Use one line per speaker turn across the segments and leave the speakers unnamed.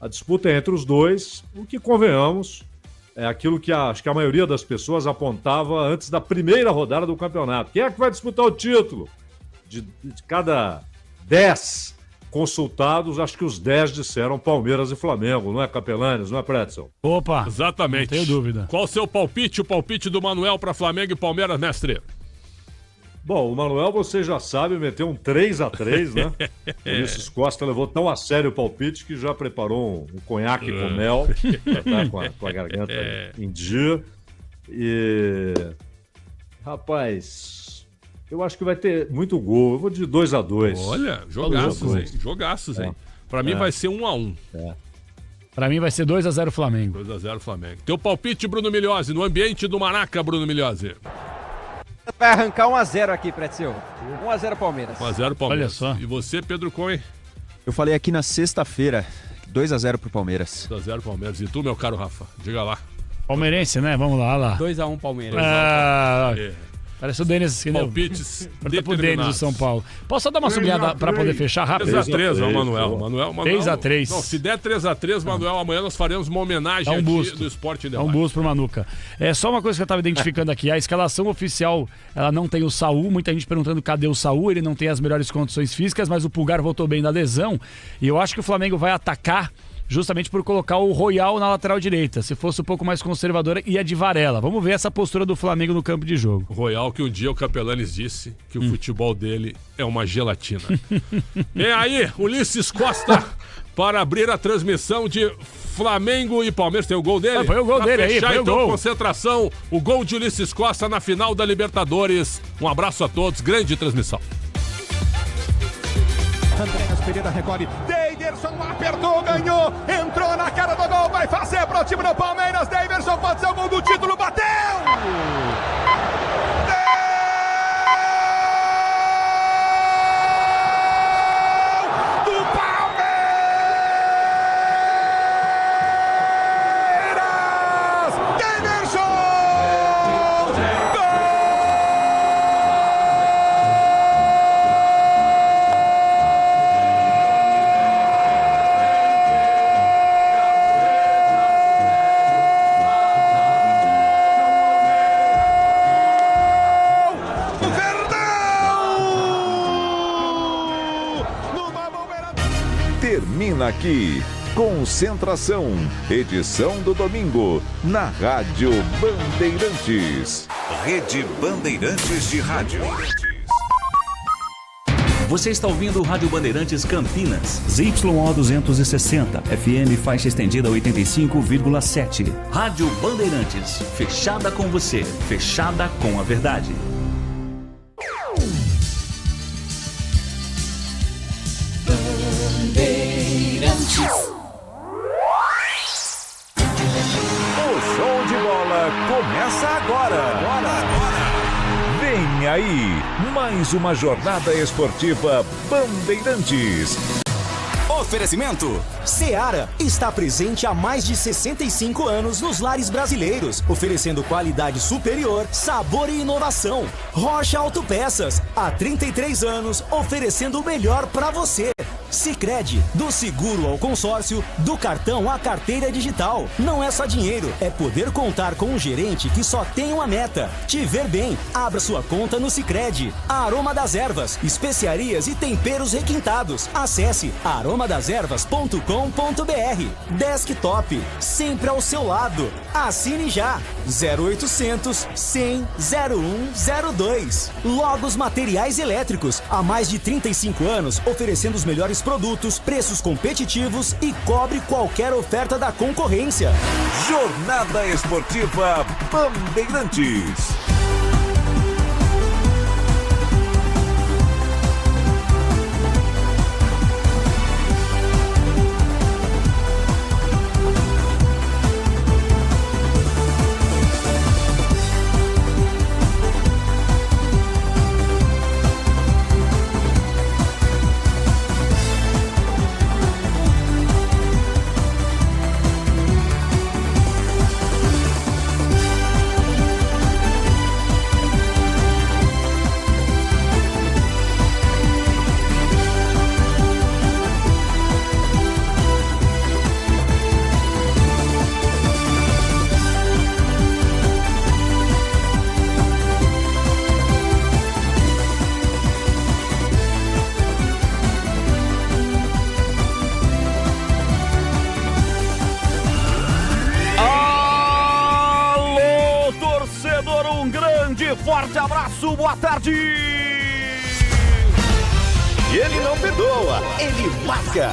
A disputa é entre os dois, o que, convenhamos, é aquilo que acho que a maioria das pessoas apontava antes da primeira rodada do campeonato. Quem é que vai disputar o título? De cada 10 consultados, acho que os 10 disseram Palmeiras e Flamengo, não é, Capelanes, não é, Pretzel?
Opa!
Exatamente.
Não tenho dúvida.
Qual o seu palpite? O palpite do Manuel para Flamengo e Palmeiras, mestre?
Bom, o Manuel, você já sabe, meteu um 3-3, né? Ulisses Costa levou tão a sério o palpite que já preparou um conhaque com mel, pra tá com a garganta em dia. E, rapaz, eu acho que vai ter muito gol. Eu vou de 2-2.
Olha, jogaços, hein? Jogaços, hein? Pra mim vai ser 1-1.
Pra mim vai ser 2-0 Flamengo.
2-0 Flamengo. Teu palpite, Bruno Milhozzi, no ambiente do Maraca, Bruno Milhozzi.
Vai arrancar 1-0 aqui, Pretzel. 1-0 Palmeiras.
1-0 Palmeiras.
Olha só.
E você, Pedro Cohen?
Eu falei aqui na sexta-feira, 2-0 pro Palmeiras.
2-0 Palmeiras. E tu, meu caro Rafa? Diga lá.
Palmeirense, né? Vamos lá, lá.
2-1 Palmeiras.
Parece o Denis, que
Palpites
pergunta pro Denis do São Paulo. Posso só dar uma sublinhada pra poder fechar rápido?
3-3, ó, Manuel.
3-3.
Não, se der 3-3, Manuel, amanhã nós faremos uma homenagem aqui do Esporte em Debate.
Um busto pro Manuca. É só uma coisa que eu tava identificando aqui. A escalação oficial, ela não tem o Saul. Muita gente perguntando cadê o Saul. Ele não tem as melhores condições físicas, mas o Pulgar voltou bem da lesão. E eu acho que o Flamengo vai atacar justamente por colocar o Royal na lateral direita. Se fosse um pouco mais conservadora, ia de Varela. Vamos ver essa postura do Flamengo no campo de jogo.
O Royal, que um dia o Capelanes disse que o futebol dele é uma gelatina. Vem aí, Ulisses Costa, para abrir a transmissão de Flamengo e Palmeiras. Tem o gol dele?
Foi o gol dele aí, foi
então,
o gol.
Concentração, o gol de Ulisses Costa na final da Libertadores. Um abraço a todos, grande transmissão.
Andréas Pereira recolhe, Daverson apertou, ganhou, entrou na cara do gol, vai fazer pro time do Palmeiras, Daverson pode ser o gol do título, bateu!
Termina aqui, Concentração, edição do domingo, na Rádio Bandeirantes.
Rede Bandeirantes de Rádio.
Você está ouvindo o Rádio Bandeirantes Campinas.
ZYO 260, FM faixa estendida 85,7.
Rádio Bandeirantes, fechada com você, fechada com a verdade.
O show de bola começa agora. Vem aí, mais uma jornada esportiva Bandeirantes.
Oferecimento: Seara está presente há mais de 65 anos nos lares brasileiros, oferecendo qualidade superior, sabor e inovação. Rocha Autopeças, há 33 anos, oferecendo o melhor para você. Sicredi, do seguro ao consórcio, do cartão à carteira digital. Não é só dinheiro, é poder contar com um gerente que só tem uma meta: te ver bem. Abra sua conta no Sicredi. Aroma das Ervas, especiarias e temperos requintados. Acesse aromadeservas.com.br. Desktop, sempre ao seu lado. Assine já. 0800 100 0102. Logos Materiais Elétricos, há mais de 35 anos, oferecendo os melhores produtos, preços competitivos e cobre qualquer oferta da concorrência.
Jornada Esportiva Bandeirantes.
forte abraço, boa tarde! E ele não perdoa, ele marca.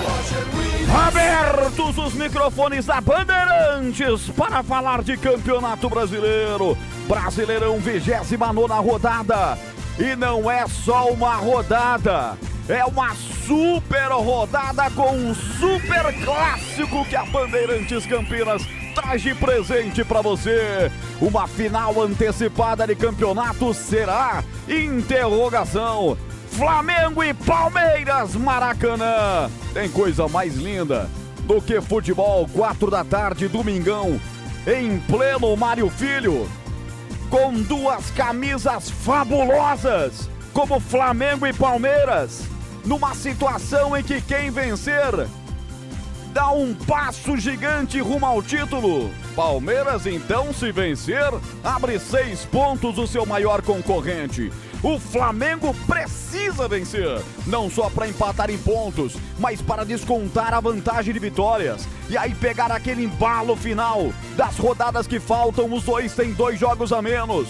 Abertos os microfones da Bandeirantes para falar de Campeonato Brasileiro. Brasileirão, 29ª rodada. E não é só uma rodada, é uma super rodada com um super clássico que a Bandeirantes Campinas traz de presente para você. Uma final antecipada de campeonato será? Interrogação. Flamengo e Palmeiras, Maracanã. Tem coisa mais linda do que futebol, 4 da tarde, domingão, em pleno Mário Filho, com duas camisas fabulosas, como Flamengo e Palmeiras, numa situação em que quem vencer dá um passo gigante rumo ao título. Palmeiras, então, se vencer, abre 6 pontos do seu maior concorrente. O Flamengo precisa vencer, não só para empatar em pontos, mas para descontar a vantagem de vitórias. E aí pegar aquele embalo final das rodadas que faltam, os dois têm 2 jogos a menos.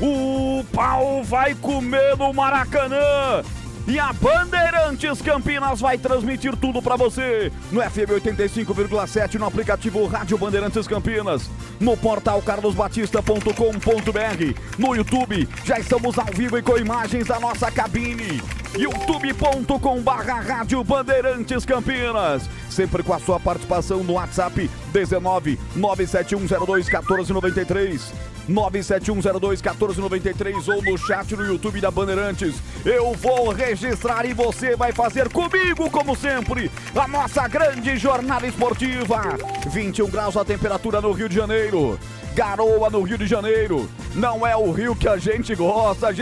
O pau vai comer no Maracanã. E a Bandeirantes Campinas vai transmitir tudo pra você no FM 85,7, no aplicativo Rádio Bandeirantes Campinas, no portal carlosbatista.com.br, no YouTube, já estamos ao vivo e com imagens da nossa cabine, youtube.com/Rádio Bandeirantes Campinas, sempre com a sua participação no WhatsApp 19 97102 1493. 971021493 ou no chat no YouTube da Bandeirantes. Eu vou registrar e você vai fazer comigo, como sempre, a nossa grande jornada esportiva. 21 graus a temperatura no Rio de Janeiro. Garoa no Rio de Janeiro. Não é o Rio que a gente gosta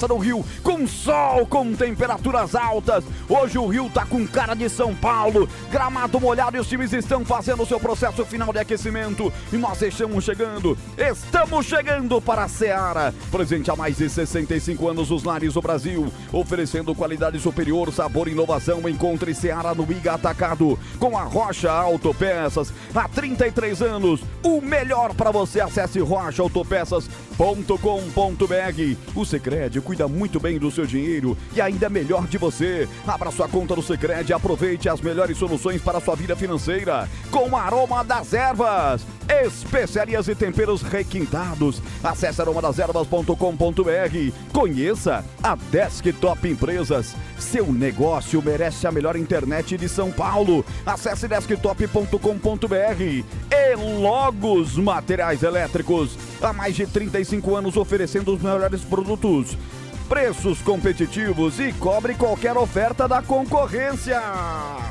do Rio com sol, com temperaturas altas. Hoje o Rio tá com cara de São Paulo, gramado molhado e os times estão fazendo o seu processo final de aquecimento. E nós estamos chegando para a Seara, presente há mais de 65 anos nos lares do Brasil, oferecendo qualidade superior, sabor e inovação. Encontre Seara no Iga Atacado, com a Rocha Autopeças, há 33 anos, o melhor para você. Acesse rochaautopeças.com.br. O Sicredi cuida muito bem do seu dinheiro e ainda melhor de você. Abra sua conta no Sicredi e aproveite as melhores soluções para a sua vida financeira com o Aroma das Ervas. Especiarias e temperos requintados. Acesse aromadeservas.com.br. Conheça a Desktop Empresas. Seu negócio merece a melhor internet de São Paulo. Acesse desktop.com.br. E Logos Materiais Elétricos. Há mais de 35 anos oferecendo os melhores produtos, preços competitivos e cobre qualquer oferta da concorrência.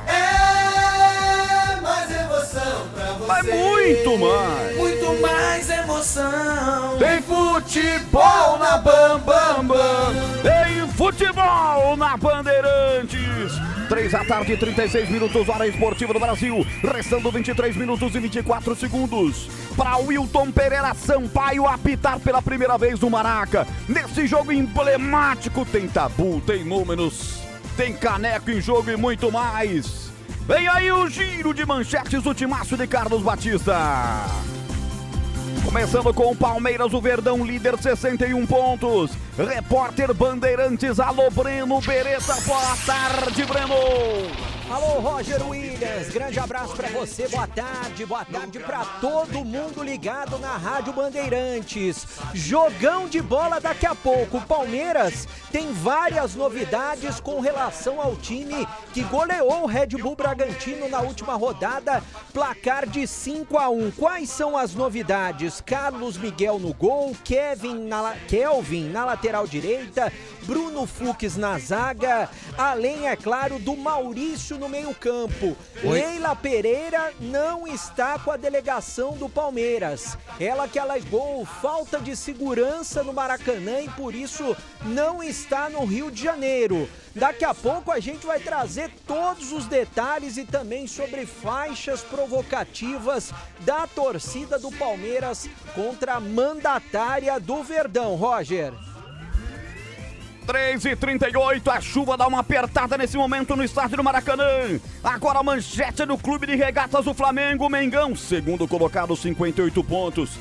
É mais emoção pra você.
Mas muito mais.
Muito mais emoção.
Tem futebol na Bambambam. Tem futebol na Bandeirantes. 3 da tarde, 36 minutos, hora esportiva do Brasil. Restando 23 minutos e 24 segundos. Para Wilton Pereira Sampaio apitar pela primeira vez no Maraca. Nesse jogo emblemático, tem tabu, tem números, tem caneco em jogo e muito mais. Vem aí o giro de manchetes do timaço de Carlos Batista. Começando com o Palmeiras, o Verdão líder, 61 pontos. Repórter Bandeirantes, alô Breno Beretta, boa tarde, Breno.
Alô, Roger Williams, grande abraço pra você, boa tarde pra todo mundo ligado na Rádio Bandeirantes. Jogão de bola daqui a pouco. O Palmeiras tem várias novidades com relação ao time que goleou o Red Bull Bragantino na última rodada, placar de 5-1. Quais são as novidades? Carlos Miguel no gol, Kelvin na lateral direita, Bruno Fux na zaga, além, é claro, do Maurício no meio-campo. Leila Pereira não está com a delegação do Palmeiras. Ela que alegou falta de segurança no Maracanã e por isso não está no Rio de Janeiro. Daqui a pouco a gente vai trazer todos os detalhes e também sobre faixas provocativas da torcida do Palmeiras contra a mandatária do Verdão. Roger.
3h38, a chuva dá uma apertada nesse momento no estádio do Maracanã. Agora a manchete do Clube de Regatas do Flamengo, Mengão, segundo colocado, 58 pontos.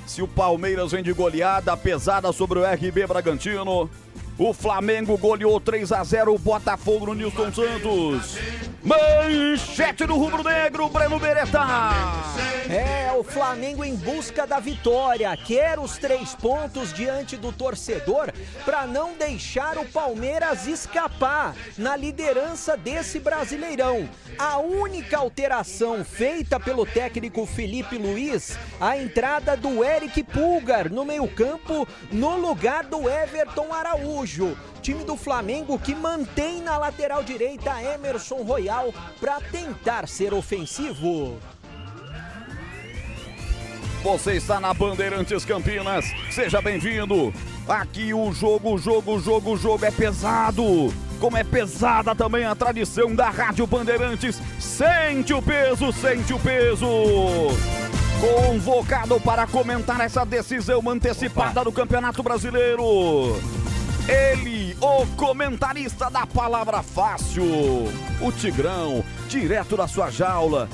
Se o Palmeiras vem de goleada pesada sobre o RB Bragantino, o Flamengo goleou 3-0 o Botafogo no Nilson Santos. Manchete do rubro-negro, Breno Beretta.
O Flamengo em busca da vitória, quer os 3 pontos diante do torcedor para não deixar o Palmeiras escapar na liderança desse Brasileirão. A única alteração feita pelo técnico Felipe Luiz, a entrada do Eric Pulgar no meio-campo no lugar do Everton Araújo. Time do Flamengo que mantém na lateral direita Emerson Royal para tentar ser ofensivo.
Você está na Bandeirantes Campinas, seja bem-vindo. Aqui o jogo é pesado. Como é pesada também a tradição da Rádio Bandeirantes. Sente o peso, sente o peso. Convocado para comentar essa decisão antecipada do Campeonato Brasileiro. Ele, o comentarista da palavra fácil, o Tigrão, direto da sua jaula.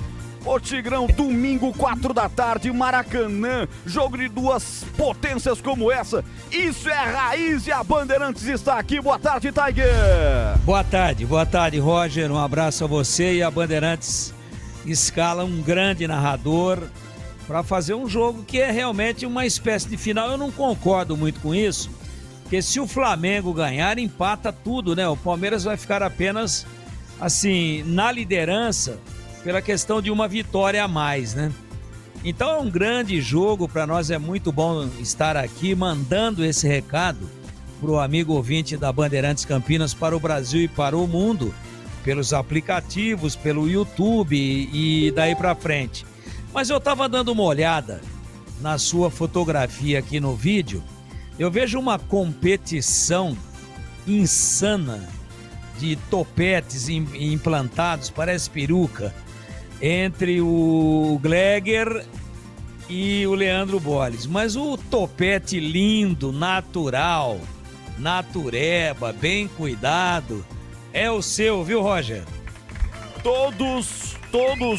Ô Tigrão, domingo, 4 da tarde, Maracanã, jogo de 2 potências como essa. Isso é raiz e a Bandeirantes está aqui. Boa tarde, Tiger.
Boa tarde, Roger. Um abraço a você e a Bandeirantes escala um grande narrador para fazer um jogo que é realmente uma espécie de final. Eu não concordo muito com isso, porque se o Flamengo ganhar, empata tudo, né? O Palmeiras vai ficar apenas, assim, na liderança pela questão de uma vitória a mais, né? Então é um grande jogo, para nós é muito bom estar aqui mandando esse recado pro amigo ouvinte da Bandeirantes Campinas para o Brasil e para o mundo, pelos aplicativos, pelo YouTube e daí para frente. Mas eu tava dando uma olhada na sua fotografia aqui no vídeo, eu vejo uma competição insana de topetes implantados, parece peruca, entre o Gleger e o Leandro Bolles. Mas o topete lindo, natural, natureba, bem cuidado, é o seu, viu, Roger?
Todos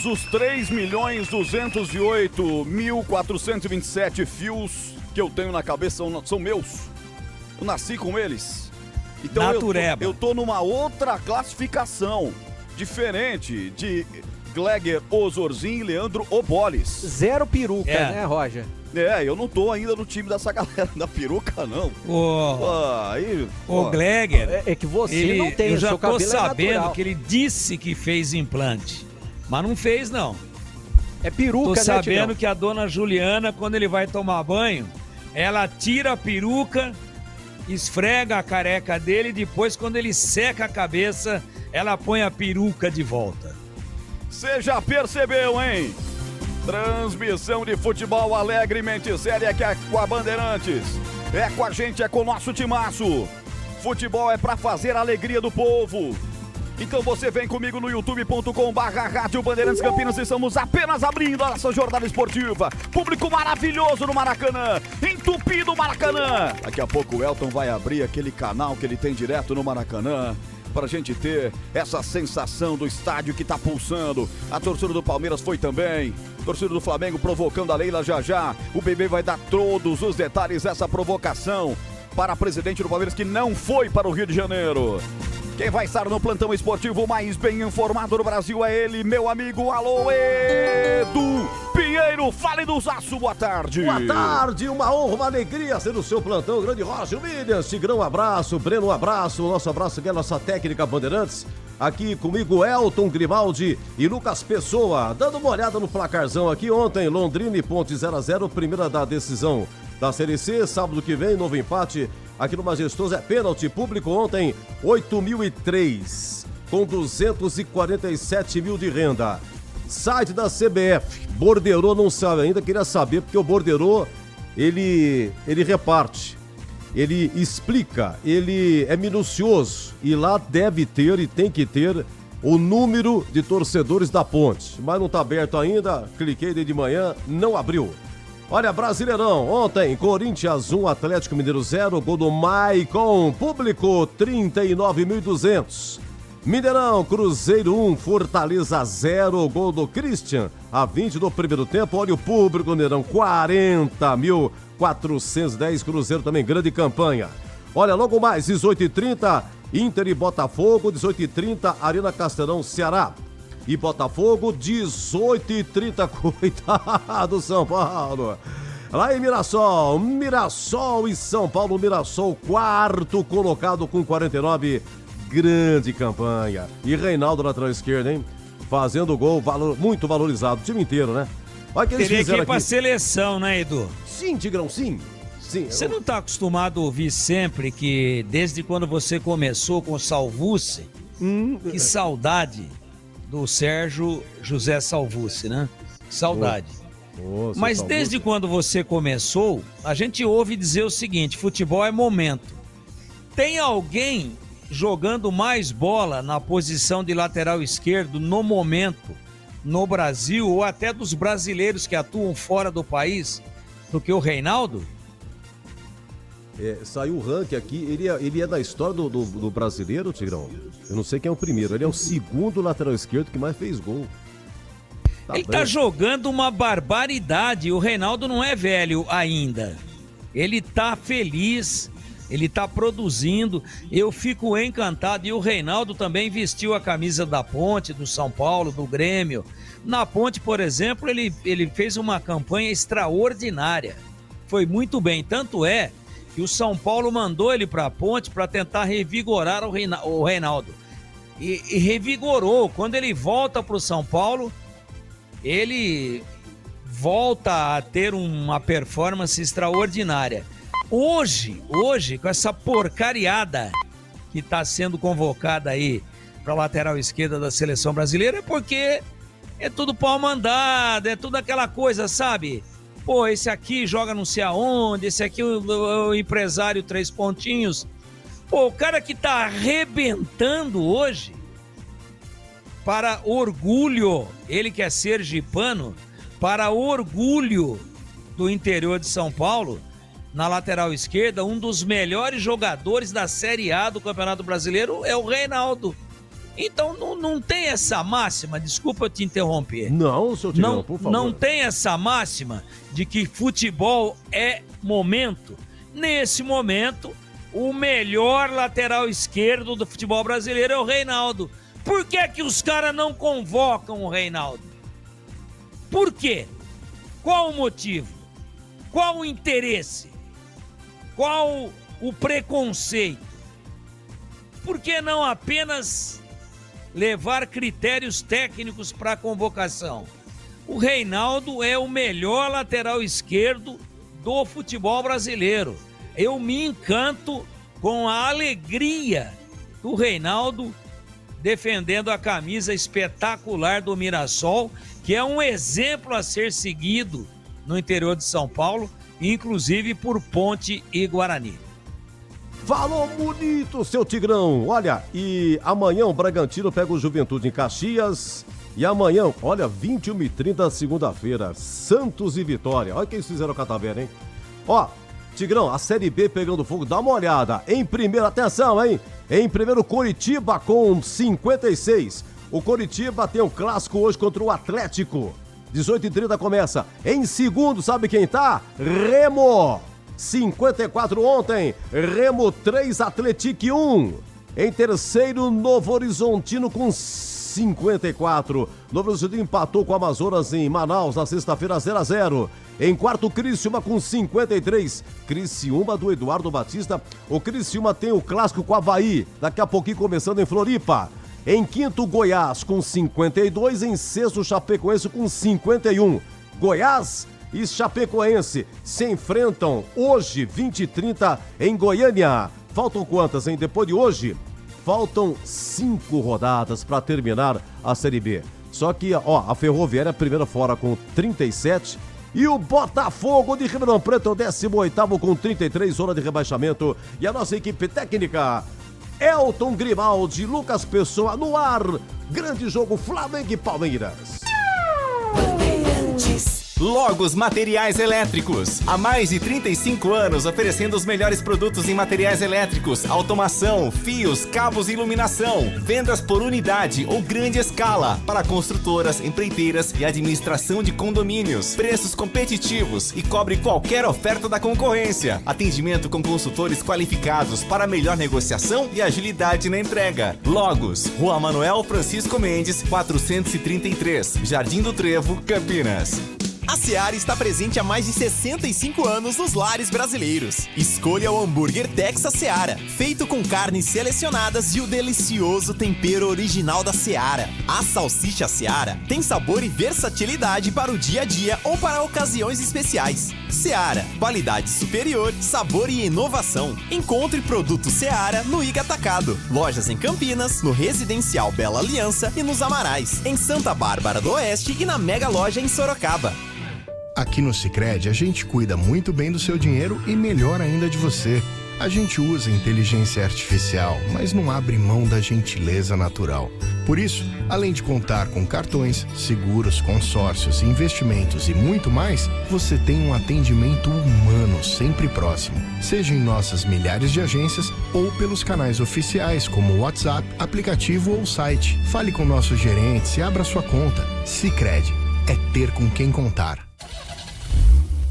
os 3.208.427 fios que eu tenho na cabeça são meus. Eu nasci com eles. Então natureba. Eu tô numa outra classificação, diferente de Gleger Osorzinho e Leandro Oboles.
Zero peruca, né, Roger?
Eu não tô ainda no time dessa galera da peruca, não.
O Gleger...
É que você não tem,
eu já
seu cabelo
tô sabendo
natural.
que ele disse que fez implante, mas não fez, não.
É peruca, né,
Tô sabendo
Tigrão?
que a dona Juliana, quando ele vai tomar banho, ela tira a peruca, esfrega a careca dele e depois, quando ele seca a cabeça, ela põe a peruca de volta.
Você já percebeu, hein? Transmissão de futebol alegremente séria que é com a Bandeirantes. É com a gente, é com o nosso timaço. Futebol é pra fazer a alegria do povo. Então você vem comigo no youtube.com/Rádio Bandeirantes Campinas. Estamos apenas abrindo a nossa jornada esportiva. Público maravilhoso no Maracanã, entupido Maracanã. Daqui a pouco o Elton vai abrir aquele canal que ele tem direto no Maracanã, pra gente ter essa sensação do estádio que tá pulsando. A torcida do Palmeiras foi também. A torcida do Flamengo provocando a Leila já. O bebê vai dar todos os detalhes dessa provocação para a presidente do Palmeiras que não foi para o Rio de Janeiro. Quem vai estar no plantão esportivo mais bem informado do Brasil é ele, meu amigo, alô, Edu Pinheiro. Fale do Zaço, boa tarde.
Boa tarde, uma honra, uma alegria ser o seu plantão, grande Roger Williams. Tigrão, um abraço, Breno, um abraço, o nosso abraço aqui é a nossa técnica Bandeirantes. Aqui comigo, Elton Grimaldi e Lucas Pessoa. Dando uma olhada no placarzão aqui ontem, Londrina e Ponte 0-0, primeira da decisão da Série C. Sábado que vem, novo empate aqui no Majestoso, é pênalti. Público ontem, 8.003, com 247 mil de renda. Site da CBF, Borderô não sabe ainda, queria saber, porque o Borderô, ele reparte, ele explica, ele é minucioso, e lá deve ter e tem que ter o número de torcedores da Ponte, mas não está aberto ainda, cliquei desde de manhã, não abriu. Olha, Brasileirão, ontem, Corinthians 1, Atlético Mineiro 0, gol do Maicon, público 39.200. Mineirão, Cruzeiro 1, Fortaleza 0, gol do Christian, a 20 do primeiro tempo. Olha o público, Mineirão, 40.410, Cruzeiro também, grande campanha. Olha, logo mais, 18h30, Inter e Botafogo, 18h30, Arena Castelão, Ceará. E Botafogo, 18h30, coitado São Paulo. Lá em Mirassol e São Paulo, Mirassol, quarto colocado com 49, grande campanha. E Reinaldo, lateral esquerdo, hein? Fazendo gol, muito valorizado, o time inteiro, né? Olha que eles
teria que ir
aqui
pra seleção, né, Edu?
Sim, Tigrão, sim.
Você não tá acostumado a ouvir sempre que, desde quando você começou com o Salvucci, que saudade do Sérgio José Salvucci, né? Saudade. Mas desde quando você começou, a gente ouve dizer o seguinte: futebol é momento. Tem alguém jogando mais bola na posição de lateral esquerdo no momento, no Brasil, ou até dos brasileiros que atuam fora do país, do que o Reinaldo?
Saiu o ranking aqui, ele é da história do brasileiro, Tigrão. Eu não sei quem é o primeiro, ele é o segundo lateral esquerdo que mais fez gol.
Ele tá jogando uma barbaridade. O Reinaldo não é velho ainda. Ele tá feliz, ele tá produzindo. Eu fico encantado. E o Reinaldo também vestiu a camisa da Ponte, do São Paulo, do Grêmio. Na Ponte, por exemplo, ele fez uma campanha extraordinária. Foi muito bem. Tanto é que o São Paulo mandou ele pra Ponte para tentar revigorar o Reinaldo. E revigorou. Quando ele volta pro São Paulo, ele volta a ter uma performance extraordinária. Hoje, com essa porcariada que está sendo convocada aí para a lateral esquerda da seleção brasileira, é porque é tudo pau mandado, é tudo aquela coisa, sabe? Pô, esse aqui joga não sei aonde, esse aqui o empresário 3 pontinhos. Pô, o cara que tá arrebentando hoje, para orgulho, ele que é sergipano, para orgulho do interior de São Paulo, na lateral esquerda, um dos melhores jogadores da Série A do Campeonato Brasileiro é o Reinaldo. Então não tem essa máxima, desculpa eu te interromper.
Não, seu Tigrão, por favor.
Não tem essa máxima de que futebol é momento. Nesse momento, o melhor lateral esquerdo do futebol brasileiro é o Reinaldo. Por que os caras não convocam o Reinaldo? Por quê? Qual o motivo? Qual o interesse? Qual o preconceito? Por que não apenas levar critérios técnicos para a convocação? O Reinaldo é o melhor lateral esquerdo do futebol brasileiro. Eu me encanto com a alegria do Reinaldo defendendo a camisa espetacular do Mirassol, que é um exemplo a ser seguido no interior de São Paulo, inclusive por Ponte e Guarani.
Falou bonito, seu Tigrão. Olha, e amanhã o Bragantino pega o Juventude em Caxias. E amanhã, olha, 21h30, segunda-feira, Santos e Vitória. Olha o que eles fizeram com a tabela, hein? Ó, Tigrão, a Série B pegando fogo, dá uma olhada. Em primeiro, atenção, hein? Em primeiro, Coritiba com 56. O Coritiba tem um clássico hoje contra o Atlético. 18h30 começa. Em segundo, sabe quem tá? Remo. 54 ontem. Remo 3, Atlético 1. Em terceiro, Novo Horizontino com 54. Novo Horizontino empatou com o Amazonas em Manaus na sexta-feira 0-0. Em quarto, Criciúma com 53. Criciúma do Eduardo Batista. O Criciúma tem o clássico com o Avaí. Daqui a pouquinho começando em Floripa. Em quinto, Goiás com 52. Em sexto, Chapecoense com 51. Goiás e Chapecoense se enfrentam hoje, 20h30, em Goiânia. Faltam quantas, hein? Depois de hoje, faltam 5 rodadas para terminar a Série B. Só que, ó, a Ferroviária, primeira fora com 37. E o Botafogo de Ribeirão Preto, 18º com 33, zona de rebaixamento. E a nossa equipe técnica, Elton Grimaldi, Lucas Pessoa no ar. Grande jogo, Flamengo e Palmeiras.
Logos Materiais Elétricos. Há mais de 35 anos oferecendo os melhores produtos em materiais elétricos, automação, fios, cabos e iluminação. Vendas por unidade ou grande escala para construtoras, empreiteiras e administração de condomínios. Preços competitivos e cobre qualquer oferta da concorrência. Atendimento com consultores qualificados para melhor negociação e agilidade na entrega. Logos, Rua Manuel Francisco Mendes, 433, Jardim do Trevo, Campinas.
A Seara está presente há mais de 65 anos nos lares brasileiros. Escolha o hambúrguer Texas Seara, feito com carnes selecionadas e o delicioso tempero original da Seara. A salsicha Seara tem sabor e versatilidade para o dia a dia ou para ocasiões especiais. Seara, qualidade superior, sabor e inovação. Encontre produto Seara no Iga Atacado. Lojas em Campinas, no Residencial Bela Aliança e nos Amarais. Em Santa Bárbara do Oeste e na Mega Loja em Sorocaba.
Aqui no Sicredi, a gente cuida muito bem do seu dinheiro e melhor ainda de você. A gente usa inteligência artificial, mas não abre mão da gentileza natural. Por isso, além de contar com cartões, seguros, consórcios, investimentos e muito mais, você tem um atendimento humano sempre próximo. Seja em nossas milhares de agências ou pelos canais oficiais como WhatsApp, aplicativo ou site. Fale com nossos gerentes e abra sua conta. Sicredi é ter com quem contar.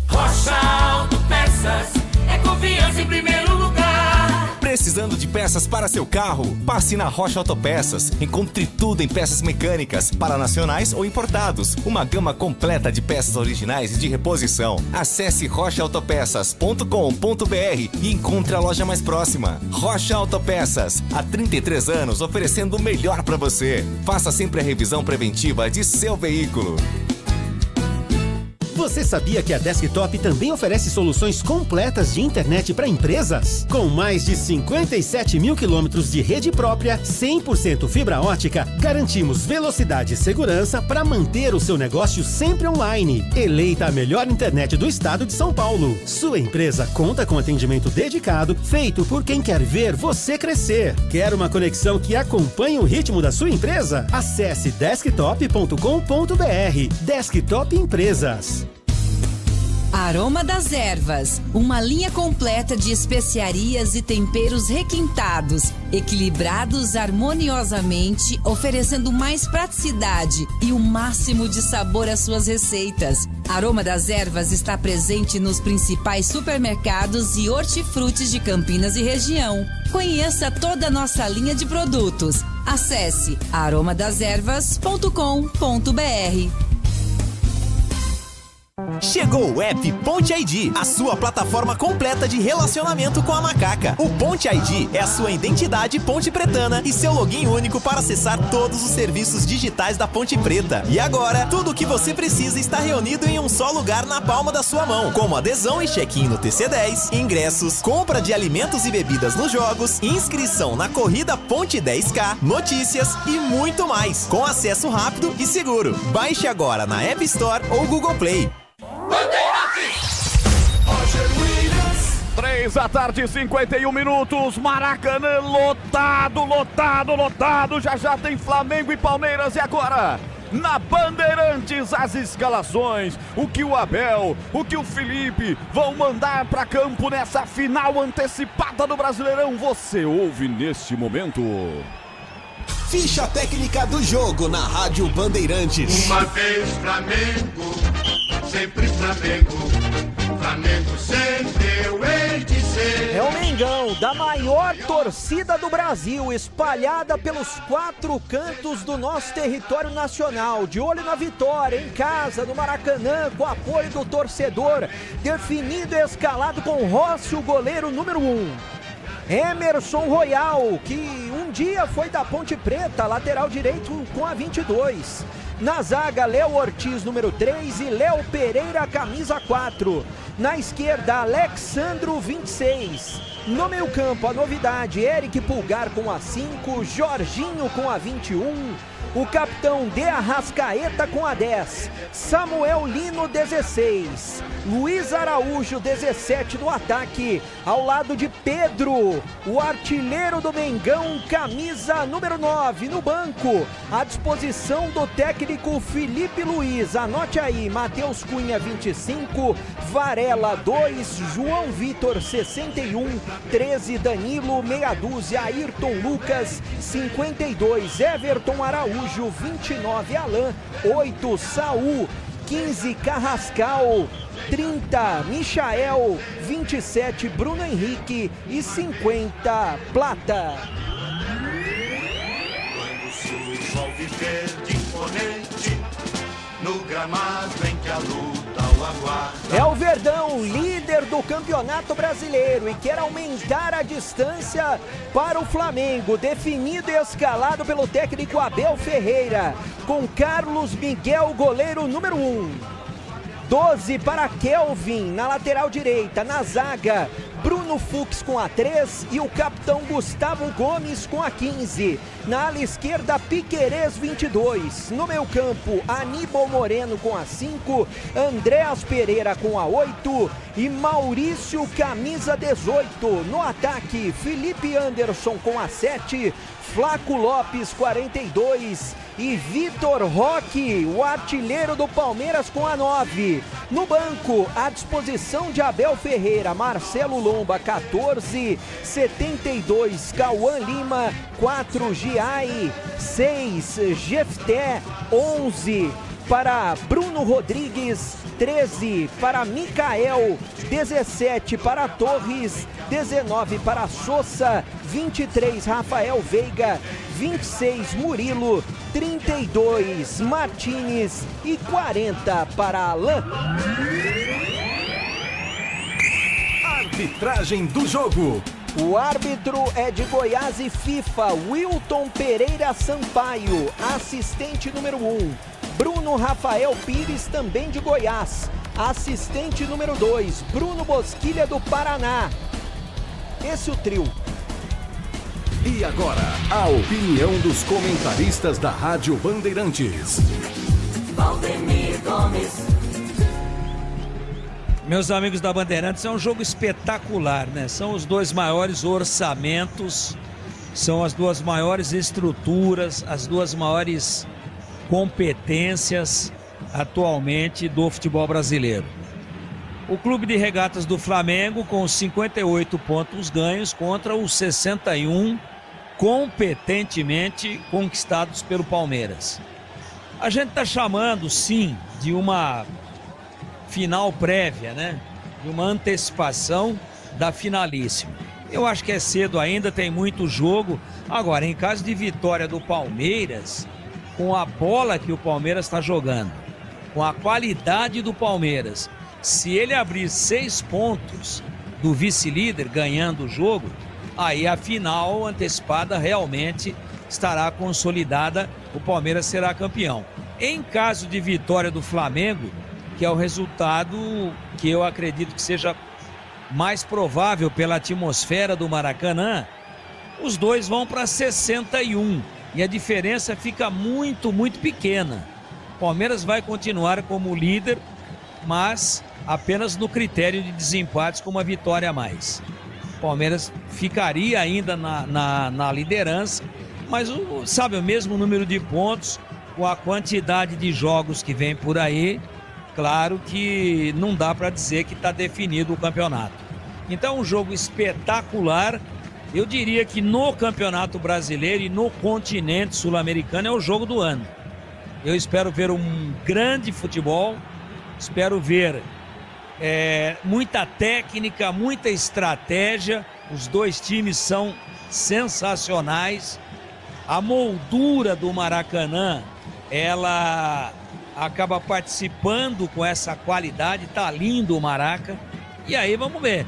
Rocha Autopeças, é confiança em primeiro lugar.
Precisando de peças para seu carro? Passe na Rocha Autopeças. Encontre tudo em peças mecânicas, para nacionais ou importados. Uma gama completa de peças originais e de reposição. Acesse rochaautopeças.com.br e encontre a loja mais próxima. Rocha Autopeças, há 33 anos oferecendo o melhor para você. Faça sempre a revisão preventiva de seu veículo.
Você sabia que a Desktop também oferece soluções completas de internet para empresas? Com mais de 57 mil quilômetros de rede própria, 100% fibra ótica, garantimos velocidade e segurança para manter o seu negócio sempre online. Eleita a melhor internet do estado de São Paulo. Sua empresa conta com atendimento dedicado, feito por quem quer ver você crescer. Quer uma conexão que acompanhe o ritmo da sua empresa? Acesse desktop.com.br. Desktop Empresas.
Aroma das Ervas, uma linha completa de especiarias e temperos requintados, equilibrados harmoniosamente, oferecendo mais praticidade e o máximo de sabor às suas receitas. Aroma das Ervas está presente nos principais supermercados e hortifrutis de Campinas e região. Conheça toda a nossa linha de produtos. Acesse aromadeservas.com.br.
Chegou o app Ponte ID, a sua plataforma completa de relacionamento com a macaca. O Ponte ID é a sua identidade ponte pretana e seu login único para acessar todos os serviços digitais da Ponte Preta. E agora, tudo o que você precisa está reunido em um só lugar na palma da sua mão, como adesão e check-in no TC10, ingressos, compra de alimentos e bebidas nos jogos, inscrição na corrida Ponte 10K, notícias e muito mais, com acesso rápido e seguro. Baixe agora na App Store ou Google Play.
3h51, Maracanã lotado. Já tem Flamengo e Palmeiras. E agora, na Bandeirantes, as escalações. O que o Abel, o que o Felipe vão mandar para campo nessa final antecipada do Brasileirão, você ouve neste momento.
Ficha técnica do jogo na Rádio Bandeirantes.
Uma vez Flamengo, sempre Flamengo. Flamengo sempre eu hei de ser.
É o Mengão, da maior torcida do Brasil, espalhada pelos 4 cantos do nosso território nacional. De olho na vitória, em casa, no Maracanã, com apoio do torcedor. Definido e escalado com Rossi, o goleiro número 1. Emerson Royal, que um dia foi da Ponte Preta, lateral direito com a 22. Na zaga, Léo Ortiz, número 3 e Léo Pereira, camisa 4. Na esquerda, Alexandro, 26. No meio campo, a novidade, Eric Pulgar com a 5, Jorginho com a 21. o capitão De Arrascaeta com a 10, Samuel Lino 16, Luiz Araújo 17 no ataque, ao lado de Pedro, o artilheiro do Mengão, camisa número 9 no banco, à disposição do técnico Felipe Luiz. Anote aí, Matheus Cunha 25, Varela 2, João Vitor 61, 13 Danilo, meia dúzia Ayrton Lucas 52, Everton Araújo 29, Alain 8, Saul 15, Carrascal 30, Michael 27, Bruno Henrique e 50, Plata.
Quando surge ao viver de imponente, no gramado em que a luta o aguarda.
É o Verdão, líder do Campeonato Brasileiro, e quer aumentar a distância para o Flamengo, definido e escalado pelo técnico Abel Ferreira, com Carlos Miguel, goleiro número 1. 12 para Kelvin, na lateral direita, na zaga, Bruno Fux com a 3 e o capitão Gustavo Gomes com a 15. Na ala esquerda, Piquerez 22. No meio campo, Aníbal Moreno com a 5, Andréas Pereira com a 8 e Maurício camisa 18. No ataque, Felipe Anderson com a 7, Flaco Lopes 42 e Vitor Roque, o artilheiro do Palmeiras com a 9. No banco, à disposição de Abel Ferreira, Marcelo Lomba 14, 72 Cauã Lima, 4 Giai, 6 Jefté, 11 para Bruno Rodrigues, 13 para Micael, 17 para Torres, 19 para Sousa, 23 Rafael Veiga, 26 Murilo, 32 Martínez e 40 para Alain.
Arbitragem do jogo.
O árbitro é de Goiás e FIFA, Wilton Pereira Sampaio, assistente número 1. Bruno Rafael Pires, também de Goiás, assistente número 2. Bruno Bosquilha, do Paraná. Esse é o trio.
E agora, a opinião dos comentaristas da Rádio Bandeirantes.
Valdemir Gomes. Meus amigos da Bandeirantes, é um jogo espetacular, né? São os dois maiores orçamentos, são as duas maiores estruturas, as duas maiores competências atualmente do futebol brasileiro. O Clube de Regatas do Flamengo com 58 pontos ganhos contra os 61 competentemente conquistados pelo Palmeiras. A gente está chamando, sim, de uma final prévia, né? De uma antecipação da finalíssima. Eu acho que é cedo ainda, tem muito jogo. Agora, em caso de vitória do Palmeiras, com a bola que o Palmeiras está jogando, com a qualidade do Palmeiras, se ele abrir 6 pontos do vice-líder ganhando o jogo, aí a final antecipada realmente estará consolidada, o Palmeiras será campeão. Em caso de vitória do Flamengo, que é o resultado que eu acredito que seja mais provável pela atmosfera do Maracanã, os dois vão para 61 e a diferença fica muito, muito pequena. O Palmeiras vai continuar como líder, mas apenas no critério de desempates com uma vitória a mais. O Palmeiras ficaria ainda na liderança, mas sabe, o mesmo número de pontos, com a quantidade de jogos que vem por aí, claro que não dá para dizer que está definido o campeonato. Então, um jogo espetacular. Eu diria que no Campeonato Brasileiro e no continente sul-americano é o jogo do ano. Eu espero ver um grande futebol, espero ver muita técnica, muita estratégia. Os dois times são sensacionais. A moldura do Maracanã, ela acaba participando com essa qualidade. Tá lindo o Maraca. E aí vamos ver.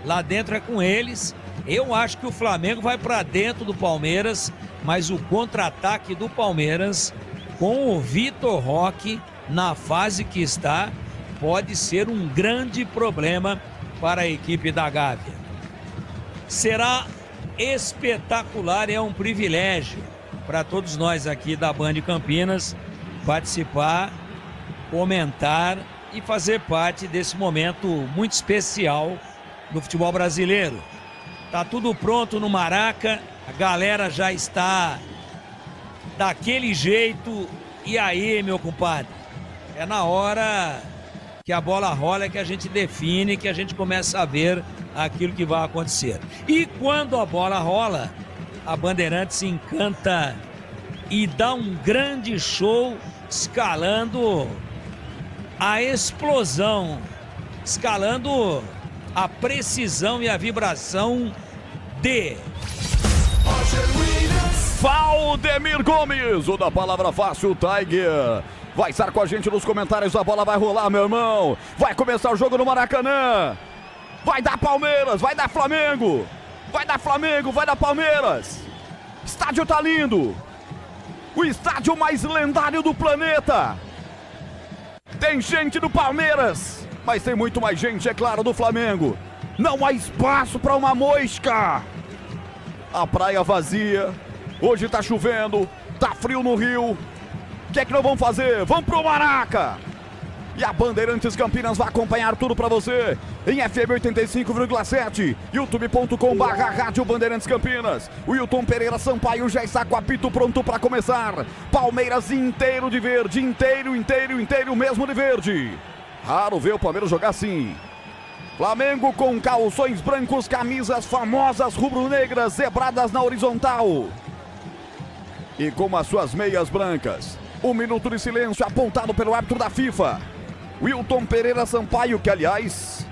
Lá dentro é com eles. Eu acho que o Flamengo vai para dentro do Palmeiras, mas o contra-ataque do Palmeiras, com o Vitor Roque na fase que está, pode ser um grande problema para a equipe da Gávea. Será espetacular, é um privilégio para todos nós aqui da Band Campinas participar, comentar e fazer parte desse momento muito especial do futebol brasileiro. Tá tudo pronto no Maraca, a galera já está daquele jeito. E aí, meu compadre, é na hora que a bola rola que a gente define, que a gente começa a ver aquilo que vai acontecer. E quando a bola rola, a Bandeirantes se encanta e dá um grande show, escalando a explosão, escalando a precisão e a vibração de
Valdemir Gomes, o da palavra fácil, Tiger. Vai estar com a gente nos comentários, a bola vai rolar, meu irmão. Vai começar o jogo no Maracanã. Vai dar Palmeiras, vai dar Flamengo. Vai dar Flamengo, vai dar Palmeiras. Estádio tá lindo. O estádio mais lendário do planeta. Tem gente do Palmeiras, mas tem muito mais gente, é claro, do Flamengo. Não há espaço para uma mosca. A praia vazia. Hoje tá chovendo, tá frio no Rio. O que é que nós vamos fazer? Vamos pro Maraca! E a Bandeirantes Campinas vai acompanhar tudo pra você em FM 85,7, youtube.com/Rádio Bandeirantes Campinas. O Wilton Pereira Sampaio já está com o apito pronto pra começar. Palmeiras inteiro de verde, inteiro mesmo de verde. Raro ver o Palmeiras jogar assim. Flamengo com calções brancos, camisas famosas rubro-negras zebradas na horizontal. E com as suas meias brancas. 1 minuto de silêncio apontado pelo árbitro da FIFA. Wilton Pereira Sampaio, que aliás,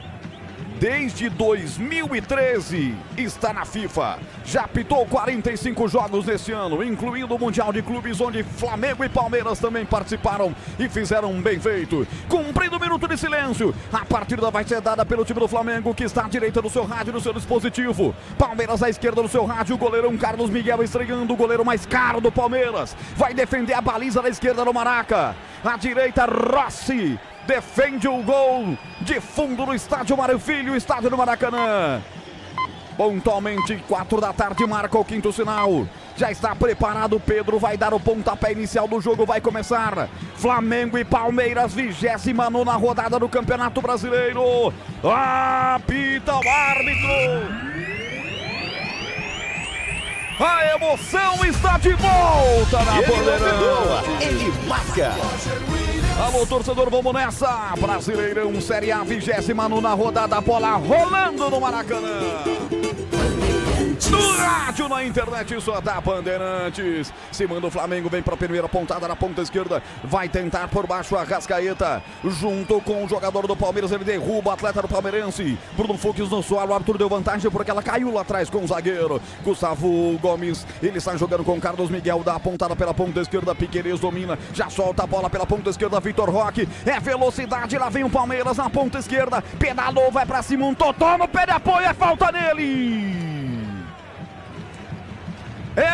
desde 2013 está na FIFA. Já apitou 45 jogos nesse ano, incluindo o Mundial de Clubes, onde Flamengo e Palmeiras também participaram e fizeram um bem feito. Cumprido o minuto de silêncio, a partida vai ser dada pelo time do Flamengo, que está à direita do seu rádio, do seu dispositivo. Palmeiras à esquerda do seu rádio, o goleirão Carlos Miguel estreando, o goleiro mais caro do Palmeiras. Vai defender a baliza da esquerda do Maraca. À direita, Rossi defende o gol de fundo no estádio Mário Filho, estádio do Maracanã. Pontualmente, 4 da tarde, marca o quinto sinal. Já está preparado, Pedro vai dar o pontapé inicial do jogo, vai começar. Flamengo e Palmeiras, 29ª rodada do Campeonato Brasileiro. Apita o árbitro. A emoção está de volta na Bandeirantes.
Ele marca.
Alô, torcedor, vamos nessa. Brasileirão Série A, 29ª rodada, bola rolando no Maracanã. No rádio, na internet, só da Bandeirantes. Se manda o Flamengo, vem para a primeira pontada na ponta esquerda. Vai tentar por baixo a Arrascaeta. Junto com o jogador do Palmeiras, ele derruba o atleta do Palmeirense. Bruno Fux no solo, o árbitro deu vantagem porque ela caiu lá atrás com o zagueiro. Gustavo Gomes, ele está jogando com Carlos Miguel. Dá a pontada pela ponta esquerda, Piquerez domina. Já solta a bola pela ponta esquerda, Vitor Roque. É velocidade, lá vem o Palmeiras na ponta esquerda. Pedalou, vai para cima, um totó no pé de apoio, é falta nele.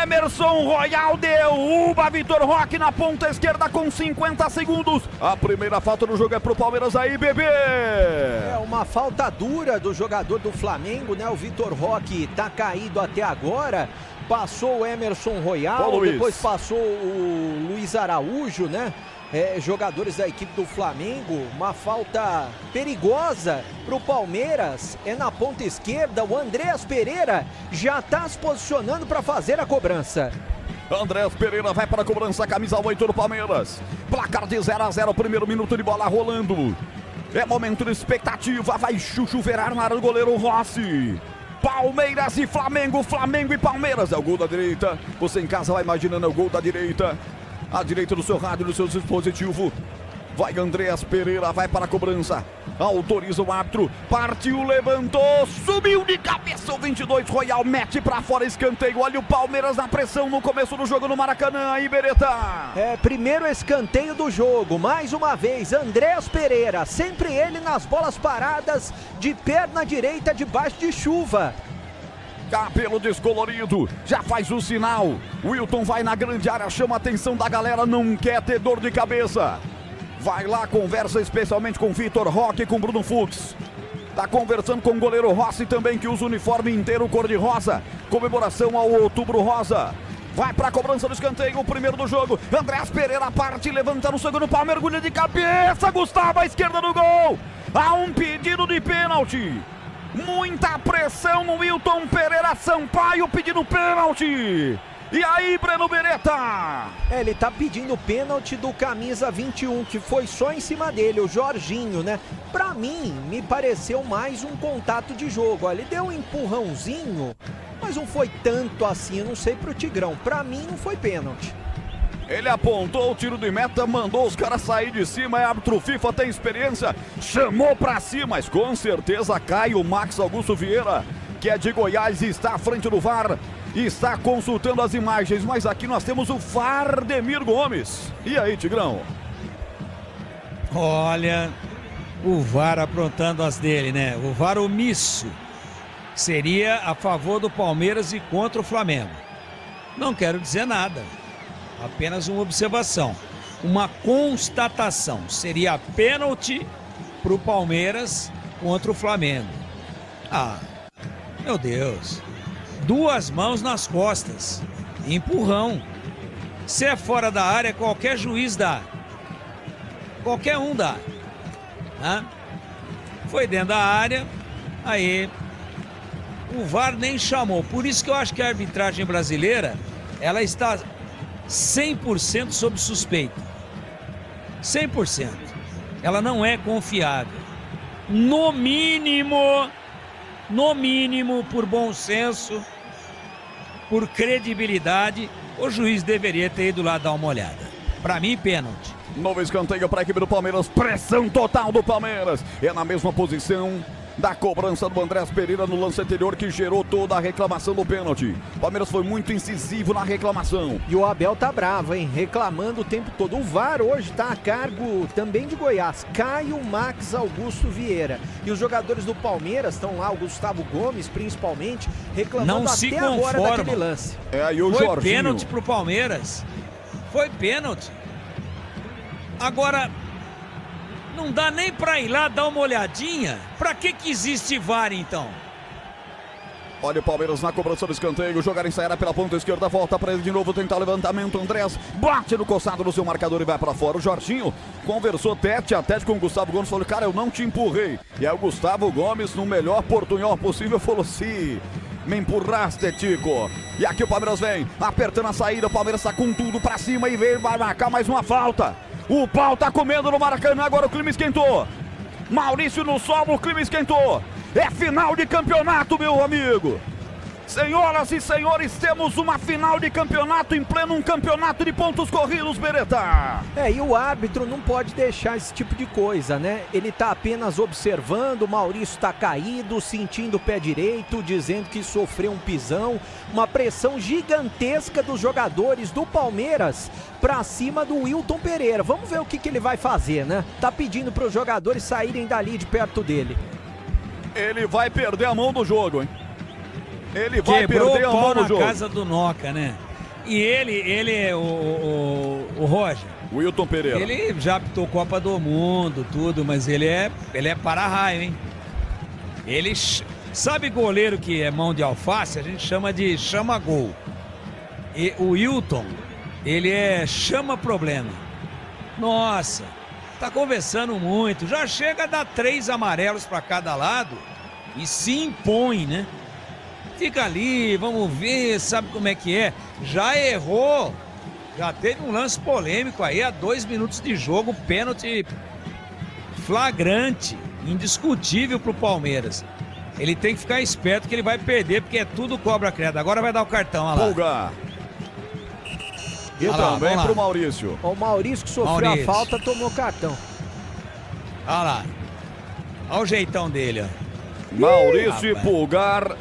Emerson Royal derruba Vitor Roque na ponta esquerda com 50 segundos. A primeira falta do jogo é pro Palmeiras aí, bebê.
É uma falta dura do jogador do Flamengo, né? O Vitor Roque tá caído até agora. Passou o Emerson Royal, depois passou o Luiz Araújo, né? Jogadores da equipe do Flamengo. Uma falta perigosa para o Palmeiras. É na ponta esquerda. O Andréas Pereira já está se posicionando para fazer a cobrança.
Andréas Pereira vai para a cobrança, camisa 8 do Palmeiras. Placar de 0-0, primeiro minuto de bola rolando. É momento de expectativa. Vai chuveirar na área do goleiro Rossi. Palmeiras e Flamengo, Flamengo e Palmeiras. É o gol da direita. Você em casa vai imaginando, é o gol da direita. À direita do seu rádio, do seu dispositivo. Vai Andréas Pereira, vai para a cobrança. Autoriza o árbitro. Partiu, levantou, subiu de cabeça. O 22 Royal mete para fora, escanteio. Olha o Palmeiras na pressão no começo do jogo no Maracanã. Aí, Bereta.
Primeiro escanteio do jogo. Mais uma vez, Andréas Pereira. Sempre ele nas bolas paradas, de perna direita, debaixo de chuva.
Cabelo descolorido, já faz o sinal. Wilton vai na grande área, chama a atenção da galera, não quer ter dor de cabeça. Vai lá, conversa especialmente com Vitor Roque, com Bruno Fux. Tá conversando com o goleiro Rossi também, que usa o uniforme inteiro cor-de-rosa. Comemoração ao Outubro Rosa. Vai pra cobrança do escanteio, o primeiro do jogo. Andrés Pereira parte, levanta no segundo pau, mergulha de cabeça. Gustavo à esquerda do gol. Há um pedido de pênalti. Muita pressão no Wilton Pereira Sampaio pedindo pênalti. E aí, Breno Beretta?
Ele tá pedindo pênalti do camisa 21, que foi só em cima dele, o Jorginho, né? Pra mim, me pareceu mais um contato de jogo. Ó, ele deu um empurrãozinho, mas não foi tanto assim, eu não sei pro Tigrão. Pra mim, não foi pênalti.
Ele apontou o tiro de meta, mandou os caras sair de cima, é árbitro FIFA, tem experiência, chamou pra cima, mas com certeza cai o Max Augusto Vieira, que é de Goiás e está à frente do VAR. Está consultando as imagens, mas aqui nós temos o Vardemir Gomes. E aí, Tigrão?
Olha, o VAR aprontando as dele, né? O VAR omisso. Seria a favor do Palmeiras e contra o Flamengo. Não quero dizer nada. Apenas uma observação. Uma constatação. Seria pênalti para o Palmeiras contra o Flamengo. Ah, meu Deus. 2 mãos nas costas, empurrão. Se é fora da área, qualquer juiz dá. Qualquer um dá. Né? Foi dentro da área, aí o VAR nem chamou. Por isso que eu acho que a arbitragem brasileira, ela está 100% sob suspeita. 100%. Ela não é confiável. No mínimo, por bom senso, por credibilidade, o juiz deveria ter ido lá dar uma olhada. Pra mim, pênalti.
Novo escanteio para a equipe do Palmeiras, pressão total do Palmeiras. É na mesma posição da cobrança do Andrés Pereira no lance anterior que gerou toda a reclamação do pênalti. O Palmeiras foi muito incisivo na reclamação.
E o Abel tá bravo, hein? Reclamando o tempo todo. O VAR hoje tá a cargo também de Goiás. Caio Max Augusto Vieira. E os jogadores do Palmeiras estão lá, o Gustavo Gomes principalmente, reclamando até agora daquele lance.
É aí o
Foi
Jorginho.
Pênalti pro Palmeiras. Foi pênalti. Agora, não dá nem pra ir lá dar uma olhadinha? Pra que existe VAR, então?
Olha o Palmeiras na cobrança do escanteio, jogar ensaiada pela ponta esquerda, volta para ele de novo, tentar levantamento, Andrés bate no coçado do seu marcador e vai para fora. O Jorginho conversou tete a tete com o Gustavo Gomes, falou, cara, eu não te empurrei. E aí o Gustavo Gomes, no melhor portunhol possível, falou, sim, me empurraste, Tico. E aqui o Palmeiras vem, apertando a saída, o Palmeiras tá com tudo pra cima e vem, vai marcar mais uma falta. O pau tá comendo no Maracanã, agora o clima esquentou. Maurício no solo, o clima esquentou. É final de campeonato, meu amigo. Senhoras e senhores, temos uma final de campeonato em pleno um campeonato de pontos corridos, Beretta.
E o árbitro não pode deixar esse tipo de coisa, né? Ele tá apenas observando, o Maurício tá caído, sentindo o pé direito, dizendo que sofreu um pisão, uma pressão gigantesca dos jogadores do Palmeiras pra cima do Wilton Pereira. Vamos ver o que ele vai fazer, né? Tá pedindo para os jogadores saírem dali de perto dele.
Ele vai perder a mão do jogo, hein? Ele vai
Quebrou
perder a
o pau
mão do
na
jogo.
casa do Noca, né? E ele é o Roger.
Wilton Pereira.
Ele já apitou Copa do Mundo, tudo, mas ele é para-raio, hein? Ele, sabe goleiro que é mão de alface? A gente chama de chama-gol. E o Wilton, ele é chama-problema. Nossa, tá conversando muito. Já chega a dar 3 amarelos para cada lado e se impõe, né? Fica ali, vamos ver, sabe como é que é. Já errou, já teve um lance polêmico aí, há 2 minutos de jogo, pênalti flagrante, indiscutível pro Palmeiras. Ele tem que ficar esperto que ele vai perder, porque é tudo cobra credo. Agora vai dar o cartão, olha lá.
Pulga. E também pro Maurício.
O Maurício que sofreu a falta, tomou cartão.
Olha lá. Olha o jeitão dele, ó.
Maurício e Pulgar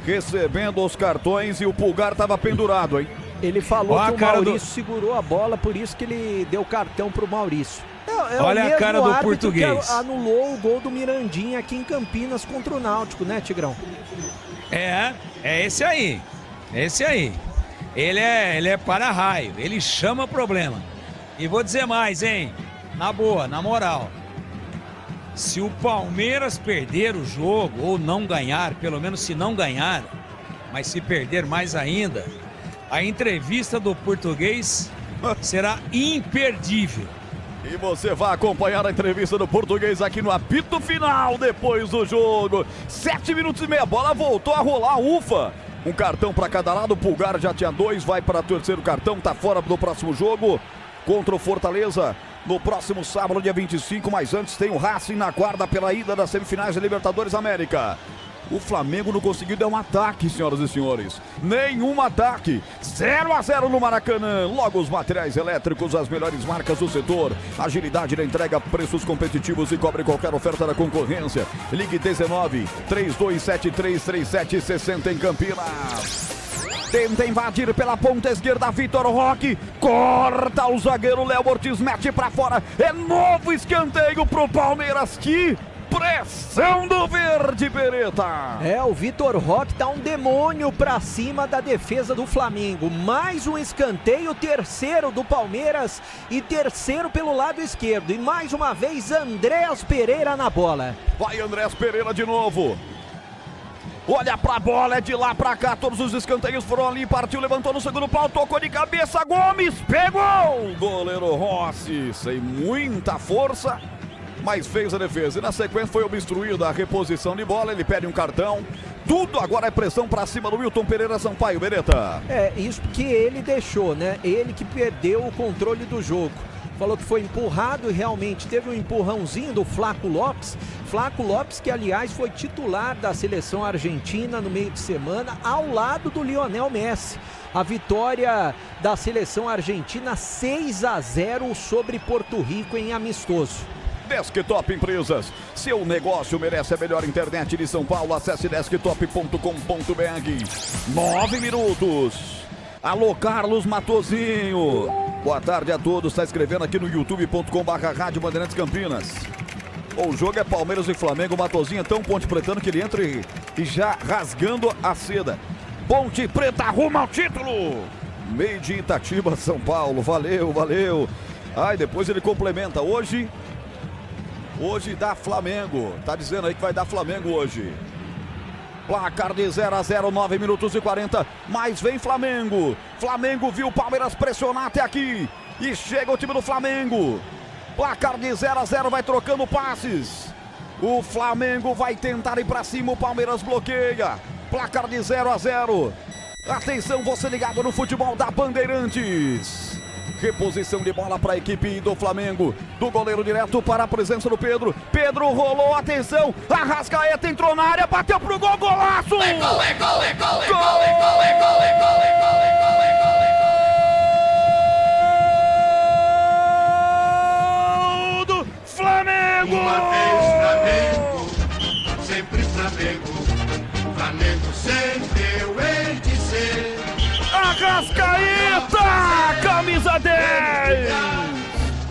recebendo os cartões e o Pulgar tava pendurado, hein?
Ele falou que o Maurício segurou a bola, por isso que ele deu cartão pro Maurício.
Olha a cara do português.
Que anulou o gol do Mirandinha aqui em Campinas contra o Náutico, né, Tigrão?
É esse aí. Esse aí. Ele é para-raio, ele chama problema. E vou dizer mais, hein? Na boa, na moral. Se o Palmeiras perder o jogo ou não ganhar, pelo menos se não ganhar, mas se perder mais ainda, A entrevista do Português será imperdível.
E você vai acompanhar a entrevista do Português aqui no apito final depois do jogo. 7 minutos e meia, a bola voltou a rolar, ufa. Um cartão para cada lado, o Pulgar já tinha 2, vai para o terceiro cartão, tá fora do próximo jogo contra o Fortaleza no próximo sábado, dia 25, mas antes tem o Racing na guarda pela ida das semifinais da Libertadores América. O Flamengo não conseguiu dar um ataque, senhoras e senhores. Nenhum ataque. 0-0 no Maracanã. Logo os materiais elétricos, as melhores marcas do setor. Agilidade na entrega, preços competitivos e cobre qualquer oferta da concorrência. Ligue 19-3273-3760 em Campinas. Tenta invadir pela ponta esquerda, Vitor Roque. Corta o zagueiro Léo Ortiz, mete pra fora. É novo escanteio pro Palmeiras. Que pressão do Verde, Beretta.
O Vitor Roque tá um demônio pra cima da defesa do Flamengo. Mais um escanteio, terceiro do Palmeiras e terceiro pelo lado esquerdo. E mais uma vez, Andréas Pereira na bola.
Vai Andréas Pereira de novo. Olha pra bola, é de lá pra cá, todos os escanteios foram ali, partiu, levantou no segundo pau, tocou de cabeça, Gomes, pegou! Goleiro Rossi, sem muita força, mas fez a defesa. E na sequência foi obstruída a reposição de bola, ele pede um cartão. Tudo agora é pressão pra cima do Wilton Pereira Sampaio, Beretta.
Isso que ele deixou, né? Ele que perdeu o controle do jogo. Falou que foi empurrado e realmente teve um empurrãozinho do Flaco Lopes. Flaco Lopes, que aliás foi titular da seleção argentina no meio de semana, ao lado do Lionel Messi. A vitória da seleção argentina 6-0 sobre Porto Rico em amistoso.
Desktop Empresas, seu negócio merece a melhor internet de São Paulo. Acesse desktop.com.br. 9 minutos. Alô, Carlos Matozinho. Boa tarde a todos. Está escrevendo aqui no youtube.com/Rádio Bandeirantes Campinas. O jogo é Palmeiras e Flamengo. Matozinho é tão ponte pretano que ele entra e já rasgando a seda. Ponte Preta rumo ao título. Meio de Itatiba, São Paulo. Valeu, valeu. Depois ele complementa. Hoje dá Flamengo. Tá dizendo aí que vai dar Flamengo hoje. Placar de 0-0, 9 minutos e 40. Mas vem Flamengo. Flamengo viu o Palmeiras pressionar até aqui. E chega o time do Flamengo. Placar de 0-0, vai trocando passes. O Flamengo vai tentar ir pra cima. O Palmeiras bloqueia. Placar de 0-0. Atenção, você ligado no futebol da Bandeirantes. Reposição de bola para a equipe do Flamengo. Do goleiro direto para a presença do Pedro. Pedro rolou, atenção. Arrascaeta entrou na área, bateu pro gol, golaço! Gol do Flamengo!
Uma vez Flamengo, sempre Flamengo. Flamengo sempre eu hei de ser.
Arrascaeta, camisa 10.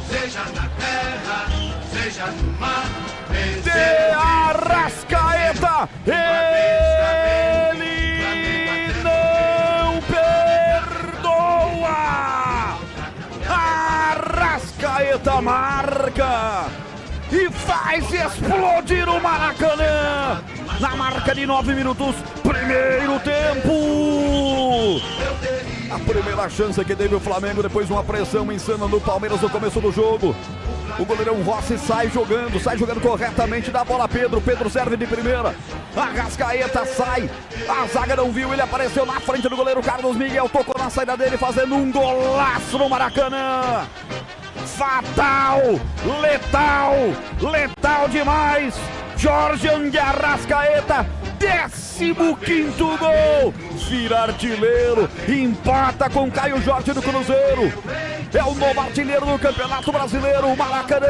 Seja na terra, seja no mar.
De Arrascaeta, ele não perdoa. Arrascaeta marca e faz explodir o Maracanã. Na marca de 9 minutos, primeiro tempo. A primeira chance que teve o Flamengo depois de uma pressão insana no Palmeiras no começo do jogo. O goleirão Rossi sai jogando corretamente, dá a bola a Pedro. Pedro serve de primeira. Arrascaeta sai. A zaga não viu, ele apareceu na frente do goleiro Carlos Miguel. Tocou na saída dele, fazendo um golaço no Maracanã. Fatal, letal demais. Jorge Arrascaeta, 15º gol, vira artilheiro, empata com Caio Jorge do Cruzeiro, é o novo artilheiro do Campeonato Brasileiro. O Maracanã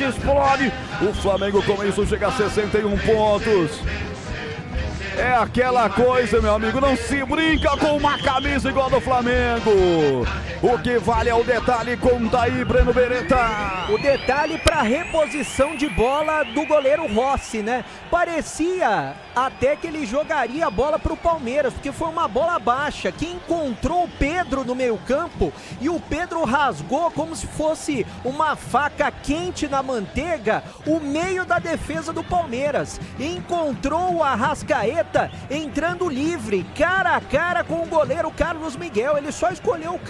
explode, o Flamengo com isso chega a 61 pontos. É aquela coisa, meu amigo, não se brinca com uma camisa igual do Flamengo. O que vale é o detalhe, conta aí, Breno Beretta.
O detalhe para reposição de bola do goleiro Rossi, né? Parecia até que ele jogaria a bola para o Palmeiras, porque foi uma bola baixa, que encontrou o Pedro no meio campo e o Pedro rasgou como se fosse uma faca quente na manteiga o meio da defesa do Palmeiras. Encontrou o Arrascaeta Arrascaeta entrando livre, cara a cara com o goleiro Carlos Miguel. Ele só escolheu o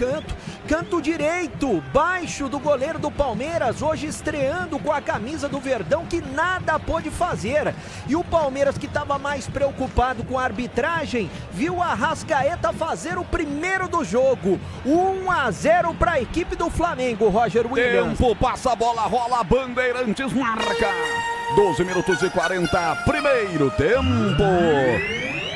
canto direito, baixo do goleiro do Palmeiras, hoje estreando com a camisa do Verdão, que nada pôde fazer. E o Palmeiras, que estava mais preocupado com a arbitragem, viu a Arrascaeta fazer o primeiro do jogo. 1-0 para a equipe do Flamengo, Roger Williams.
Tempo, passa a bola, rola, Bandeirantes marca. 12 minutos e 40, primeiro tempo.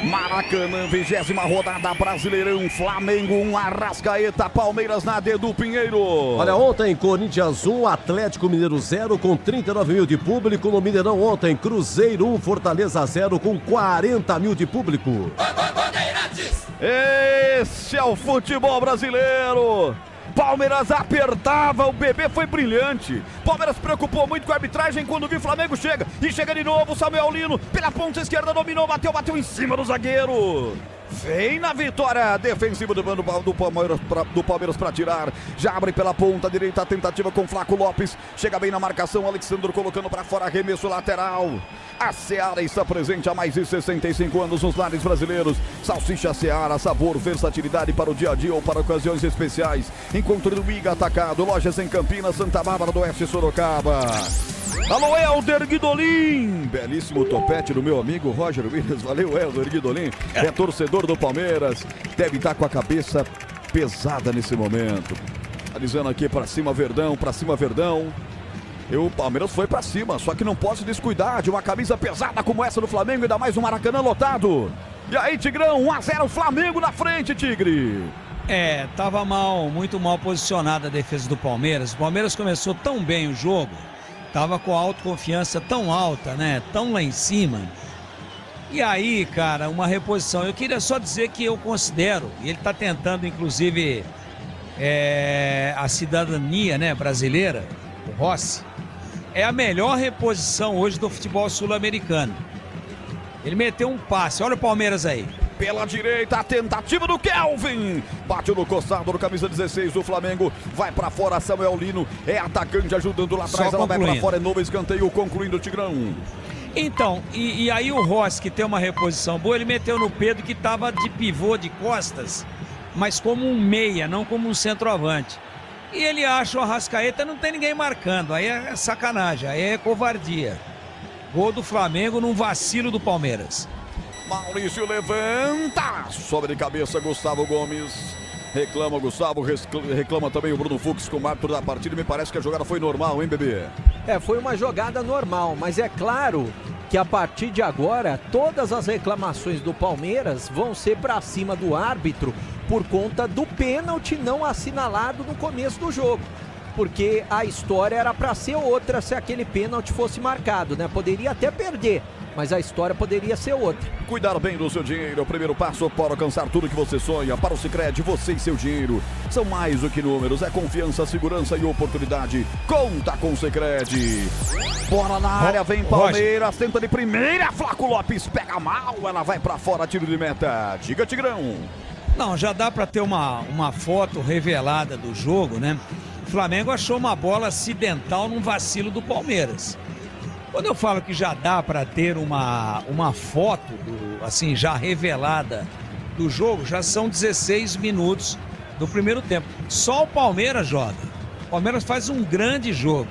Maracanã, 20ª rodada, Brasileirão, Flamengo 1, Arrascaeta, Palmeiras na D do Pinheiro.
Olha, ontem Corinthians 1, Atlético Mineiro 0 com 39 mil de público. No Mineirão ontem, Cruzeiro 1, Fortaleza 0 com 40 mil de público.
Esse é o futebol brasileiro. Palmeiras apertava, o bebê foi brilhante. Palmeiras se preocupou muito com a arbitragem quando viu o Flamengo chega. E chega de novo, Samuel Lino, pela ponta esquerda, dominou, bateu em cima do zagueiro. Vem na vitória defensiva do Palmeiras para tirar. Já abre pela ponta direita, a tentativa com Flaco Lopes. Chega bem na marcação, Alexandre colocando para fora, arremesso lateral. A Seara está presente há mais de 65 anos nos lares brasileiros. Salsicha Seara, sabor, versatilidade para o dia a dia ou para ocasiões especiais. Encontro do Iga Atacado, lojas em Campinas, Santa Bárbara do Oeste, Sorocaba. Alô, Helder Guidolin. Belíssimo topete do meu amigo Roger Williams. Valeu, Helder Guidolin. É torcedor do Palmeiras. Deve estar com a cabeça pesada nesse momento. Tá dizendo aqui pra cima, Verdão, pra cima, Verdão. O Palmeiras foi pra cima, só que não posso descuidar de uma camisa pesada como essa do Flamengo, ainda mais um Maracanã lotado. E aí, Tigrão, 1-0, Flamengo na frente, Tigre.
Tava muito mal posicionada a defesa do Palmeiras. O Palmeiras começou tão bem o jogo. Tava com a autoconfiança tão alta, né? Tão lá em cima. E aí, cara, uma reposição. Eu queria só dizer que eu considero, e ele tá tentando, inclusive, a cidadania, né, brasileira, o Rossi, é a melhor reposição hoje do futebol sul-americano. Ele meteu um passe, olha o Palmeiras aí.
Pela direita, a tentativa do Kelvin. Bateu no costado do camisa 16 do Flamengo. Vai pra fora, Samuel Lino. É atacante ajudando lá atrás. Ela vai pra fora, é novo escanteio, concluindo o Tigrão.
Então, e aí o Rossi, que tem uma reposição boa, ele meteu no Pedro, que tava de pivô de costas, mas como um meia, não como um centroavante. E ele acha o Arrascaeta, não tem ninguém marcando. Aí é sacanagem, aí é covardia. Gol do Flamengo num vacilo do Palmeiras.
Maurício levanta, sobe de cabeça Gustavo Gomes, reclama o Gustavo, reclama também o Bruno Fux como árbitro da partida. Me parece que a jogada foi normal, hein, bebê?
Foi uma jogada normal, mas é claro que a partir de agora todas as reclamações do Palmeiras vão ser para cima do árbitro por conta do pênalti não assinalado no começo do jogo. Porque a história era para ser outra se aquele pênalti fosse marcado, né? Poderia até perder, mas a história poderia ser outra.
Cuidar bem do seu dinheiro é o primeiro passo para alcançar tudo que você sonha. Para o Sicredi, você e seu dinheiro são mais do que números, é confiança, segurança e oportunidade. Conta com o Sicredi. Bola na área, vem Palmeiras, tenta de primeira, Flaco Lopes pega mal, ela vai para fora, tiro de meta. Diga, Tigrão.
Não, já dá para ter uma foto revelada do jogo, né? O Flamengo achou uma bola acidental num vacilo do Palmeiras. Quando eu falo que já dá para ter uma foto, assim, já revelada do jogo, já são 16 minutos do primeiro tempo. Só o Palmeiras joga. O Palmeiras faz um grande jogo.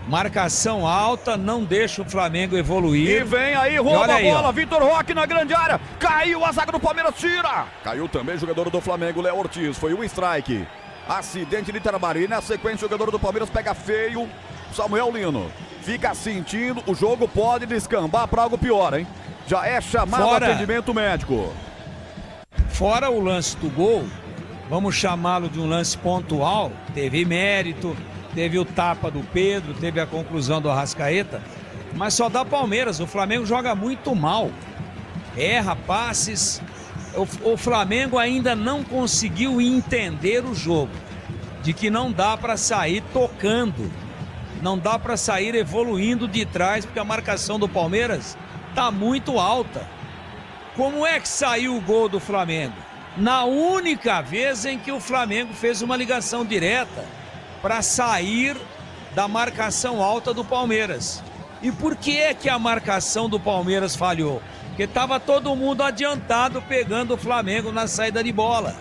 Marcação alta, não deixa o Flamengo evoluir.
E vem aí, rouba a bola, Vitor Roque na grande área. Caiu, a zaga do Palmeiras tira. Caiu também o jogador do Flamengo, Léo Ortiz. Foi um strike. Acidente de trabalho. E na sequência o jogador do Palmeiras pega feio, Samuel Lino. Fica sentindo, o jogo pode descambar para algo pior, hein? Já é chamado atendimento médico.
Fora o lance do gol, vamos chamá-lo de um lance pontual. Teve mérito, teve o tapa do Pedro, teve a conclusão do Arrascaeta. Mas só dá Palmeiras, o Flamengo joga muito mal. Erra passes. O Flamengo ainda não conseguiu entender o jogo. De que não dá para sair tocando. Não dá para sair evoluindo de trás, porque a marcação do Palmeiras tá muito alta. Como é que saiu o gol do Flamengo? Na única vez em que o Flamengo fez uma ligação direta para sair da marcação alta do Palmeiras. E por que é que a marcação do Palmeiras falhou? Porque tava todo mundo adiantado pegando o Flamengo na saída de bola.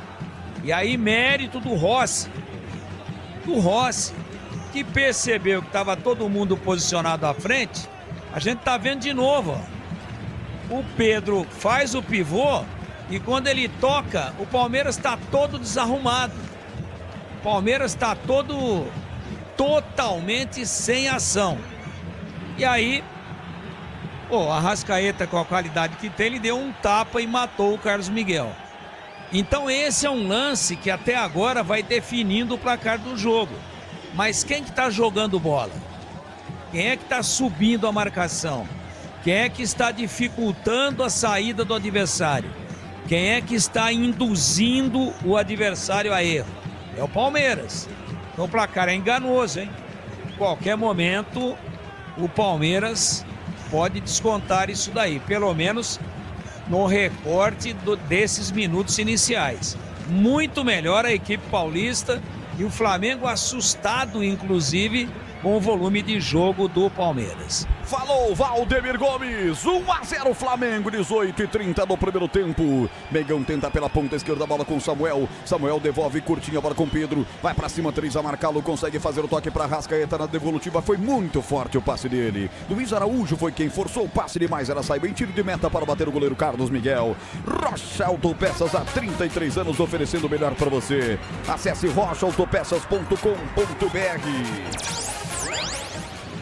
E aí mérito do Rossi, que percebeu que tava todo mundo posicionado à frente. A gente tá vendo de novo, ó. O Pedro faz o pivô e quando ele toca, o Palmeiras tá todo desarrumado. O Palmeiras tá totalmente sem ação. E aí, a Arrascaeta, com a qualidade que tem, ele deu um tapa e matou o Carlos Miguel. Então esse é um lance que até agora vai definindo o placar do jogo. Mas quem que tá jogando bola? Quem é que tá subindo a marcação? Quem é que está dificultando a saída do adversário? Quem é que está induzindo o adversário a erro? É o Palmeiras. Então o placar é enganoso, hein? Em qualquer momento o Palmeiras pode descontar isso daí, pelo menos no recorte desses minutos iniciais. Muito melhor a equipe paulista e o Flamengo assustado, inclusive, com o volume de jogo do Palmeiras.
Falou Valdemir Gomes, 1-0 Flamengo, 18h30 no primeiro tempo. Mengão tenta pela ponta esquerda, a bola com Samuel. Samuel devolve curtinha, a bola com Pedro. Vai pra cima, 3 a marcá-lo, consegue fazer o toque pra Arrascaeta na devolutiva. Foi muito forte o passe dele. Luiz Araújo foi quem forçou o passe demais. Ela sai bem, tiro de meta para bater o goleiro Carlos Miguel. Rocha Autopeças, há 33 anos oferecendo o melhor pra você. Acesse rochaautopeças.com.br.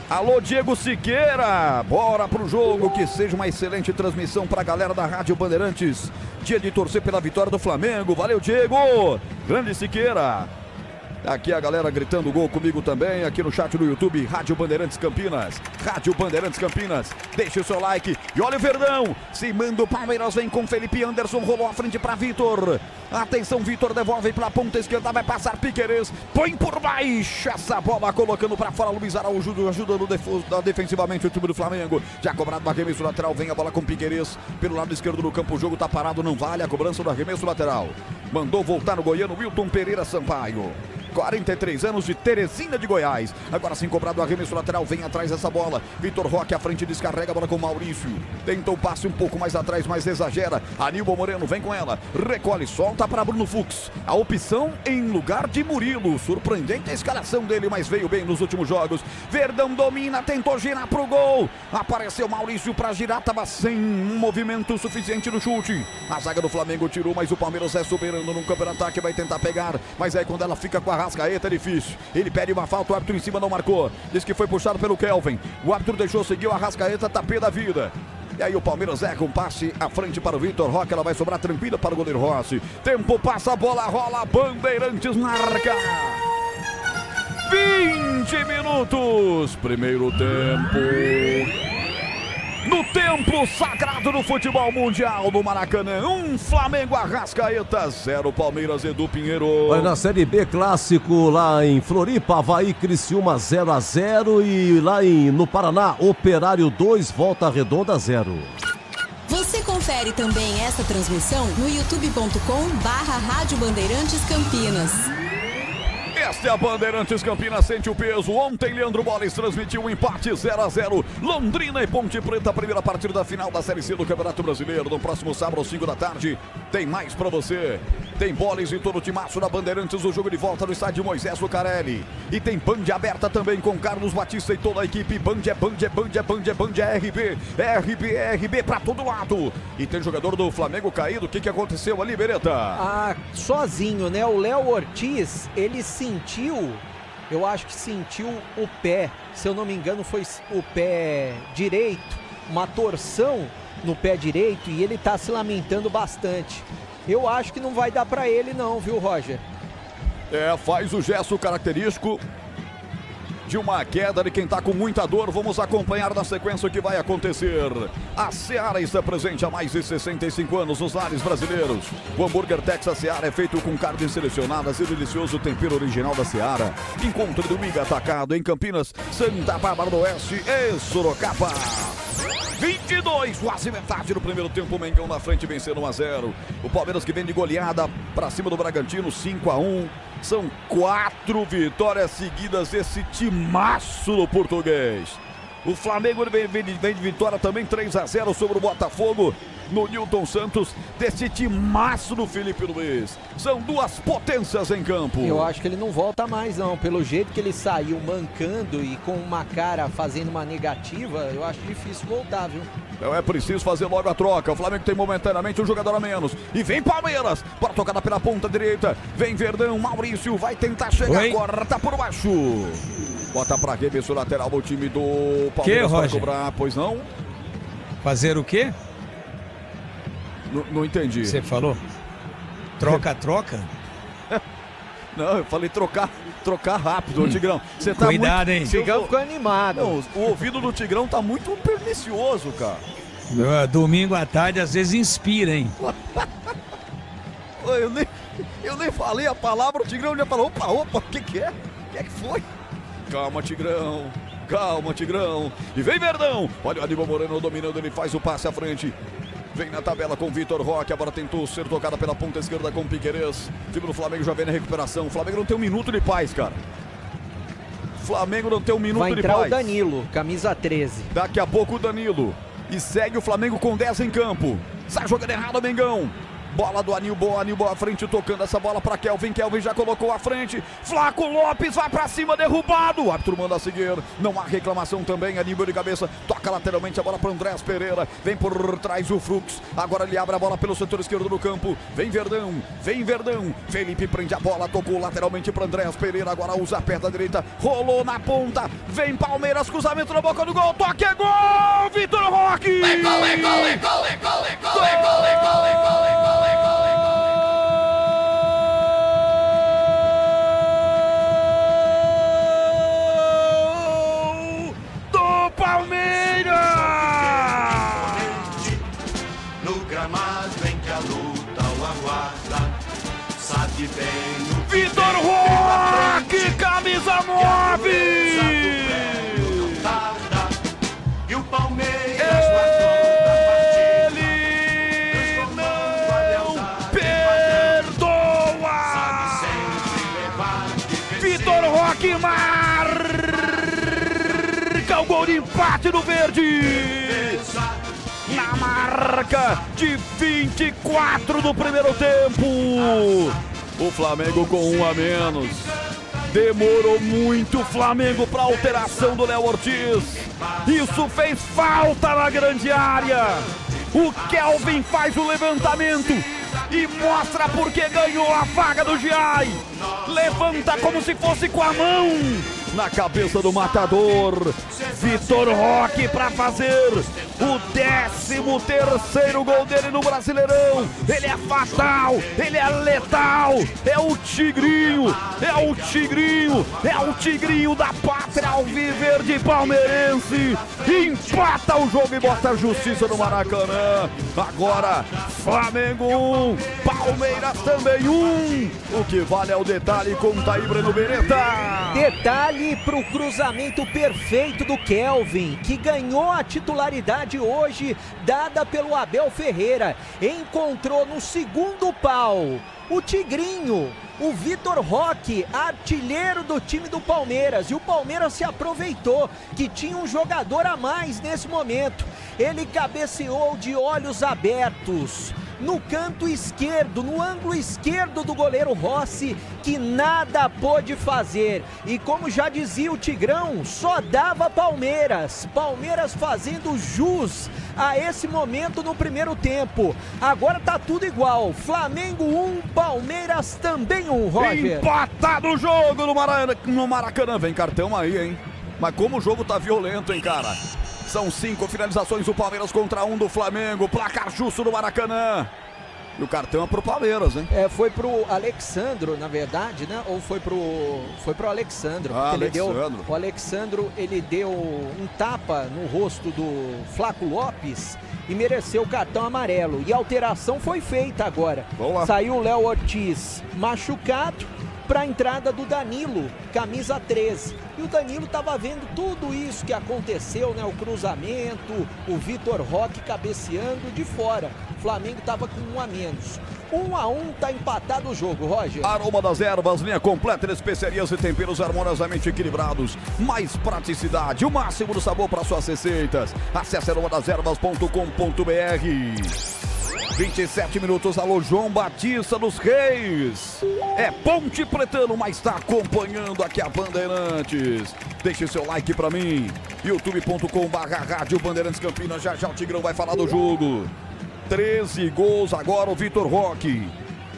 Alô, Diego Siqueira, bora pro jogo, que seja uma excelente transmissão pra galera da Rádio Bandeirantes. Dia de torcer pela vitória do Flamengo, valeu, Diego, grande Siqueira. Aqui a galera gritando gol comigo também, aqui no chat do YouTube, Rádio Bandeirantes Campinas. Rádio Bandeirantes Campinas, deixe o seu like. E olha o Verdão, se manda o Palmeiras, vem com Felipe Anderson, rolou a frente para Vitor. Atenção, Vitor devolve pela ponta esquerda, vai passar Piquerez, põe por baixo essa bola, colocando para fora Luiz Araújo, ajudando defensivamente o time do Flamengo. Já cobrado no arremesso lateral, vem a bola com Piquerez, pelo lado esquerdo do campo, o jogo tá parado, não vale a cobrança do arremesso lateral. Mandou voltar no goiano Wilton Pereira Sampaio. 43 anos, de Teresina de Goiás. Agora sim cobrado o arremesso lateral, vem atrás essa bola. Vitor Roque à frente, descarrega a bola com Maurício. Tenta o passe um pouco mais atrás, mas exagera. Aníbal Moreno vem com ela. Recolhe, solta para Bruno Fux. A opção em lugar de Murilo. Surpreendente a escalação dele, mas veio bem nos últimos jogos. Verdão domina, tentou girar pro gol. Apareceu Maurício para girar, tava sem movimento suficiente no chute. A zaga do Flamengo tirou, mas o Palmeiras é soberano no contra-ataque, vai tentar pegar. Mas aí quando ela fica com a Arrascaeta é difícil, ele pede uma falta, o árbitro em cima não marcou, diz que foi puxado pelo Kelvin, o árbitro deixou seguir, o Arrascaeta tá pé da vida. E aí o Palmeiras erra um passe à frente para o Vitor Roque, ela vai sobrar tranquila para o goleiro Rossi. Tempo passa, a bola rola, Bandeirantes marca. 20 minutos, primeiro tempo. No templo sagrado do futebol mundial no Maracanã, Flamengo Arrascaeta, 0 Palmeiras, Edu Pinheiro.
Olha, na Série B, clássico lá em Floripa, Avaí Criciúma 0-0 e lá no Paraná, Operário 2, Volta Redonda 0.
Você confere também essa transmissão no youtube.com/Rádio Bandeirantes Campinas.
Esta é a Bandeirantes Campinas, sente o peso. Ontem, Leandro Boles transmitiu um empate 0-0. Londrina e Ponte Preta, a primeira partida da final da Série C do Campeonato Brasileiro. No próximo sábado, às 5 da tarde, tem mais pra você. Tem Boles e todo o timaço da Bandeirantes, o jogo de volta no estádio Moisés Lucarelli. E tem Band aberta também com Carlos Batista e toda a equipe. Band é RB. RB pra todo lado. E tem jogador do Flamengo caído. O que aconteceu ali, Beretta?
Sozinho, né? O Léo Ortiz, ele eu acho que sentiu o pé, se eu não me engano foi o pé direito, uma torção no pé direito e ele tá se lamentando bastante. Eu acho que não vai dar pra ele não, viu, Roger?
Faz o gesto característico de uma queda de quem tá com muita dor. Vamos acompanhar na sequência o que vai acontecer. A Seara está presente há mais de 65 anos nos lares brasileiros. O hambúrguer Texas Seara é feito com carnes selecionadas e delicioso tempero original da Seara. Encontre domingo atacado em Campinas, Santa Bárbara do Oeste e Sorocaba. 22, quase metade do primeiro tempo, o Mengão na frente vencendo 1-0. O Palmeiras que vem de goleada para cima do Bragantino, 5-1. São 4 vitórias seguidas desse timaço do português. O Flamengo vem de vitória também, 3-0 sobre o Botafogo. No Nilton Santos, desse timaço do Felipe Luiz. São duas potências em campo.
Eu acho que ele não volta mais, não. Pelo jeito que ele saiu mancando e com uma cara fazendo uma negativa, eu acho difícil voltar, viu?
Então é preciso fazer logo a troca. O Flamengo tem momentaneamente um jogador a menos. E vem Palmeiras, para tocada pela ponta direita. Vem Verdão, Maurício vai tentar chegar, corta por baixo. Bota pra arremesso lateral o time do Palmeiras para cobrar, pois não?
Fazer o quê?
Não entendi.
Você falou? Troca?
Não, eu falei trocar rápido, Tigrão. Você tá
cuidado, hein?
O Tigrão ficou animado.
Não, o ouvido do Tigrão tá muito pernicioso, cara.
Domingo à tarde às vezes inspira, hein?
Eu nem falei a palavra, o Tigrão já falou, opa, o que é? O que é que foi? Calma, Tigrão. E vem Verdão. Olha o Aníbal Moreno dominando, ele faz o passe à frente. Vem na tabela com o Vitor Roque, agora tentou ser tocada pela ponta esquerda com o Piquerez. O time do Flamengo já vem na recuperação. O Flamengo não tem um minuto de paz, cara. Flamengo não tem um minuto de paz.
Vai entrar o Danilo, camisa 13.
Daqui a pouco o Danilo. E segue o Flamengo com 10 em campo. Sai jogando errado o Mengão. Bola do Aníbal à frente, tocando essa bola para Kelvin já colocou à frente. Flaco Lopes vai para cima, derrubado. O árbitro manda seguir, não há reclamação também. Aníbal de cabeça, toca lateralmente a bola para Andrés Pereira. Vem por trás o Frux, agora ele abre a bola pelo setor esquerdo do campo. Vem Verdão. Felipe prende a bola, tocou lateralmente para Andrés Pereira. Agora usa a perna direita, rolou na ponta. Vem Palmeiras, cruzamento na boca do gol. Toque, é gol! Vitor Roque! Palmeiras!
No gramado em que a luta o aguarda, sabe bem o
Vitor Roque, camisa 9!
E o Palmeiras
ele não perdoa! Vitor Roque marca o gol de empate do Verde! Na marca de 24 do primeiro tempo. O Flamengo com um a menos. Demorou muito o Flamengo para alteração do Léo Ortiz. Isso fez falta na grande área. O Kelvin faz o levantamento e mostra porque ganhou a vaga do Giai. Levanta como se fosse com a mão. Na cabeça do matador, Vitor Roque para fazer o 13º gol dele no Brasileirão. Ele é fatal, ele é letal, é o Tigrinho da pátria alviverde palmeirense. Empata o jogo e bota a justiça no Maracanã. Agora, Flamengo 1, Palmeiras também 1. O que vale é o detalhe com Taí Breno Beretta.
Detalhe pro cruzamento perfeito do Kelvin, que ganhou a titularidade hoje, dada pelo Abel Ferreira. Encontrou no segundo pau o Tigrinho, o Vitor Roque, artilheiro do time do Palmeiras. E o Palmeiras se aproveitou que tinha um jogador a mais nesse momento. Ele cabeceou de olhos abertos no canto esquerdo, no ângulo esquerdo do goleiro Rossi, que nada pôde fazer. E como já dizia o Tigrão, só dava Palmeiras fazendo jus a esse momento no primeiro tempo. Agora tá tudo igual, Flamengo 1, Palmeiras também 1, Roger.
Empatado o jogo no Maracanã. Vem cartão aí, hein? Mas como o jogo tá violento, hein, cara? São 5 finalizações do Palmeiras contra 1 do Flamengo. Placar justo no Maracanã. E o cartão é pro Palmeiras, hein?
Foi pro Alexandro, na verdade, né? Ou foi pro Alexandro. O Alexandro, ele deu um tapa no rosto do Flaco Lopes e mereceu o cartão amarelo. E a alteração foi feita agora. Saiu o Léo Ortiz machucado, para a entrada do Danilo, camisa 13. E o Danilo estava vendo tudo isso que aconteceu, né? O cruzamento, o Vitor Roque cabeceando de fora. O Flamengo estava com 1 a menos. 1-1, tá empatado o jogo, Roger.
Aroma das Ervas, linha completa de especiarias e temperos harmoniosamente equilibrados. Mais praticidade, o máximo do sabor para suas receitas. Acesse aromadeservas.com.br. 27 minutos, alô João Batista dos Reis. É Ponte Pretano, mas está acompanhando aqui a Bandeirantes. Deixe seu like pra mim. youtube.com/Rádio Bandeirantes Campinas. Já já o Tigrão vai falar do jogo. 13 gols agora o Vitor Roque.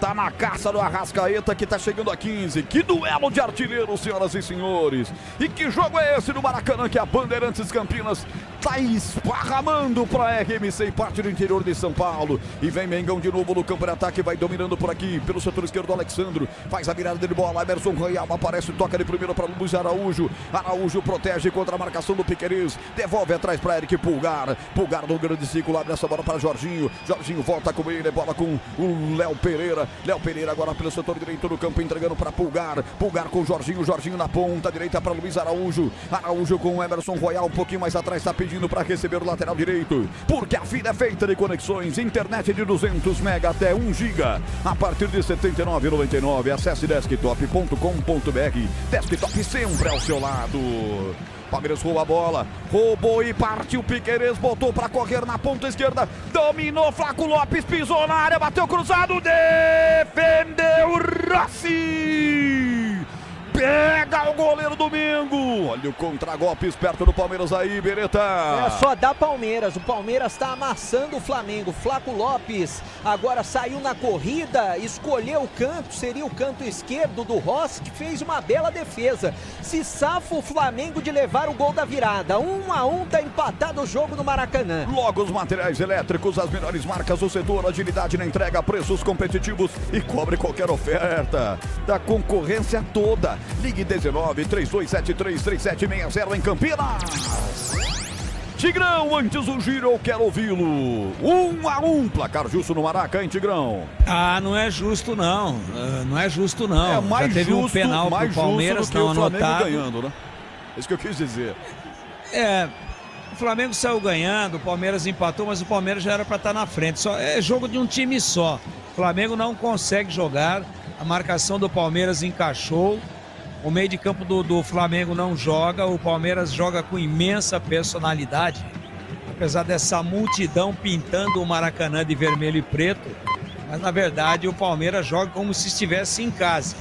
Tá na caça do Arrascaeta, que tá chegando a 15. Que duelo de artilheiros, senhoras e senhores. E que jogo é esse no Maracanã que a Bandeirantes Campinas tá esparramando pra RMC e parte do interior de São Paulo. E vem Mengão de novo no campo de ataque, vai dominando por aqui, pelo setor esquerdo, Alexandro. Faz a virada de bola, Emerson Royal aparece, toca de primeiro para Luiz Araújo. Araújo protege contra a marcação do Piquerez. Devolve atrás para Eric Pulgar. Pulgar no grande círculo, abre essa bola para Jorginho. Jorginho volta com ele, bola com o Léo Pereira. Léo Pereira agora pelo setor direito do campo, entregando para Pulgar. Pulgar com Jorginho, Jorginho na ponta direita para Luiz Araújo. Araújo com o Emerson Royal, um pouquinho mais atrás, está pedindo para receber o lateral direito. Porque a vida é feita de conexões, internet de 200 mega até 1 giga. A partir de R$ 79,99. Acesse desktop.com.br. Desktop sempre ao seu lado. Palmeiras rouba a bola, roubou e partiu. Piquerez botou para correr na ponta esquerda, dominou, Flaco Lopes pisou na área, bateu cruzado, defendeu Rossi. Pega o goleiro Domingo. Olha o contragolpe esperto do Palmeiras aí, Bereta.
É só dar Palmeiras. O Palmeiras está amassando o Flamengo. Flaco Lopes agora saiu na corrida, escolheu o canto, seria o canto esquerdo do Rossi, que fez uma bela defesa. Se safa o Flamengo de levar o gol da virada. 1-1, tá empatado o jogo no Maracanã.
Logo os materiais elétricos, as melhores marcas do setor, agilidade na entrega, preços competitivos e cobre qualquer oferta da concorrência toda. Ligue 19-3273-3760 em Campinas. Tigrão, antes do giro eu quero ouvi-lo. 1-1, placar justo no Maraca, hein, Tigrão?
Ah, não é justo não. Não é justo não.
É mais
já teve
justo,
um penal
mais
pro Palmeiras,
justo do que
não
o Flamengo
anotado.
ganhando, né? É isso que eu quis dizer.
O Flamengo saiu ganhando, o Palmeiras empatou, mas o Palmeiras já era para estar na frente. Só é jogo de um time só. O Flamengo não consegue jogar, a marcação do Palmeiras encaixou. O meio de campo do Flamengo não joga, o Palmeiras joga com imensa personalidade. Apesar dessa multidão pintando o Maracanã de vermelho e preto, mas na verdade o Palmeiras joga como se estivesse em casa.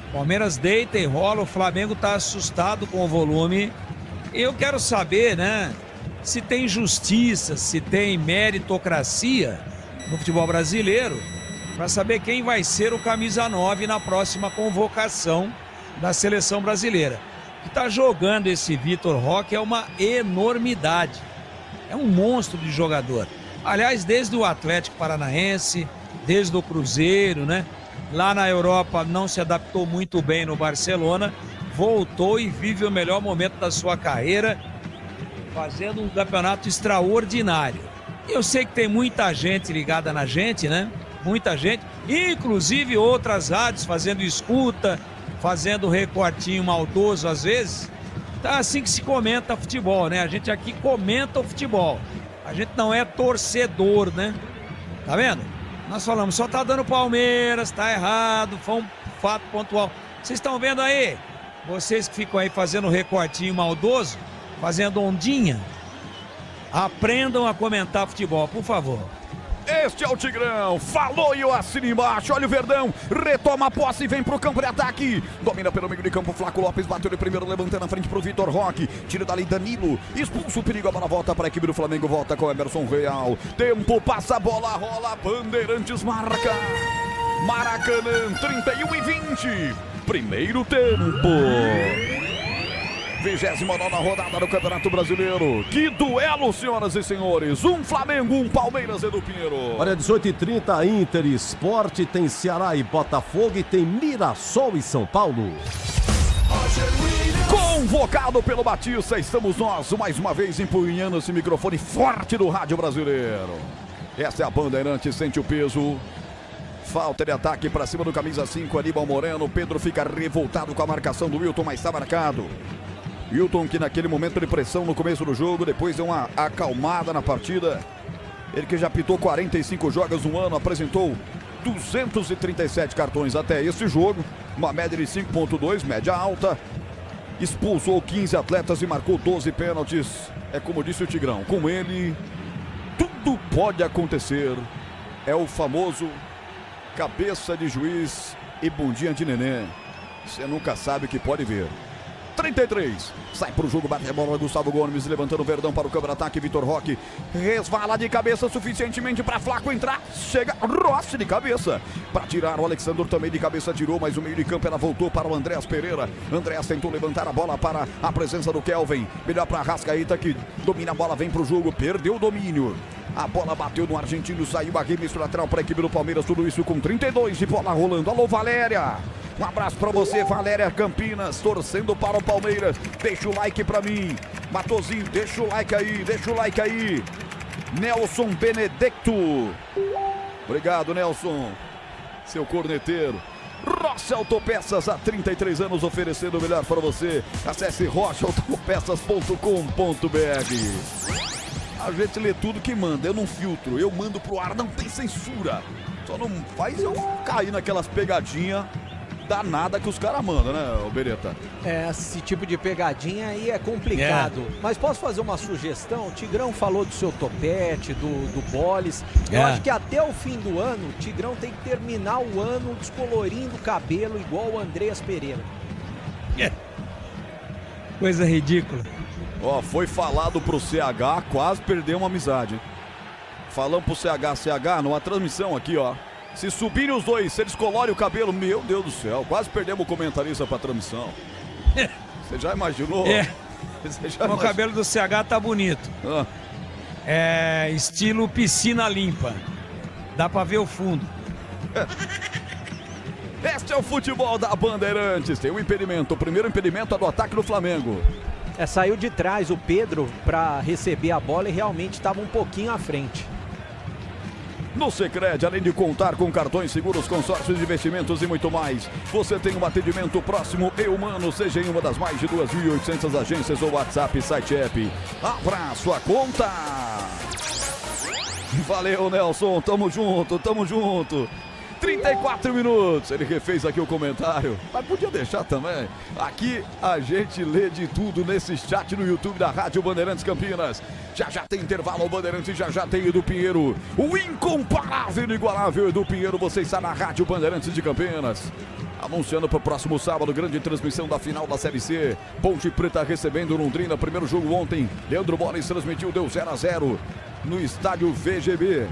O Palmeiras deita e rola, o Flamengo está assustado com o volume. Eu quero saber, né, se tem justiça, se tem meritocracia no futebol brasileiro, para saber quem vai ser o camisa 9 na próxima convocação da seleção brasileira. O que está jogando esse Vitor Roque é uma enormidade. É um monstro de jogador. Aliás, desde o Atlético Paranaense, desde o Cruzeiro, né? Lá na Europa não se adaptou muito bem no Barcelona, voltou e vive o melhor momento da sua carreira, fazendo um campeonato extraordinário. Eu sei que tem muita gente ligada na gente, né? Muita gente, inclusive outras rádios fazendo escuta, fazendo recortinho maldoso às vezes. Tá assim que se comenta futebol, né? A gente aqui comenta o futebol. A gente não é torcedor, né? Tá vendo? Nós falamos, só tá dando Palmeiras, tá errado, foi um fato pontual. Vocês estão vendo aí? Vocês que ficam aí fazendo recortinho maldoso, fazendo ondinha, aprendam a comentar futebol, por favor.
Este é o Tigrão, falou e eu assino embaixo. Olha o Verdão, retoma a posse e vem pro campo de ataque. Domina pelo meio de campo, Flaco Lopes bateu de primeiro, levantando na frente pro Vitor Roque. Tira dali Danilo, expulsa o perigo, a bola volta para a equipe do Flamengo, volta com Emerson Real. Tempo, passa a bola, rola, Bandeirantes marca. Maracanã, 31-20, primeiro tempo. 29ª rodada do Campeonato Brasileiro. Que duelo, senhoras e senhores. Um Flamengo, um Palmeiras, Edu Pinheiro.
Olha, 18h30, Inter e Sport, tem Ceará e Botafogo e tem Mirassol e São Paulo.
Convocado pelo Batista, estamos nós mais uma vez empunhando esse microfone forte do rádio brasileiro. Essa é a Bandeirantes, sente o peso. Falta de ataque para cima do camisa 5, Aníbal Moreno. Pedro fica revoltado com a marcação do Wilton, mas está marcado. Wilton, que naquele momento de pressão no começo do jogo, depois deu uma acalmada na partida. Ele que já pitou 45 jogos no ano, apresentou 237 cartões até esse jogo. Uma média de 5.2, média alta. Expulsou 15 atletas e marcou 12 pênaltis. É como disse o Tigrão, com ele tudo pode acontecer. É o famoso cabeça de juiz e bundinha de neném. Você nunca sabe o que pode ver. 33, sai pro jogo, bate a bola, Gustavo Gomes, levantando o Verdão para o contra-ataque, Vitor Roque, resvala de cabeça suficientemente para Flaco entrar, chega Rossi de cabeça, para tirar, o Alexandre também de cabeça tirou, mas o meio de campo ela voltou para o Andréas Pereira, Andréas tentou levantar a bola para a presença do Kelvin, melhor para Arrascaeta que domina a bola, vem pro jogo, perdeu o domínio. A bola bateu no argentino, saiu arremesso lateral para a equipe do Palmeiras, tudo isso com 32 de bola rolando. Alô, Valéria! Um abraço para você, Valéria Campinas, torcendo para o Palmeiras. Deixa o like para mim. Matozinho, deixa o like aí, deixa o like aí. Nelson Benedetto. Obrigado, Nelson, seu corneteiro. Rocha Autopeças, há 33 anos oferecendo o melhor para você. Acesse rochaautopeças.com.br. A gente lê tudo que manda, eu não filtro, eu mando pro ar, não tem censura. Só não faz eu cair naquelas pegadinhas danadas que os caras mandam, né, Beretta?
Esse tipo de pegadinha aí é complicado. Mas posso fazer uma sugestão? O Tigrão falou do seu topete, do Boles. Eu acho que até o fim do ano, o Tigrão tem que terminar o ano descolorindo o cabelo igual o Andréas Pereira.
Coisa ridícula.
Ó, foi falado pro CH, quase perdeu uma amizade, hein? Falamos pro CH, numa transmissão aqui, ó. Se subirem os dois, se eles colorem o cabelo, meu Deus do céu, quase perdemos o comentarista pra transmissão. Você já imaginou?
O cabelo do CH tá bonito. É estilo piscina limpa. Dá pra ver o fundo.
Este é o futebol da Bandeirantes. Tem um impedimento. O primeiro impedimento é do ataque do Flamengo.
Saiu de trás o Pedro para receber a bola e realmente estava um pouquinho à frente.
No Sicredi, além de contar com cartões, seguros, consórcios de investimentos e muito mais, você tem um atendimento próximo e humano, seja em uma das mais de 2.800 agências ou WhatsApp, site app. Abra sua conta! Valeu, Nelson, tamo junto, tamo junto. 34 minutos, ele refez aqui o comentário, mas podia deixar também. Aqui a gente lê de tudo nesse chat no YouTube da Rádio Bandeirantes Campinas. Já tem intervalo ao Bandeirantes, já tem Edu Pinheiro. O incomparável e inigualável Edu Pinheiro, você está na Rádio Bandeirantes de Campinas. Anunciando para o próximo sábado, grande transmissão da final da Série C. Ponte Preta recebendo Londrina, primeiro jogo ontem. Leandro Boles transmitiu, deu 0-0 no estádio VGB.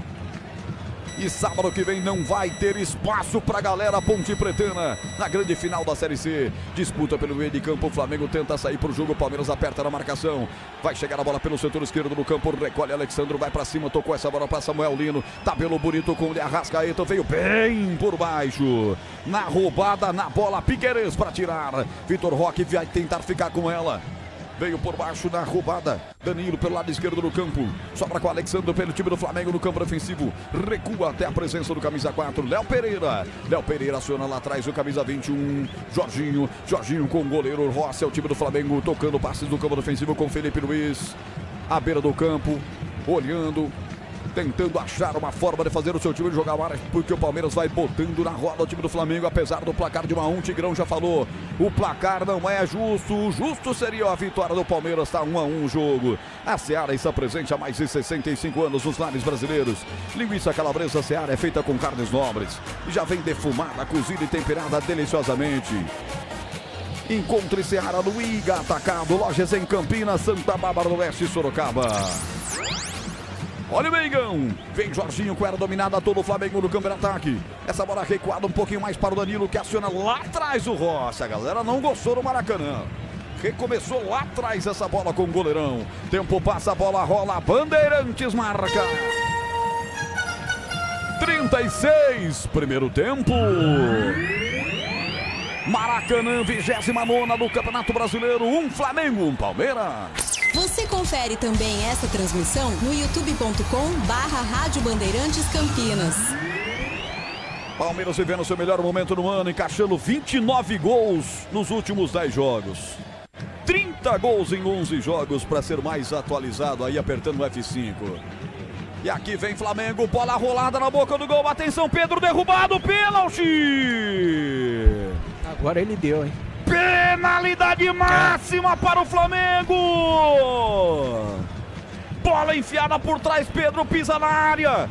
E sábado que vem não vai ter espaço pra galera Ponte Pretana na grande final da Série C. Disputa pelo meio de campo, o Flamengo tenta sair pro jogo, o Palmeiras aperta na marcação. Vai chegar a bola pelo setor esquerdo do campo, recolhe Alexandre, vai pra cima, tocou essa bola pra Samuel Lino. Tabelo bonito com o Arrascaeta, veio bem por baixo. Na roubada, na bola, Piquerez pra tirar. Vitor Roque vai tentar ficar com ela. Veio por baixo na roubada. Danilo pelo lado esquerdo do campo. Sobra com o Alexandre pelo time do Flamengo no campo ofensivo. Recua até a presença do camisa 4. Léo Pereira. Léo Pereira aciona lá atrás o camisa 21. Jorginho. Jorginho com o goleiro Rossi. É o time do Flamengo tocando passes no campo ofensivo com Felipe Luiz. À beira do campo. Olhando. Tentando achar uma forma de fazer o seu time jogar mais, porque o Palmeiras vai botando na roda o time do Flamengo, apesar do placar de 1-1, Tigrão já falou, o placar não é justo, o justo seria a vitória do Palmeiras, tá 1-1 o jogo. A Seara está presente há mais de 65 anos nos lares brasileiros. Linguiça calabresa Seara é feita com carnes nobres e já vem defumada, cozida e temperada deliciosamente. Encontre Seara no Iga Atacado, lojas em Campinas, Santa Bárbara do Oeste e Sorocaba. Olha o Mengão, vem Jorginho com ela dominada, todo o Flamengo no campo de ataque. Essa bola recuada um pouquinho mais para o Danilo, que aciona lá atrás o Rossi. A galera não gostou do Maracanã. Recomeçou lá atrás essa bola com o goleirão. Tempo passa, a bola rola, Bandeirantes marca. 36, primeiro tempo. Maracanã, 29ª do Campeonato Brasileiro, Flamengo, Palmeiras.
Você confere também essa transmissão no youtube.com/Rádio Bandeirantes Campinas.
Palmeiras vivendo seu melhor momento no ano, encaixando 29 gols nos últimos 10 jogos. 30 gols em 11 jogos, para ser mais atualizado, aí apertando o F5. E aqui vem Flamengo, bola rolada na boca do gol. Atenção, Pedro derrubado, pênalti!
Agora ele deu, hein?
Penalidade máxima para o Flamengo! Bola enfiada por trás, Pedro pisa na área.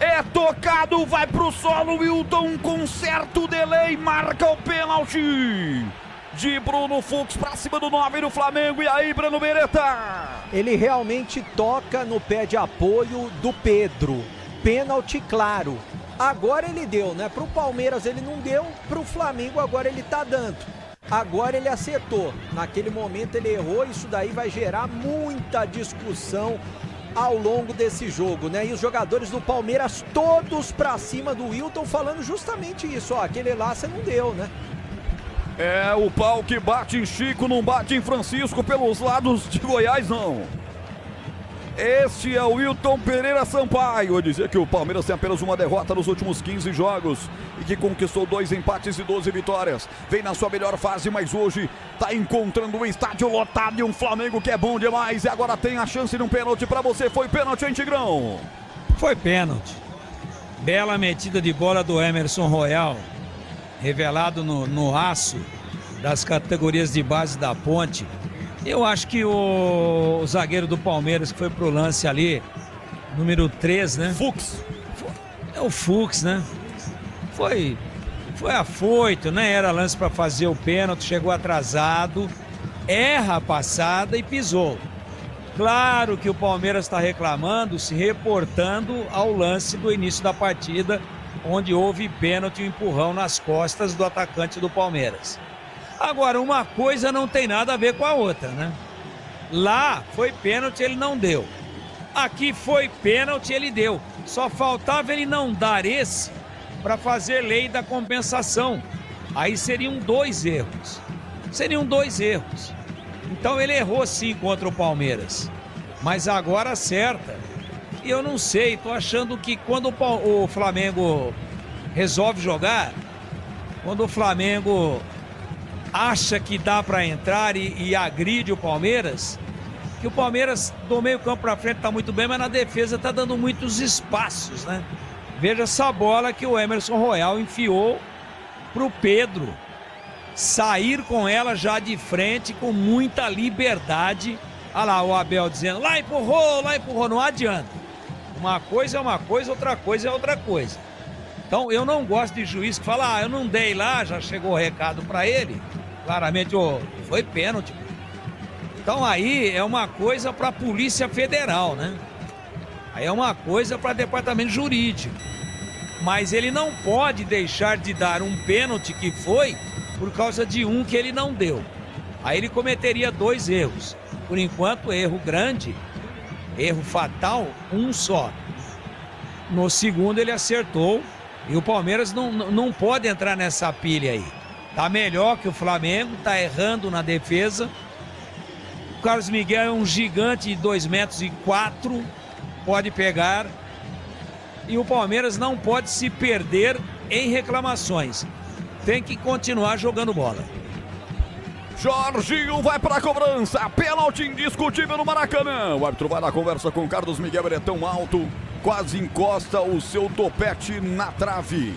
É tocado, vai pro solo, Wilton com certo delay, marca o pênalti de Bruno Fux pra cima do 9 do Flamengo. E aí, Breno Beretta?
Ele realmente toca no pé de apoio do Pedro. Pênalti claro. Agora ele deu, né? Pro Palmeiras ele não deu, pro Flamengo agora ele tá dando. Agora ele acertou. Naquele momento ele errou, isso daí vai gerar muita discussão ao longo desse jogo, né? E os jogadores do Palmeiras todos pra cima do Wilton falando justamente isso, ó, aquele lá você não deu, né?
É, o pau que bate em Chico não bate em Francisco pelos lados de Goiás, não. Este é o Wilton Pereira Sampaio. Eu dizia que o Palmeiras tem apenas uma derrota nos últimos 15 jogos e que conquistou 2 empates e 12 vitórias. Vem na sua melhor fase, mas hoje tá encontrando um estádio lotado e um Flamengo que é bom demais. E agora tem a chance de um pênalti pra você. Foi pênalti, hein, Tigrão?
Foi pênalti. Bela metida de bola do Emerson Royal, revelado no aço das categorias de base da Ponte. Eu acho que o zagueiro do Palmeiras que foi pro lance ali, número 3, né?
Fux.
É o Fux, né? Foi afoito, né? Era lance para fazer o pênalti, chegou atrasado, erra a passada e pisou. Claro que o Palmeiras está reclamando, se reportando ao lance do início da partida, onde houve pênalti e empurrão nas costas do atacante do Palmeiras. Agora, uma coisa não tem nada a ver com a outra, né? Lá foi pênalti, ele não deu. Aqui foi pênalti, ele deu. Só faltava ele não dar esse para fazer lei da compensação. Aí seriam 2 erros. Então ele errou sim contra o Palmeiras. Mas agora acerta. E eu não sei, tô achando que quando o Flamengo resolve jogar, quando o Flamengo acha que dá para entrar e agride o Palmeiras, que o Palmeiras do meio campo para frente tá muito bem, mas na defesa tá dando muitos espaços, né? Veja essa bola que o Emerson Royal enfiou pro Pedro sair com ela já de frente com muita liberdade. Olha lá o Abel dizendo, lá empurrou, não adianta. Uma coisa é uma coisa, outra coisa é outra coisa. Então eu não gosto de juiz que fala, eu não dei lá, já chegou o recado para ele. Claramente foi pênalti. Então aí é uma coisa para a Polícia Federal, né? Aí é uma coisa para Departamento Jurídico. Mas ele não pode deixar de dar um pênalti que foi por causa de um que ele não deu. Aí ele cometeria 2 erros. Por enquanto, erro grande, erro fatal, um só. No segundo ele acertou. E o Palmeiras não pode entrar nessa pilha aí. Tá melhor que o Flamengo, tá errando na defesa. O Carlos Miguel é um gigante de 2,4 metros, pode pegar. E o Palmeiras não pode se perder em reclamações. Tem que continuar jogando bola.
Jorginho vai para a cobrança, pênalti indiscutível no Maracanã. O árbitro vai na conversa com o Carlos Miguel, ele é tão alto, quase encosta o seu topete na trave.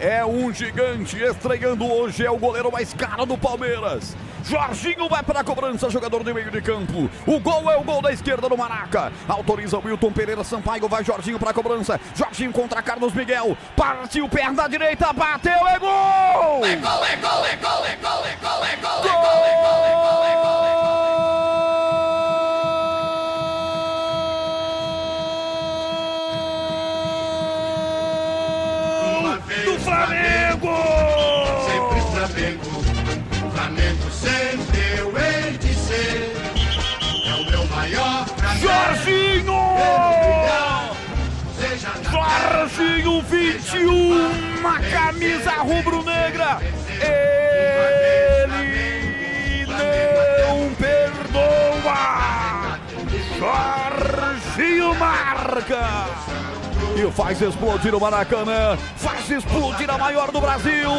É um gigante, estreando hoje, é o goleiro mais caro do Palmeiras. Jorginho vai para a cobrança, jogador de meio de campo. O gol é o gol da esquerda do Maraca. Autoriza o Wilton Pereira Sampaio, vai Jorginho para a cobrança. Jorginho contra Carlos Miguel, partiu perna direita, bateu, é gol! É gol, é gol, é gol, é gol, é gol, é gol, é gol, é gol, é gol, é gol, é gol.
Do Flamengo! Sempre Flamengo. Flamengo sempre eu hei de ser. É o meu maior prazer.
Jorginho! Jorginho 21 na camisa rubro-negra. Ele não perdoa. Jorginho marca. e faz explodir o Maracanã, faz explodir a maior do Brasil.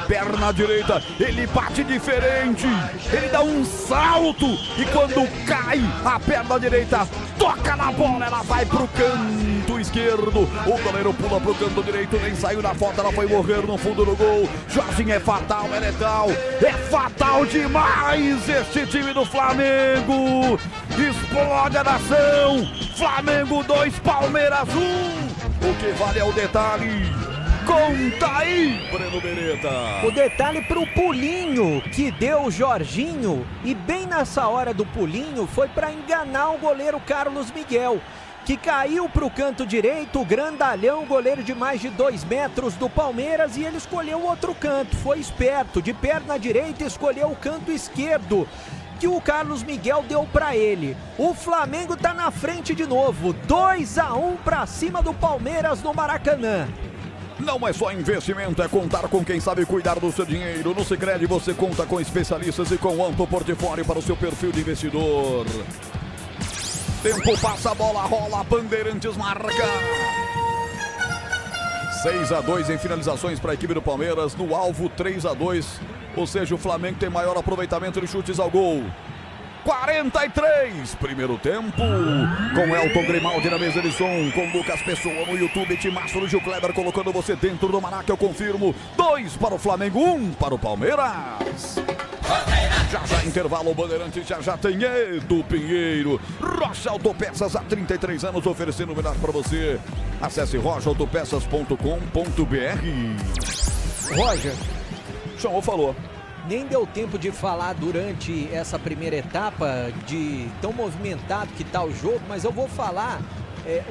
Perna direita, ele bate diferente, ele dá um salto e quando cai, a perna direita toca na bola, ela vai pro canto esquerdo. O goleiro pula pro canto direito, nem saiu da foto, ela foi morrer no fundo do gol. Jorginho é fatal, é letal, é fatal demais este time do Flamengo. Explode a nação. Flamengo 2, Palmeiras 1. O que vale é o detalhe. Conta aí, Breno Beretta.
O detalhe pro pulinho que deu o Jorginho. E bem nessa hora do pulinho foi para enganar o goleiro Carlos Miguel, que caiu pro canto direito, o grandalhão, goleiro de mais de 2 metros do Palmeiras, e ele escolheu o outro canto. Foi esperto, de perna direita escolheu o canto esquerdo, que o Carlos Miguel deu para ele. O Flamengo tá na frente de novo, 2-1 para cima do Palmeiras no Maracanã.
Não é só investimento, é contar com quem sabe cuidar do seu dinheiro. No Sicredi você conta com especialistas e com amplo portfólio para o seu perfil de investidor. Tempo passa, a bola rola, Bandeirantes marca. 6-2 em finalizações para a equipe do Palmeiras, no alvo 3-2, ou seja, o Flamengo tem maior aproveitamento de chutes ao gol. 43, primeiro tempo, com Elton Grimaldi na mesa de som, com Lucas Pessoa no YouTube, Timaço do Gil Kleber colocando você dentro do Maraca, eu confirmo, 2 para o Flamengo, 1 para o Palmeiras. Já intervalo, Bandeirantes, já tem Edu Pinheiro. Rocha Autopeças, há 33 anos, oferecendo o melhor para você. Acesse rochaautopeças.com.br.
Roger.
Chamou, falou.
Nem deu tempo de falar durante essa primeira etapa de tão movimentado que tá o jogo, mas eu vou falar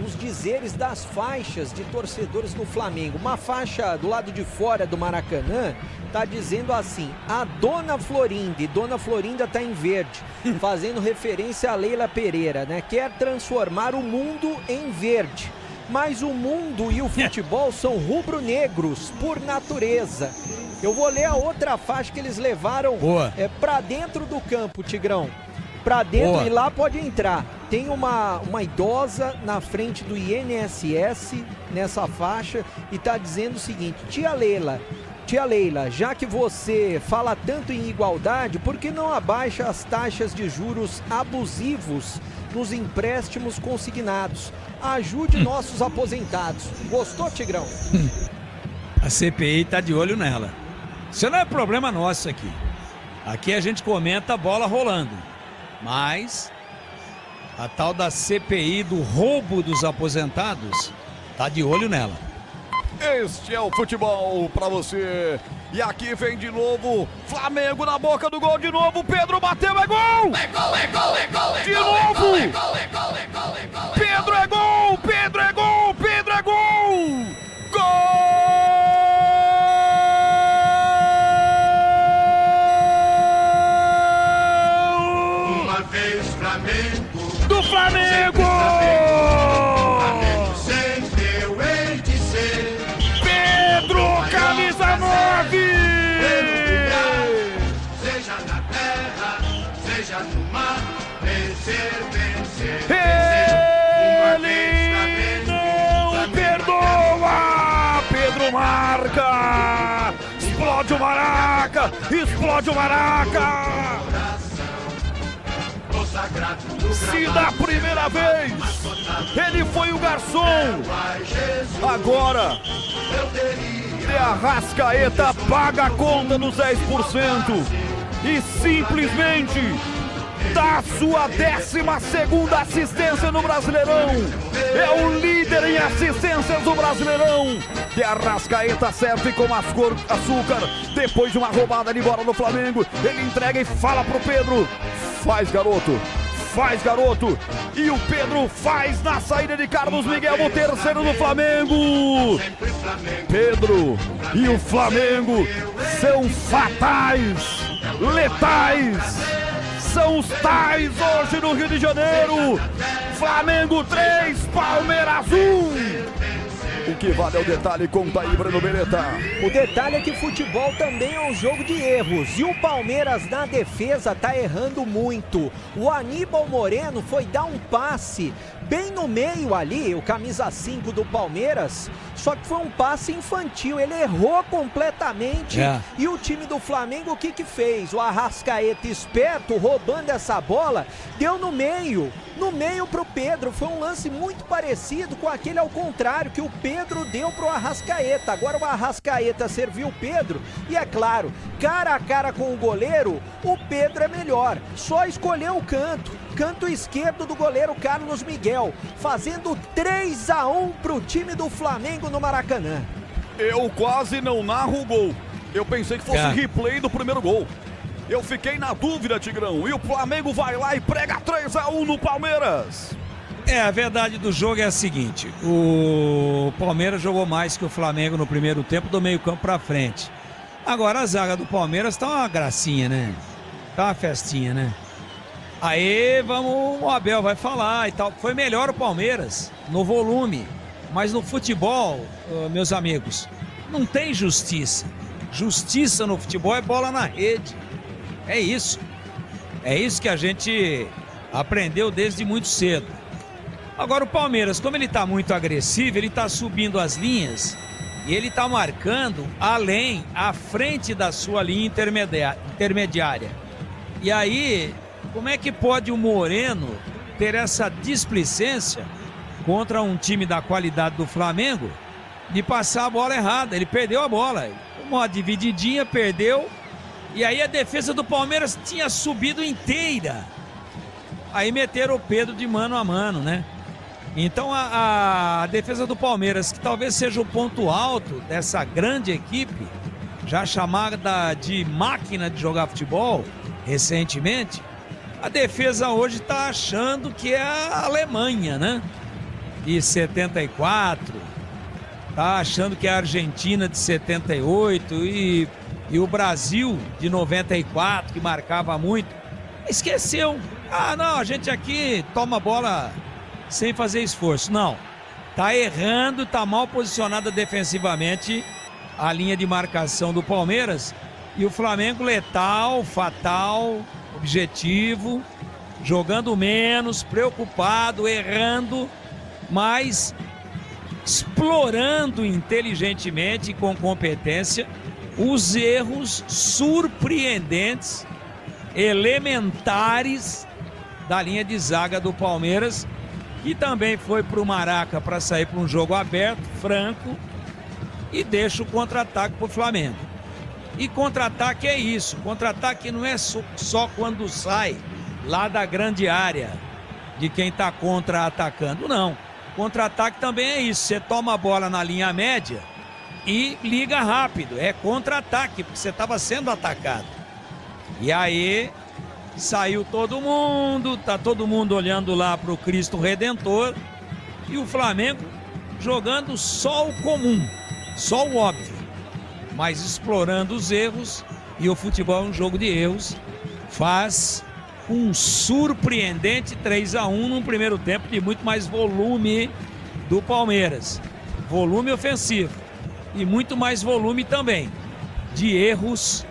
os dizeres das faixas de torcedores do Flamengo. Uma faixa do lado de fora do Maracanã tá dizendo assim: a Dona Florinda, e Dona Florinda tá em verde, fazendo referência a Leila Pereira, né? Quer transformar o mundo em verde. Mas o mundo e o futebol são rubro-negros por natureza. Eu vou ler a outra faixa que eles levaram pra dentro do campo, Tigrão. Pra dentro, e lá pode entrar. Tem uma idosa na frente do INSS nessa faixa e tá dizendo o seguinte: Tia Leila, já que você fala tanto em igualdade, por que não abaixa as taxas de juros abusivos nos empréstimos consignados? Ajude nossos aposentados. Gostou, Tigrão?
A CPI tá de olho nela. Isso não é problema nosso aqui. Aqui a gente comenta a bola rolando. Mas a tal da CPI do roubo dos aposentados tá de olho nela.
Este é o futebol pra você. E aqui vem de novo Flamengo na boca do gol de novo. Pedro bateu, é gol! É gol, é gol, é gol, é de gol, novo! É gol, é gol, é gol, é gol, é Pedro é gol! Pedro é gol! Pedro é gol! Gol!
Uma vez Flamengo,
do Flamengo!
Flamengo sempre eu hei de ser.
Pedro, camisa 9!
Seja na terra, seja no mar, vencer.
Ele não perdoa! Pedro marca! Explode o Maraca! Explode o Maraca! Se da primeira vez ele foi o garçom, agora De Arrascaeta paga a conta dos 10% e simplesmente dá sua 12ª assistência no Brasileirão. É o líder em assistências do Brasileirão. De Arrascaeta serve com açúcar. Depois de uma roubada de bola no Flamengo, ele entrega e fala pro Pedro: faz, garoto. Faz, garoto. E o Pedro faz na saída de Carlos Miguel, o terceiro do Flamengo. Pedro e o Flamengo são fatais, letais. São os tais hoje no Rio de Janeiro. Flamengo 3, Palmeiras 1. O que vale é o detalhe, conta aí, Breno Beretta.
O detalhe é que futebol também é um jogo de erros. E o Palmeiras na defesa tá errando muito. O Aníbal Moreno foi dar um passe bem no meio ali, o camisa 5 do Palmeiras, só que foi um passe infantil, ele errou completamente e o time do Flamengo o que fez? O Arrascaeta esperto, roubando essa bola, deu no meio pro Pedro, foi um lance muito parecido com aquele ao contrário, que o Pedro deu pro Arrascaeta, agora o Arrascaeta serviu o Pedro e é claro, cara a cara com o goleiro, o Pedro é melhor, só escolheu o canto esquerdo do goleiro Carlos Miguel, fazendo 3-1 pro time do Flamengo no Maracanã.
Eu quase não narro o gol. Eu pensei que fosse replay do primeiro gol. Eu fiquei na dúvida, Tigrão. E o Flamengo vai lá e prega 3-1 no Palmeiras.
A verdade do jogo é a seguinte. O Palmeiras jogou mais que o Flamengo no primeiro tempo, do meio campo pra frente. Agora a zaga do Palmeiras tá uma gracinha, né? Tá uma festinha, né? Aí o Abel vai falar e tal. Foi melhor o Palmeiras no volume, mas no futebol, meus amigos, não tem justiça. Justiça no futebol é bola na rede. É isso. É isso que a gente aprendeu desde muito cedo. Agora o Palmeiras, como ele tá muito agressivo, ele tá subindo as linhas e ele tá marcando à frente da sua linha intermediária. E aí, como é que pode o Moreno ter essa displicência contra um time da qualidade do Flamengo de passar a bola errada? Ele perdeu a bola, uma divididinha, perdeu, e aí a defesa do Palmeiras tinha subido inteira. Aí meteram o Pedro de mano a mano, né? Então a defesa do Palmeiras, que talvez seja o ponto alto dessa grande equipe, já chamada de máquina de jogar futebol recentemente, a defesa hoje está achando que é a Alemanha, né? De 74, tá achando que é a Argentina de 78 e o Brasil de 94, que marcava muito. Esqueceu. Não, a gente aqui toma bola sem fazer esforço. Não, tá errando, tá mal posicionada defensivamente a linha de marcação do Palmeiras, e o Flamengo letal, fatal, objetivo, jogando menos, preocupado, errando, mas explorando inteligentemente e com competência os erros surpreendentes, elementares da linha de zaga do Palmeiras, que também foi para o Maraca para sair para um jogo aberto, franco, e deixa o contra-ataque para o Flamengo. E contra-ataque é isso, contra-ataque não é só quando sai lá da grande área de quem está contra-atacando, não. Contra-ataque também é isso, você toma a bola na linha média e liga rápido, é contra-ataque, porque você estava sendo atacado. E aí saiu todo mundo, tá todo mundo olhando lá para o Cristo Redentor, e o Flamengo jogando só o comum, só o óbvio, mas explorando os erros, e o futebol é um jogo de erros. Faz um surpreendente 3-1 num primeiro tempo de muito mais volume do Palmeiras, volume ofensivo, e muito mais volume também de erros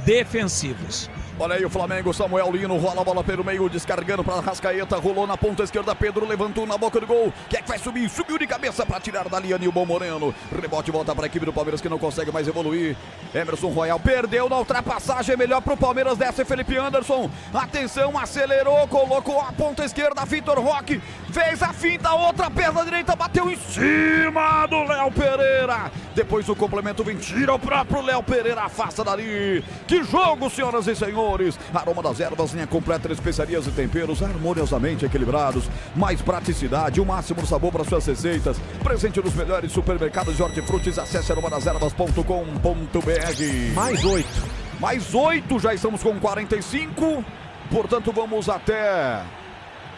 defensivos.
Olha aí o Flamengo, Samuel Lino rola a bola pelo meio, descarregando para Arrascaeta, rolou na ponta esquerda, Pedro levantou na boca do gol. Quem é que vai subir? Subiu de cabeça para tirar dali Anilton Moreno. Rebote volta para a equipe do Palmeiras, que não consegue mais evoluir. Emerson Royal perdeu na ultrapassagem, melhor para o Palmeiras, desce Felipe Anderson. Atenção, acelerou, colocou a ponta esquerda, Vitor Roque fez a finta, outra perna direita, bateu em cima do Léo Pereira. Depois o complemento vem, tira o próprio Léo Pereira, afasta dali. Que jogo, senhoras e senhores. Aroma das Ervas, linha completa de especiarias e temperos harmoniosamente equilibrados. Mais praticidade, o máximo sabor para suas receitas. Presente nos melhores supermercados de hortifrutis. Acesse aromadeservas.com.br. Mais 8, já estamos com 45. Portanto, vamos até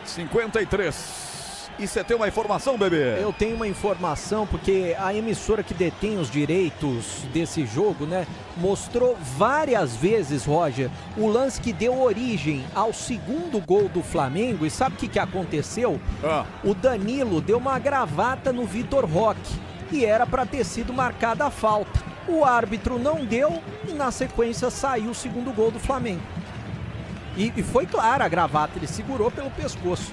53. E você tem uma informação, bebê?
Eu tenho uma informação, porque a emissora que detém os direitos desse jogo, né, mostrou várias vezes, Roger, o lance que deu origem ao segundo gol do Flamengo. E sabe o que aconteceu? O Danilo deu uma gravata no Vitor Roque e era para ter sido marcada a falta. O árbitro não deu e na sequência saiu o segundo gol do Flamengo. E foi clara a gravata, ele segurou pelo pescoço.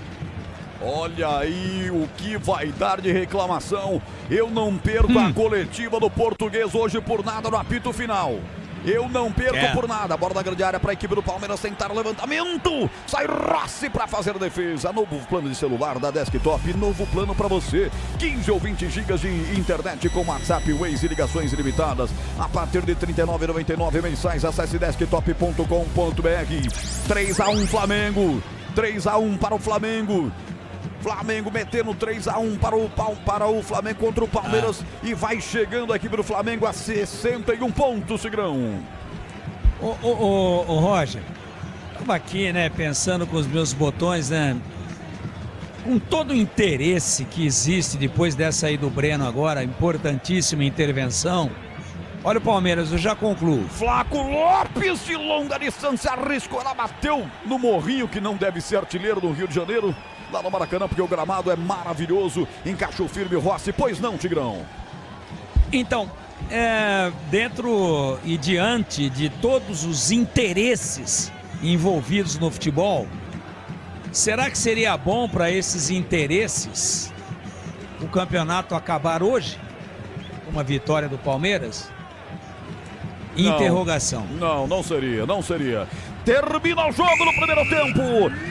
Olha aí o que vai dar de reclamação. Eu não perco a coletiva do Português hoje por nada no apito final. Eu não perco por nada. Bola da grande área para a equipe do Palmeiras tentar o levantamento. Sai Rossi para fazer a defesa. Novo plano de celular da Desktop. Novo plano para você. 15 ou 20 gigas de internet com WhatsApp, Waze e ligações ilimitadas. A partir de R$ 39,99 mensais. Acesse desktop.com.br. 3-1 Flamengo. 3-1 para o Flamengo. Flamengo metendo 3-1 para o Flamengo contra o Palmeiras e vai chegando a equipe do Flamengo a 61 pontos, Tigrão.
Ô Roger, estava aqui, né, pensando com os meus botões, né, com todo o interesse que existe depois dessa aí do Breno agora, importantíssima intervenção. Olha o Palmeiras, eu já concluo.
Flaco Lopes de longa distância, arriscou, ela bateu no morrinho que não deve ser artilheiro do Rio de Janeiro. Lá no Maracanã, porque o gramado é maravilhoso. Encaixou firme o Rossi, pois não, Tigrão?
Então, dentro e diante de todos os interesses envolvidos no futebol, será que seria bom para esses interesses o campeonato acabar hoje? Uma vitória do Palmeiras?
Não,
interrogação.
Não seria. Termina o jogo no primeiro tempo.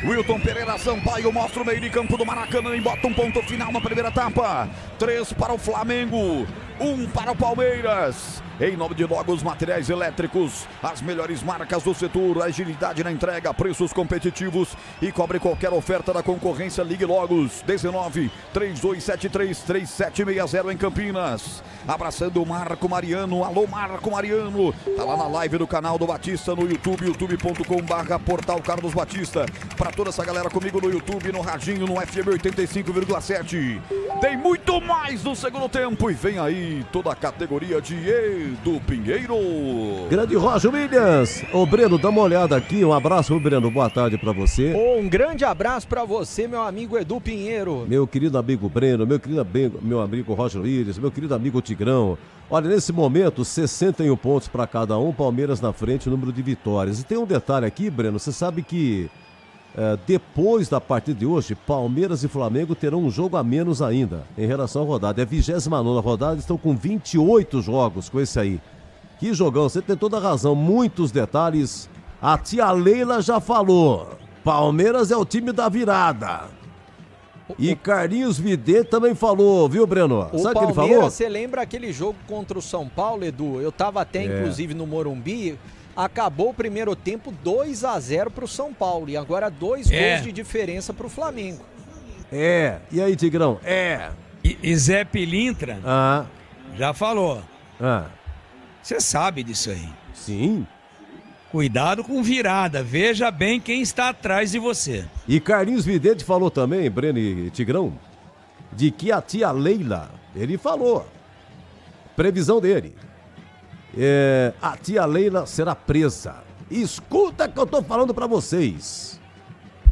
Wilton Pereira Sampaio mostra o meio de campo do Maracanã e bota um ponto final na primeira etapa. 3 para o Flamengo, 1 para o Palmeiras. Em nome de Logos Materiais Elétricos, as melhores marcas do setor, agilidade na entrega, preços competitivos e cobre qualquer oferta da concorrência. Ligue Logos 19-3273-3760 em Campinas. Abraçando o Marco Mariano. Alô, Marco Mariano. Tá lá na live do canal do Batista no YouTube, youtube.com/portal Carlos Batista. Para toda essa galera comigo no YouTube, no Radinho, no FM 85,7. Tem muito mais no segundo tempo e vem aí toda a categoria de Edu Pinheiro.
Grande Roger Williams. Ô Breno, dá uma olhada aqui. Um abraço, Breno. Boa tarde pra você.
Um grande abraço pra você, meu amigo Edu Pinheiro.
Meu querido amigo Breno, meu amigo Roger Williams, meu querido amigo Tigrão. Olha, nesse momento, 61 pontos para cada um, Palmeiras na frente, número de vitórias. E tem um detalhe aqui, Breno, você sabe que depois da partida de hoje, Palmeiras e Flamengo terão um jogo a menos ainda em relação à rodada. É a 29ª rodada, estão com 28 jogos com esse aí. Que jogão, você tem toda a razão, muitos detalhes. A tia Leila já falou, Palmeiras é o time da virada. E Carlinhos Vidente também falou, viu, Breno?
Sabe o que ele falou? Você lembra aquele jogo contra o São Paulo, Edu? Eu tava até, inclusive, no Morumbi. Acabou o primeiro tempo 2-0 pro São Paulo. E agora 2 gols de diferença pro Flamengo.
E aí, Tigrão?
E Zé Pilintra já falou. Você sabe disso aí.
Sim.
Cuidado com virada, veja bem quem está atrás de você.
E Carlinhos Vidente falou também, Breno e Tigrão, de que a tia Leila, ele falou, previsão dele, a tia Leila será presa. Escuta que eu tô falando pra vocês.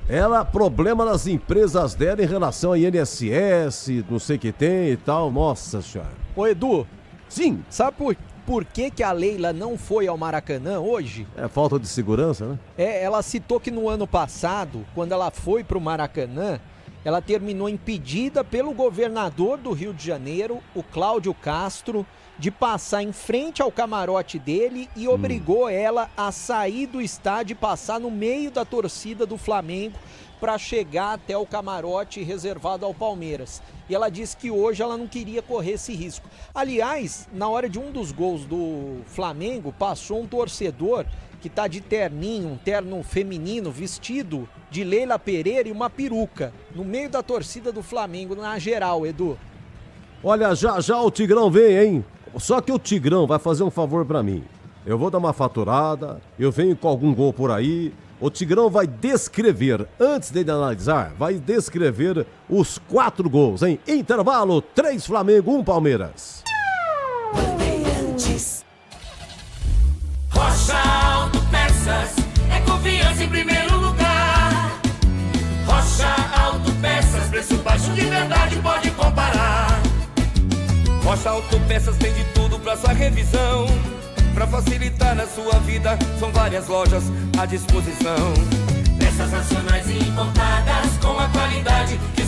Ela, problema nas empresas dela em relação a INSS, não sei o que tem e tal, nossa senhora.
Ô Edu.
Sim.
Sabe por que a Leila não foi ao Maracanã hoje?
É falta de segurança, né?
Ela citou que no ano passado, quando ela foi pro Maracanã, ela terminou impedida pelo governador do Rio de Janeiro, o Cláudio Castro, de passar em frente ao camarote dele e obrigou ela a sair do estádio e passar no meio da torcida do Flamengo para chegar até o camarote reservado ao Palmeiras. E ela disse que hoje ela não queria correr esse risco. Aliás, na hora de um dos gols do Flamengo, passou um torcedor que tá de terninho, um terno feminino, vestido de Leila Pereira e uma peruca, no meio da torcida do Flamengo, na geral, Edu.
Olha, já o Tigrão vem, hein? Só que o Tigrão vai fazer um favor pra mim. Eu vou dar uma faturada, eu venho com algum gol por aí. O Tigrão vai descrever, antes dele analisar, vai descrever os 4 gols, hein? Intervalo, 3 Flamengo, 1 Palmeiras.
Rocha Autopeças é confiança em primeiro lugar. Rocha Autopeças, preço baixo de verdade, pode comparar. Rocha Autopeças tem de tudo pra sua revisão. Pra facilitar na sua vida, são várias lojas à disposição. Peças nacionais e importadas com a qualidade que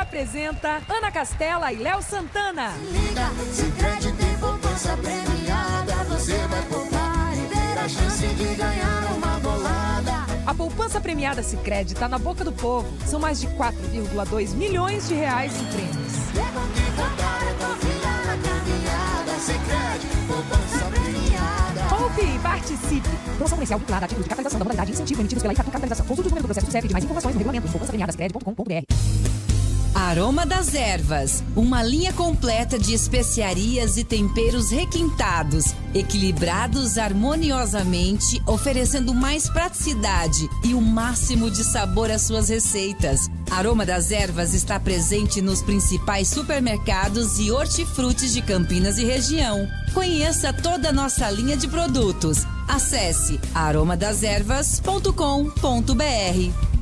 apresenta Ana Castela e Léo Santana.
Liga, Sicredi tem poupança premiada. Você vai poupar e ter a chance de ganhar uma bolada.
A poupança premiada Sicredi está na boca do povo. São mais de 4,2 milhões de reais em prêmios.
Sicredi, poupança premiada.
Poupe e participe. Promoção comercial vinculada a título de capitalização da modalidade incentivo emitidos pela Itatu Capitalização. Consulte os números do processo do CEP de mais informações no regulamento em poupançapremiadascred.com.br.
Aroma das Ervas, uma linha completa de especiarias e temperos requintados, equilibrados harmoniosamente, oferecendo mais praticidade e o máximo de sabor às suas receitas. Aroma das Ervas está presente nos principais supermercados e hortifrutis de Campinas e região. Conheça toda a nossa linha de produtos. Acesse aromadeservas.com.br.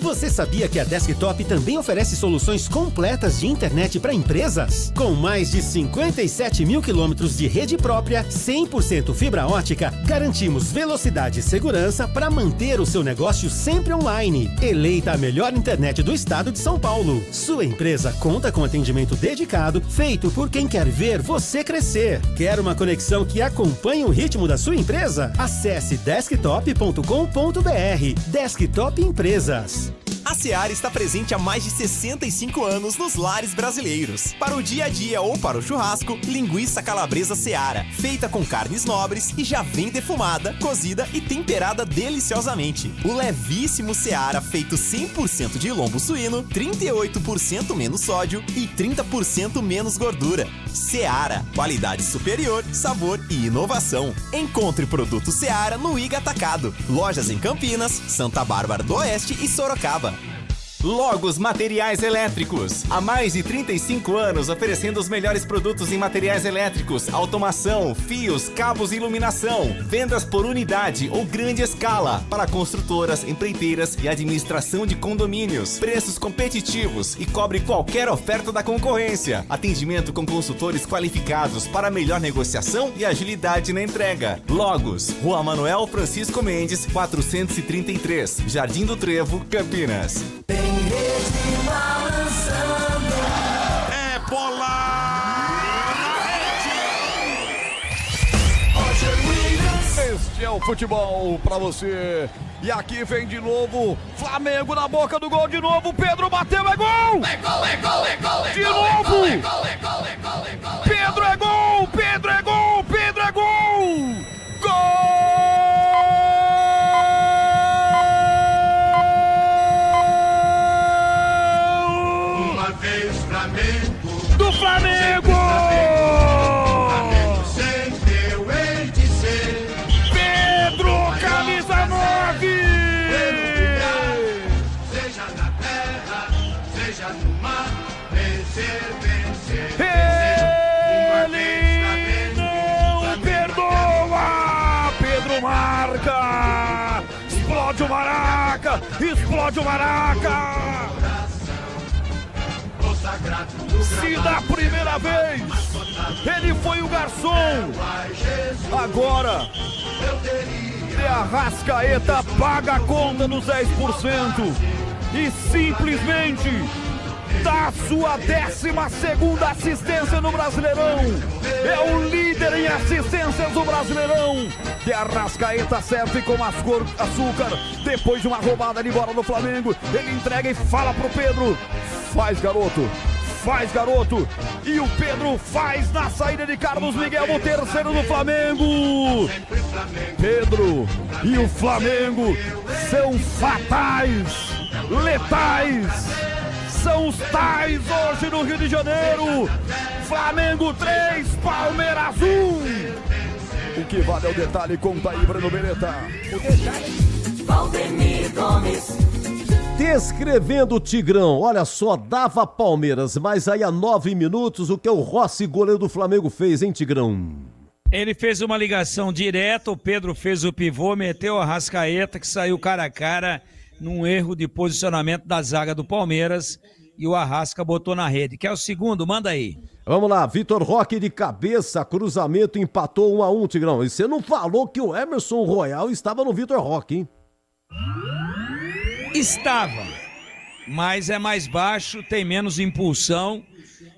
Você sabia que a Desktop também oferece soluções completas de internet para empresas? Com mais de 57 mil quilômetros de rede própria, 100% fibra ótica, garantimos velocidade e segurança para manter o seu negócio sempre online. Eleita a melhor internet do estado de São Paulo. Sua empresa conta com atendimento dedicado, feito por quem quer ver você crescer. Quer uma conexão que acompanhe o ritmo da sua empresa? Acesse desktop.com.br. Desktop Empresas.
A Seara está presente há mais de 65 anos nos lares brasileiros. Para o dia a dia ou para o churrasco, linguiça calabresa Seara, feita com carnes nobres e já vem defumada, cozida e temperada deliciosamente. O levíssimo Seara, feito 100% de lombo suíno, 38% menos sódio e 30% menos gordura. Seara, qualidade superior, sabor e inovação. Encontre produto Seara no Iga Atacado. Lojas em Campinas, Santa Bárbara do Oeste e Sorocaba. Logos Materiais Elétricos. Há mais de 35 anos oferecendo os melhores produtos em materiais elétricos, automação, fios, cabos e iluminação. Vendas por unidade ou grande escala para construtoras, empreiteiras e administração de condomínios. Preços competitivos e cobre qualquer oferta da concorrência. Atendimento com consultores qualificados para melhor negociação e agilidade na entrega. Logos, Rua Manuel Francisco Mendes, 433, Jardim do Trevo, Campinas.
É bola na rede. Este é o futebol pra você. E aqui vem de novo Flamengo na boca do gol de novo. Pedro bateu, é gol!
É gol, é gol, é gol, é
de
gol,
novo!
é gol, é gol, é gol, é gol.
Pedro é gol! Pedro é gol! Pedro é gol! Gol! Do Flamengo!
Flamengo sempre eu hei de ser.
Pedro, camisa 9!
Seja na terra, seja no mar, vencer, vencer,
Ele não perdoa! Pedro marca! Explode o Maraca! Explode o Maraca! Se da primeira vez ele foi o garçom, agora De Arrascaeta paga a conta dos 10% e simplesmente dá sua 12ª assistência no Brasileirão. É o líder em assistências do Brasileirão. De Arrascaeta serve com açúcar. Depois de uma roubada de bola do Flamengo, ele entrega e fala pro Pedro: faz, garoto. Faz, garoto. E o Pedro faz na saída de Carlos Miguel, o terceiro do Flamengo. Pedro e o Flamengo são fatais, letais. São os tais hoje no Rio de Janeiro. Flamengo 3, Palmeiras 1. O que vale é o detalhe, conta aí, Breno Beretta.
O detalhe, Valdemir Gomes.
Descrevendo o Tigrão, olha só, dava Palmeiras, mas aí a 9 minutos, o que o Rossi, goleiro do Flamengo, fez, hein, Tigrão?
Ele fez uma ligação direta, o Pedro fez o pivô, meteu a Arrascaeta, que saiu cara a cara num erro de posicionamento da zaga do Palmeiras, e o Arrasca botou na rede. Quer o segundo? Manda aí.
Vamos lá, Vitor Roque de cabeça, cruzamento, empatou 1-1, Tigrão. E você não falou que o Emerson Royal estava no Vitor Roque, hein?
Estava. mas é mais baixo, tem menos impulsão.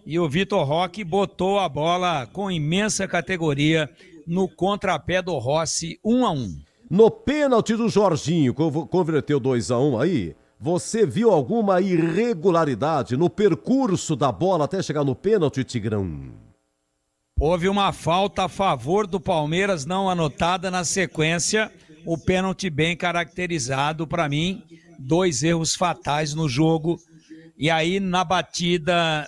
E o Vitor Roque botou a bola com imensa categoria no contrapé do Rossi, 1-1.
No pênalti do Jorginho, converteu 2-1 aí, você viu alguma irregularidade no percurso da bola até chegar no pênalti, Tigrão?
Houve uma falta a favor do Palmeiras não anotada na sequência, o pênalti bem caracterizado para mim, 2 erros fatais no jogo. E aí na batida,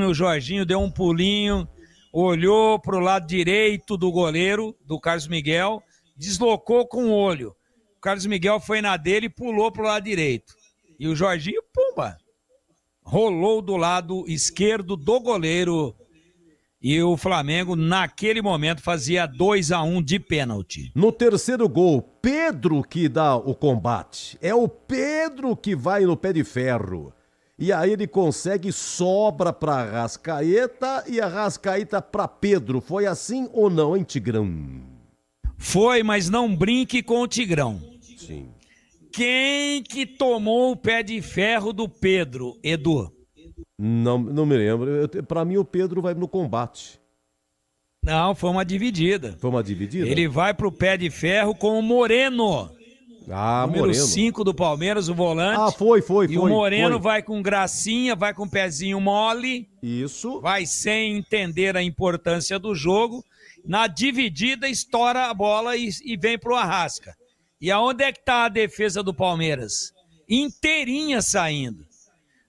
o Jorginho deu um pulinho, olhou para o lado direito do goleiro, do Carlos Miguel, deslocou com o olho. O Carlos Miguel foi na dele e pulou para o lado direito. E o Jorginho, pumba, rolou do lado esquerdo do goleiro. E o Flamengo, naquele momento, fazia 2-1 de pênalti.
No terceiro gol, Pedro que dá o combate. É o Pedro que vai no pé de ferro. E aí ele consegue, sobra para Arrascaeta e Arrascaeta para Pedro. Foi assim ou não, hein, Tigrão?
Foi, mas não brinque com o Tigrão.
Sim.
Quem que tomou o pé de ferro do Pedro, Edu?
Não me lembro. Para mim, o Pedro vai no combate.
Não, foi uma dividida.
Foi uma dividida?
Ele vai pro pé de ferro com o Moreno. Número
Moreno.
5 do Palmeiras, o volante.
Foi.
E o Moreno vai com gracinha, vai com pezinho mole.
Isso.
Vai sem entender a importância do jogo. Na dividida, estoura a bola e vem pro Arrasca. E aonde é que tá a defesa do Palmeiras? Inteirinha saindo.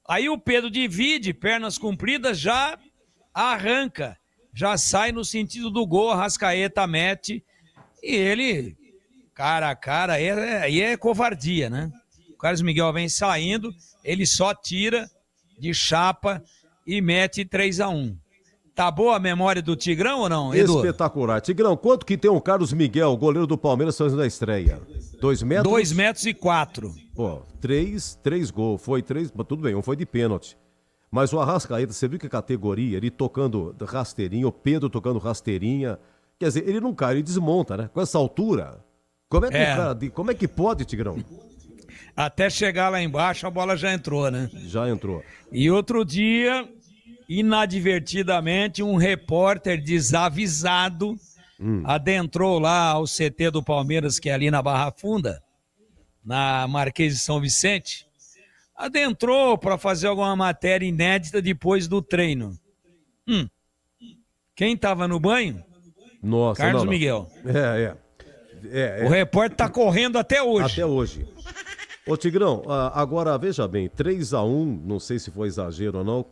Aí o Pedro divide, pernas compridas, já arranca. Já sai no sentido do gol, Arrascaeta mete. E ele, cara a cara, aí é covardia, né? O Carlos Miguel vem saindo, ele só tira de chapa e mete 3-1. Tá boa a memória do Tigrão ou não, Edu?
Espetacular. Tigrão, quanto que tem o Carlos Miguel, goleiro do Palmeiras, fazendo a estreia? 2 metros?
2 metros e 4.
Pô, 3 gols. Foi 3, mas tudo bem, um foi de pênalti. Mas o Arrascaeta, você viu que categoria, ele tocando rasteirinha, o Pedro tocando rasteirinha. Quer dizer, ele não cai, ele desmonta, né? Com essa altura. Como é que pode, Tigrão?
Até chegar lá embaixo, a bola já entrou, né?
Já entrou.
E outro dia, inadvertidamente, um repórter desavisado adentrou lá ao CT do Palmeiras, que é ali na Barra Funda, na Marquês de São Vicente. Adentrou para fazer alguma matéria inédita depois do treino. Quem estava no banho?
Nossa,
Carlos Miguel.
É.
O repórter tá correndo até hoje.
Até hoje. Ô Tigrão, agora veja bem, 3-1, não sei se foi exagero ou não,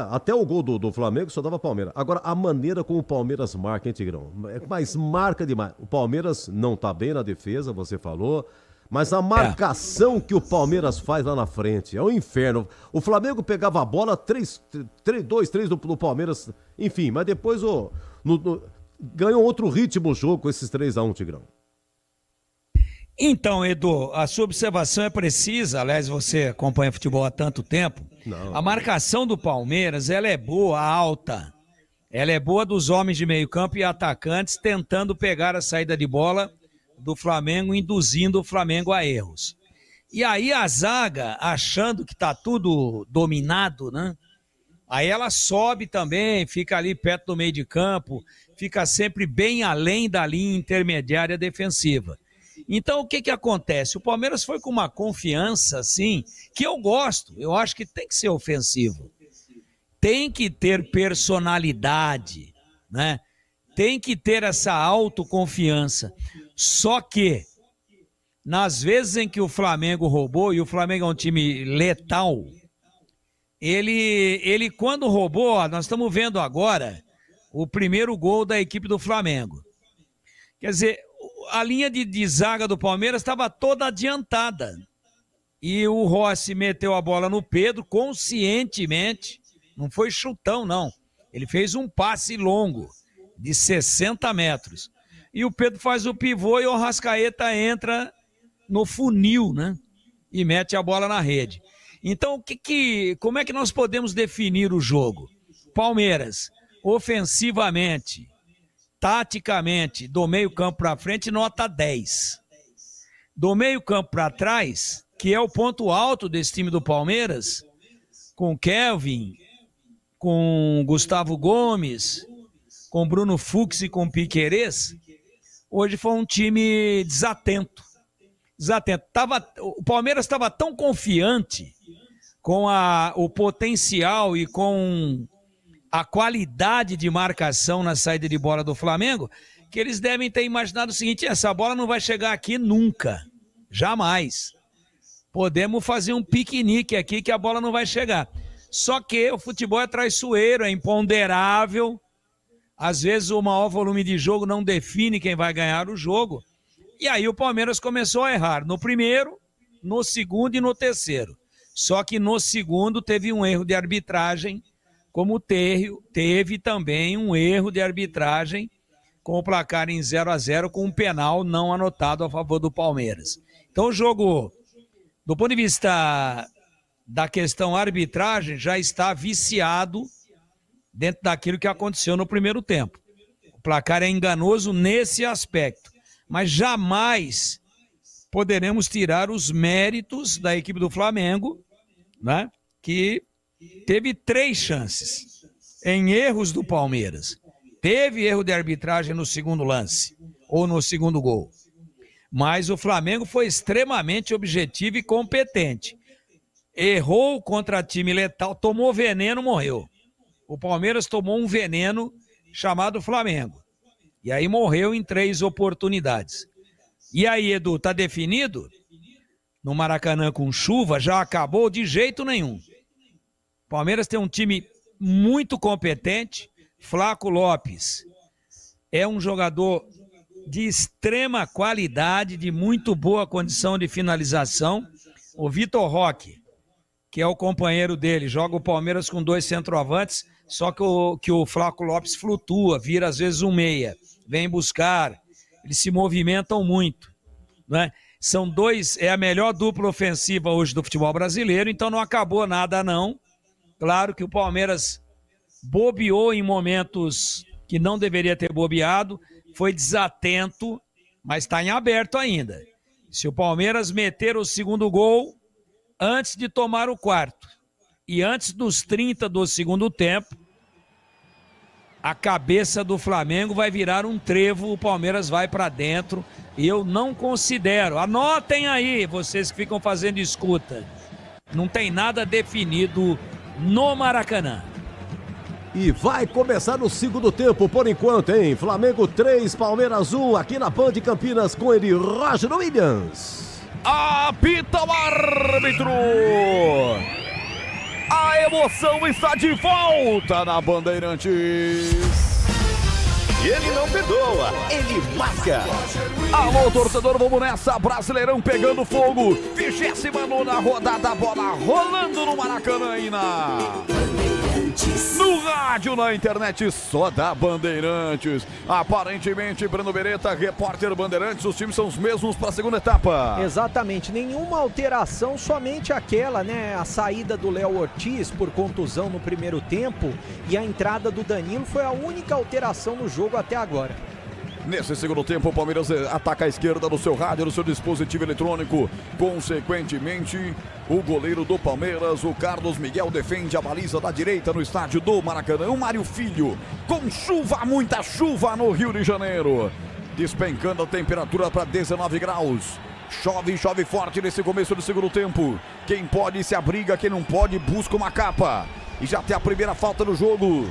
até o gol do Flamengo só dava Palmeiras. Agora, a maneira como o Palmeiras marca, hein, Tigrão? Mas marca demais. O Palmeiras não tá bem na defesa, você falou, mas a marcação que o Palmeiras faz lá na frente é um inferno. O Flamengo pegava a bola, 2-3 do Palmeiras, enfim, mas depois ganhou outro ritmo o jogo com esses 3-1, Tigrão.
Então, Edu, a sua observação é precisa, aliás, você acompanha futebol há tanto tempo.
Não.
A marcação do Palmeiras, ela é boa, alta. Ela é boa dos homens de meio campo e atacantes tentando pegar a saída de bola do Flamengo, induzindo o Flamengo a erros. E aí a zaga, achando que tá tudo dominado, né? Aí ela sobe também, fica ali perto do meio de campo, fica sempre bem além da linha intermediária defensiva. Então, o que acontece? O Palmeiras foi com uma confiança, assim, que eu gosto. Eu acho que tem que ser ofensivo. Tem que ter personalidade, né? Tem que ter essa autoconfiança. Só que, nas vezes em que o Flamengo roubou, e o Flamengo é um time letal, ele quando roubou, nós estamos vendo agora o primeiro gol da equipe do Flamengo. Quer dizer, a linha de zaga do Palmeiras estava toda adiantada. E o Rossi meteu a bola no Pedro conscientemente. Não foi chutão, não. Ele fez um passe longo de 60 metros. E o Pedro faz o pivô e o Arrascaeta entra no funil, né? E mete a bola na rede. Então, como é que nós podemos definir o jogo? Palmeiras, ofensivamente, taticamente, do meio campo para frente, nota 10. Do meio campo para trás, que é o ponto alto desse time do Palmeiras, com Kelvin, com Gustavo Gomes, com Bruno Fux e com Piquerez, hoje foi um time desatento. O Palmeiras estava tão confiante com o potencial e com a qualidade de marcação na saída de bola do Flamengo, que eles devem ter imaginado o seguinte: essa bola não vai chegar aqui nunca, jamais. Podemos fazer um piquenique aqui que a bola não vai chegar. Só que o futebol é traiçoeiro, é imponderável. Às vezes o maior volume de jogo não define quem vai ganhar o jogo. E aí o Palmeiras começou a errar no primeiro, no segundo e no terceiro. Só que no segundo teve um erro de arbitragem, como teve também um erro de arbitragem com o placar em 0-0, com um penal não anotado a favor do Palmeiras. Então o jogo, do ponto de vista da questão arbitragem, já está viciado dentro daquilo que aconteceu no primeiro tempo. O placar é enganoso nesse aspecto, mas jamais poderemos tirar os méritos da equipe do Flamengo, né, que teve 3 chances em erros do Palmeiras. Teve erro de arbitragem no segundo lance, ou no segundo gol. Mas o Flamengo foi extremamente objetivo e competente. Errou contra time letal, tomou veneno, morreu. O Palmeiras tomou um veneno chamado Flamengo. E aí morreu em 3 oportunidades. E aí, Edu, tá definido? No Maracanã com chuva, já acabou de jeito nenhum. O Palmeiras tem um time muito competente. Flaco Lopes é um jogador de extrema qualidade, de muito boa condição de finalização. O Vitor Roque, que é o companheiro dele, joga o Palmeiras com 2 centroavantes, só que o Flaco Lopes flutua, vira às vezes um meia, vem buscar, eles se movimentam muito, né? São 2, é a melhor dupla ofensiva hoje do futebol brasileiro, então não acabou nada não. Claro que o Palmeiras bobeou em momentos que não deveria ter bobeado, foi desatento, mas está em aberto ainda. Se o Palmeiras meter o segundo gol antes de tomar o quarto e antes dos 30 do segundo tempo, a cabeça do Flamengo vai virar um trevo, o Palmeiras vai para dentro. E eu não considero, anotem aí, vocês que ficam fazendo escuta, não tem nada definido no Maracanã.
E vai começar o segundo tempo por enquanto, hein? Flamengo 3, Palmeiras 1, aqui na Band Campinas com ele, Roger Williams.
Apita o árbitro! A emoção está de volta na Bandeirantes.
E ele não perdoa, ele marca.
Alô, torcedor, vamos nessa. Brasileirão pegando fogo. 29ª rodada, bola rolando no Maracanã e no rádio, na internet, só da Bandeirantes. Aparentemente, Breno Beretta, repórter Bandeirantes, os times são os mesmos para a segunda etapa.
Exatamente, nenhuma alteração, somente aquela, né? A saída do Léo Ortiz por contusão no primeiro tempo e a entrada do Danilo foi a única alteração no jogo até agora.
Nesse segundo tempo, o Palmeiras ataca a esquerda no seu rádio, no seu dispositivo eletrônico. Consequentemente, o goleiro do Palmeiras, o Carlos Miguel, defende a baliza da direita no estádio do Maracanã. O Mário Filho, com chuva, muita chuva no Rio de Janeiro. Despencando a temperatura para 19 graus. Chove forte nesse começo do segundo tempo. Quem pode se abriga, quem não pode busca uma capa. E já tem a primeira falta no jogo.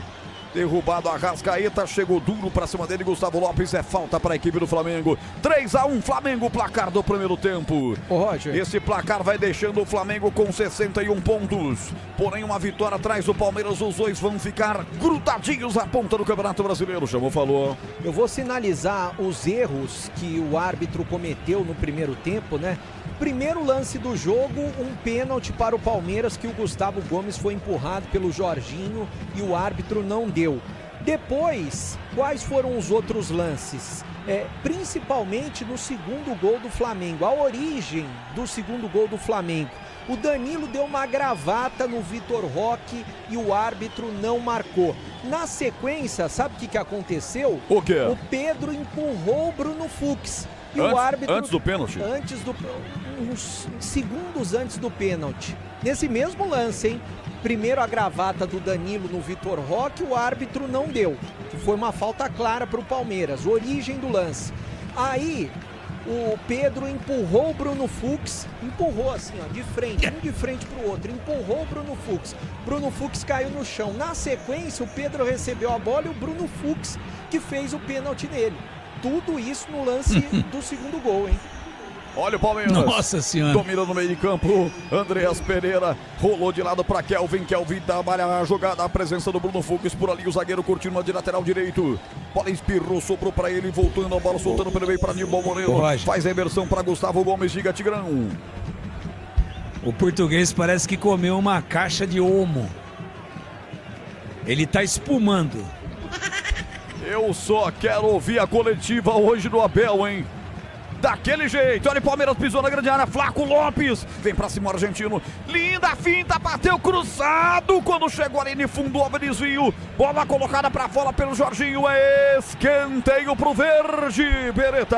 Derrubado a Arrascaeta, chegou duro pra cima dele, Gustavo Lopes, é falta para a equipe do Flamengo. 3-1, Flamengo, placar do primeiro tempo.
Ô, Roger.
Esse placar vai deixando o Flamengo com 61 pontos. Porém, uma vitória atrás do Palmeiras, os dois vão ficar grudadinhos à ponta do Campeonato Brasileiro. Chamou, falou.
Eu vou sinalizar os erros que o árbitro cometeu no primeiro tempo, né? Primeiro lance do jogo, um pênalti para o Palmeiras que o Gustavo Gomes foi empurrado pelo Jorginho e o árbitro não deu. Depois, quais foram os outros lances? Principalmente no segundo gol do Flamengo, a origem do segundo gol do Flamengo. O Danilo deu uma gravata no Vitor Roque e o árbitro não marcou. Na sequência, sabe o que aconteceu?
O quê?
O Pedro empurrou o Bruno Fux. E o árbitro...
Antes do pênalti?
Uns segundos antes do pênalti. Nesse mesmo lance, hein? Primeiro a gravata do Danilo no Vitor Roque, o árbitro não deu. Que foi uma falta clara para o Palmeiras. Origem do lance. Aí... O Pedro empurrou o Bruno Fux, empurrou assim, ó, de frente, um de frente pro outro, empurrou o Bruno Fux. Bruno Fux caiu no chão. Na sequência, o Pedro recebeu a bola e o Bruno Fux que fez o pênalti nele. Tudo isso no lance do segundo gol, hein?
Olha o Palmeiras.
Nossa Senhora.
Domina no meio de campo. Andreas Pereira rolou de lado para Kelvin. Kelvin trabalha a jogada. A presença do Bruno Fux por ali. O zagueiro curtindo de lateral direito. Bola espirrou, sobrou para ele. Voltando a bola, soltando pelo meio para Nilson Moreno. Faz a inversão para Gustavo Gomes. Diga, Tigrão.
O português parece que comeu uma caixa de Omo. Ele tá espumando.
Eu só quero ouvir a coletiva hoje do Abel, hein? Daquele jeito, olha o Palmeiras pisou na grande área, Flaco Lopes, vem pra cima o argentino, linda finta, bateu cruzado, quando chegou ali no fundo, houve desvio, bola colocada pra fora pelo Jorginho, escanteio pro verde, Beretta.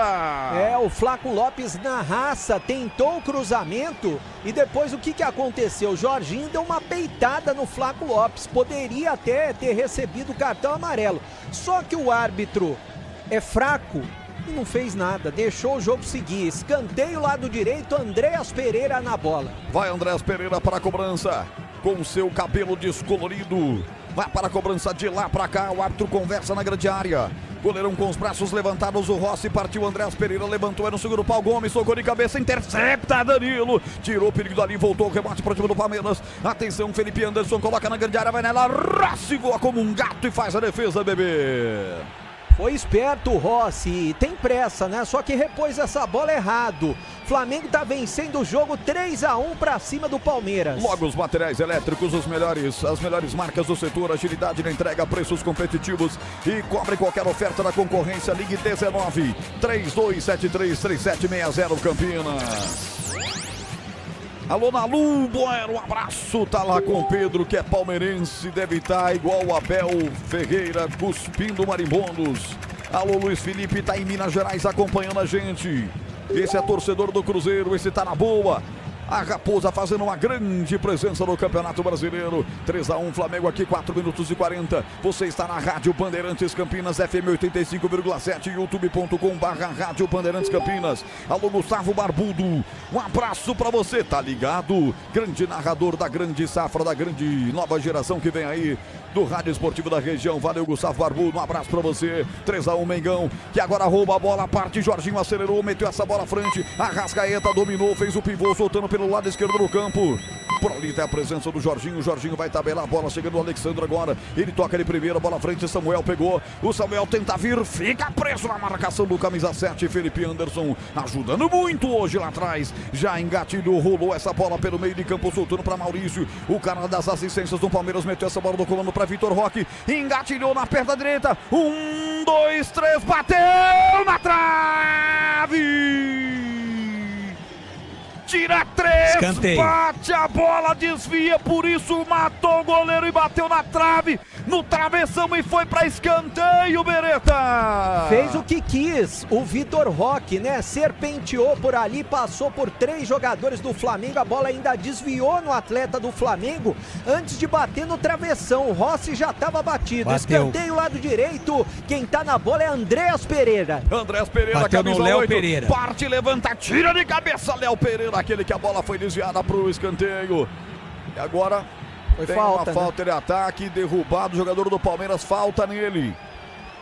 O Flaco Lopes na raça, tentou o cruzamento e depois o que aconteceu? O Jorginho deu uma peitada no Flaco Lopes, poderia até ter recebido o cartão amarelo, só que o árbitro é fraco e não fez nada, deixou o jogo seguir. Escanteio lado direito, Andreas Pereira na bola.
Vai Andreas Pereira para a cobrança, com seu cabelo descolorido. Vai para a cobrança de lá para cá, o árbitro conversa na grande área. Goleirão com os braços levantados, o Rossi partiu, Andreas Pereira levantou, era no segundo pau, Gomes tocou de cabeça, intercepta Danilo, tirou o perigo dali, voltou o rebote para o time do Palmeiras. Atenção, Felipe Anderson coloca na grande área, vai nela, Rossi voa como um gato e faz a defesa, bebê.
Foi esperto o Rossi, tem pressa, né? Só que repôs essa bola errado. Flamengo tá vencendo o jogo 3-1 pra cima do Palmeiras.
Logo os materiais elétricos, as melhores marcas do setor, agilidade na entrega, preços competitivos e cobre qualquer oferta da concorrência. Ligue 19 32733760 Campinas. Alô, Nalu, Bueno, um abraço, tá lá com o Pedro, que é palmeirense, deve estar igual o Abel Ferreira, cuspindo marimbondos. Alô, Luiz Felipe, tá em Minas Gerais acompanhando a gente. Esse é torcedor do Cruzeiro, esse tá na boa. A Raposa fazendo uma grande presença no Campeonato Brasileiro. 3-1, Flamengo aqui, 4 minutos e 40. Você está na Rádio Bandeirantes Campinas, FM 85,7, youtube.com/Rádio Bandeirantes Campinas. Alô, Gustavo Barbudo, um abraço pra você, tá ligado? Grande narrador da grande safra, da grande nova geração que vem aí do Rádio Esportivo da região. Valeu, Gustavo Barbudo, um abraço pra você. 3-1, Mengão, que agora rouba a bola, parte, Jorginho acelerou, meteu essa bola à frente. Arrascaeta dominou, fez o pivô, soltando pelo lado esquerdo do campo. Por ali tem a presença do Jorginho. O Jorginho vai tabelar a bola, chegando o Alexandre agora. Ele toca de primeira, bola à frente, Samuel pegou. O Samuel tenta vir, fica preso na marcação do camisa 7, Felipe Anderson, ajudando muito hoje lá atrás. Já engatilhou, rolou essa bola pelo meio de campo, soltando para Maurício. O cara das assistências do Palmeiras meteu essa bola do comando para Vitor Roque. Engatilhou na perna direita. 1, 2, 3, bateu na trave! Tira 3, escanteio. Bate a bola, desvia, por isso matou o goleiro e bateu na trave, no travessão e foi para escanteio, Beretta.
Fez o que quis, o Vitor Roque, né? Serpenteou por ali, passou por 3 jogadores do Flamengo, a bola ainda desviou no atleta do Flamengo antes de bater no travessão. O Rossi já estava batido. Bateu. Escanteio lado direito, quem tá na bola é Andreas Pereira.
Andreas Pereira,
bateu no Léo Pereira.
Parte, levanta, tira de cabeça, Léo Pereira. Aquele que a bola foi desviada para o escanteio. E agora foi tem falta, uma falta de ataque, derrubado o jogador do Palmeiras, falta nele.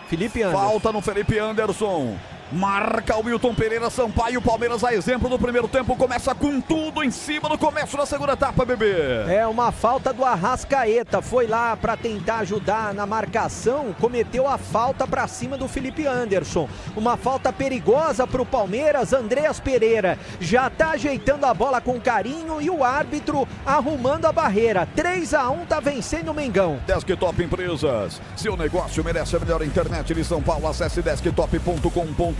Felipe Anderson.
Falta no Felipe Anderson. Marca o Milton Pereira Sampaio. Palmeiras, a exemplo do primeiro tempo, começa com tudo em cima no começo da segunda etapa, bebê.
É uma falta do Arrascaeta, foi lá para tentar ajudar na marcação, cometeu a falta para cima do Felipe Anderson. Uma falta perigosa para o Palmeiras. Andreas Pereira já tá ajeitando a bola com carinho e o árbitro arrumando a barreira. 3-1, tá vencendo o Mengão.
Desktop Empresas, seu negócio merece a melhor internet de São Paulo. Acesse desktop.com.br.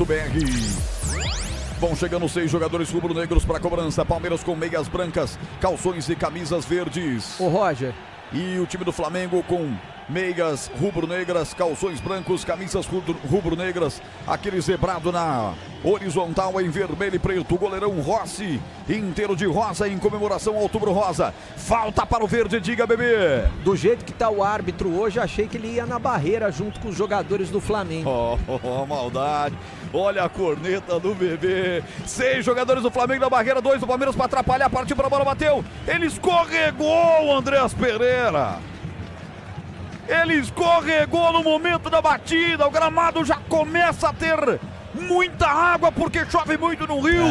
Vão chegando 6 jogadores rubro-negros para a cobrança. Palmeiras com meias brancas, calções e camisas verdes.
O Roger.
E o time do Flamengo com meias rubro-negras, calções brancos, camisas rubro-negras, aquele zebrado na horizontal em vermelho e preto, goleirão Rossi, inteiro de rosa em comemoração ao Outubro Rosa. Falta para o verde, diga, bebê.
Do jeito que tá o árbitro hoje, achei que ele ia na barreira junto com os jogadores do Flamengo.
Maldade. Olha a corneta do bebê. 6 jogadores do Flamengo na barreira, 2 do Palmeiras para atrapalhar, partiu para a bola, bateu. Ele escorregou, o Andréas Pereira. Ele escorregou no momento da batida. O gramado já começa a ter muita água porque chove muito no Rio.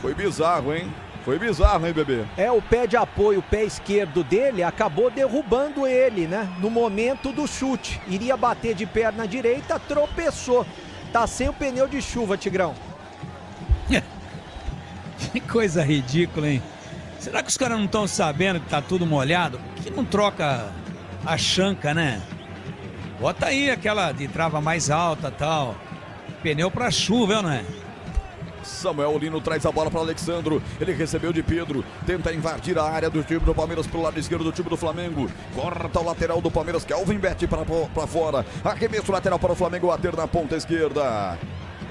Foi bizarro, hein? Foi bizarro, hein, bebê?
O pé de apoio, o pé esquerdo dele acabou derrubando ele, né? No momento do chute. Iria bater de perna direita, tropeçou. Tá sem o pneu de chuva, Tigrão.
Que coisa ridícula, hein? Será que os caras não estão sabendo que tá tudo molhado? Por que não troca a chanca, né? Bota aí aquela de trava mais alta, tal. Pneu pra chuva, não é?
Samuel Lino traz a bola para Alexandro. Ele recebeu de Pedro. Tenta invadir a área do time do Palmeiras pelo lado esquerdo do time do Flamengo. Corta o lateral do Palmeiras, Kelvin Betti para fora. Arremesso lateral para o Flamengo bater na ponta esquerda.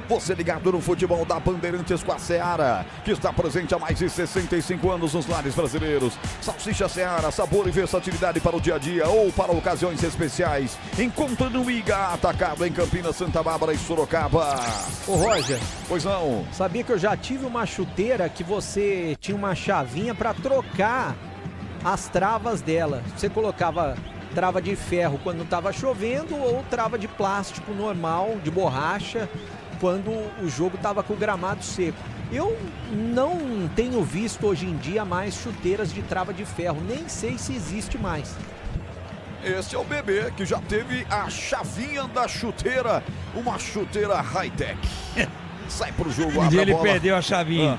Você ligado no futebol da Bandeirantes com a Seara, que está presente há mais de 65 anos nos lares brasileiros. Salsicha Seara, sabor e versatilidade para o dia a dia ou para ocasiões especiais. Encontre no IGA Atacado em Campinas, Santa Bárbara e Sorocaba.
Ô Roger,
pois não.
Sabia que eu já tive uma chuteira que você tinha uma chavinha para trocar as travas dela. Você colocava trava de ferro quando estava chovendo ou trava de plástico normal, de borracha, quando o jogo estava com o gramado seco. Eu não tenho visto hoje em dia mais chuteiras de trava de ferro, nem sei se existe mais.
Esse é o bebê que já teve a chavinha da chuteira, uma chuteira high-tech. Sai pro jogo, abre
ele
a bola.
Perdeu a chavinha.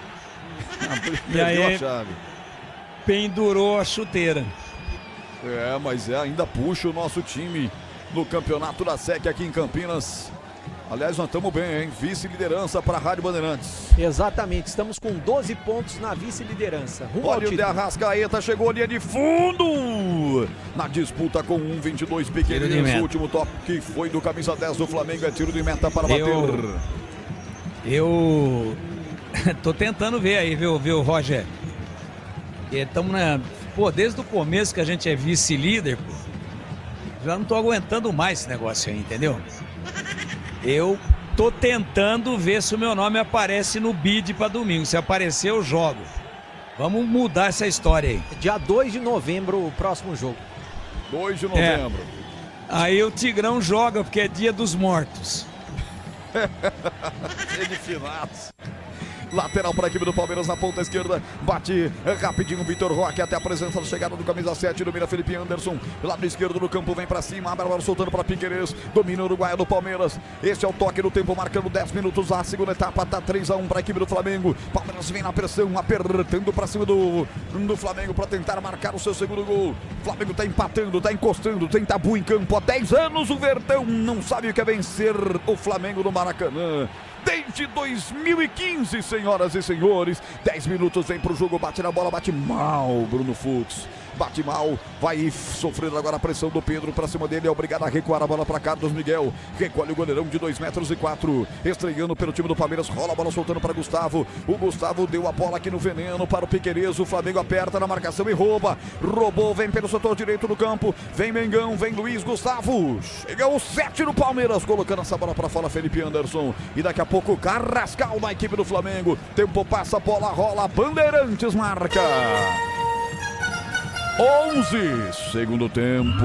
E aí,
a chave.
Pendurou a chuteira.
Mas ainda puxa o nosso time no campeonato da SEC aqui em Campinas. Aliás, nós estamos bem, hein? Vice-liderança para a Rádio Bandeirantes.
Exatamente, estamos com 12 pontos na vice-liderança.
Olha o de Arrascaeta, chegou linha de fundo na disputa com 1-22 pequenininhos. O último toque foi do camisa 10 do Flamengo, é tiro de meta para bater.
Eu tô tentando ver aí, viu, Roger? Estamos desde o começo que a gente é vice-líder, já não tô aguentando mais esse negócio aí, entendeu? Eu tô tentando ver se o meu nome aparece no bid para domingo. Se aparecer, eu jogo. Vamos mudar essa história aí.
Dia 2 de novembro, o próximo jogo.
2 de novembro.
Aí o Tigrão joga, porque é dia dos mortos.
Cheio de finados. Lateral para a equipe do Palmeiras na ponta esquerda. Bate rapidinho o Vitor Roque até a presença da chegada do camisa 7. Domina Felipe Anderson. Lado esquerdo do campo, vem para cima. Abre a bola soltando para Piquerez. Domina o Uruguaia do Palmeiras. Este é o toque do tempo, marcando 10 minutos. A segunda etapa tá 3-1 para a equipe do Flamengo. Palmeiras vem na pressão, apertando para cima do Flamengo para tentar marcar o seu segundo gol. Flamengo tá empatando, tá encostando, tem tabu em campo. Há 10 anos o Verdão não sabe o que é vencer o Flamengo no Maracanã. Desde 2015, senhoras e senhores. 10 minutos, vem pro jogo, bate na bola, bate mal, Bruno Fux. Bate mal, vai sofrendo agora a pressão do Pedro pra cima dele, é obrigado a recuar a bola pra Carlos Miguel. Recolhe o goleirão de 2,4 metros, estreando pelo time do Palmeiras, rola a bola soltando para Gustavo. O Gustavo deu a bola aqui no veneno para o Piquerez, o Flamengo aperta na marcação e rouba. Roubou, vem pelo setor direito do campo, vem Mengão, vem Luiz Gustavo. Chega o 7 do Palmeiras, colocando essa bola pra fora, Felipe Anderson. E daqui a pouco Carrascal na equipe do Flamengo. Tempo passa, bola rola, Bandeirantes marca. 11, segundo tempo.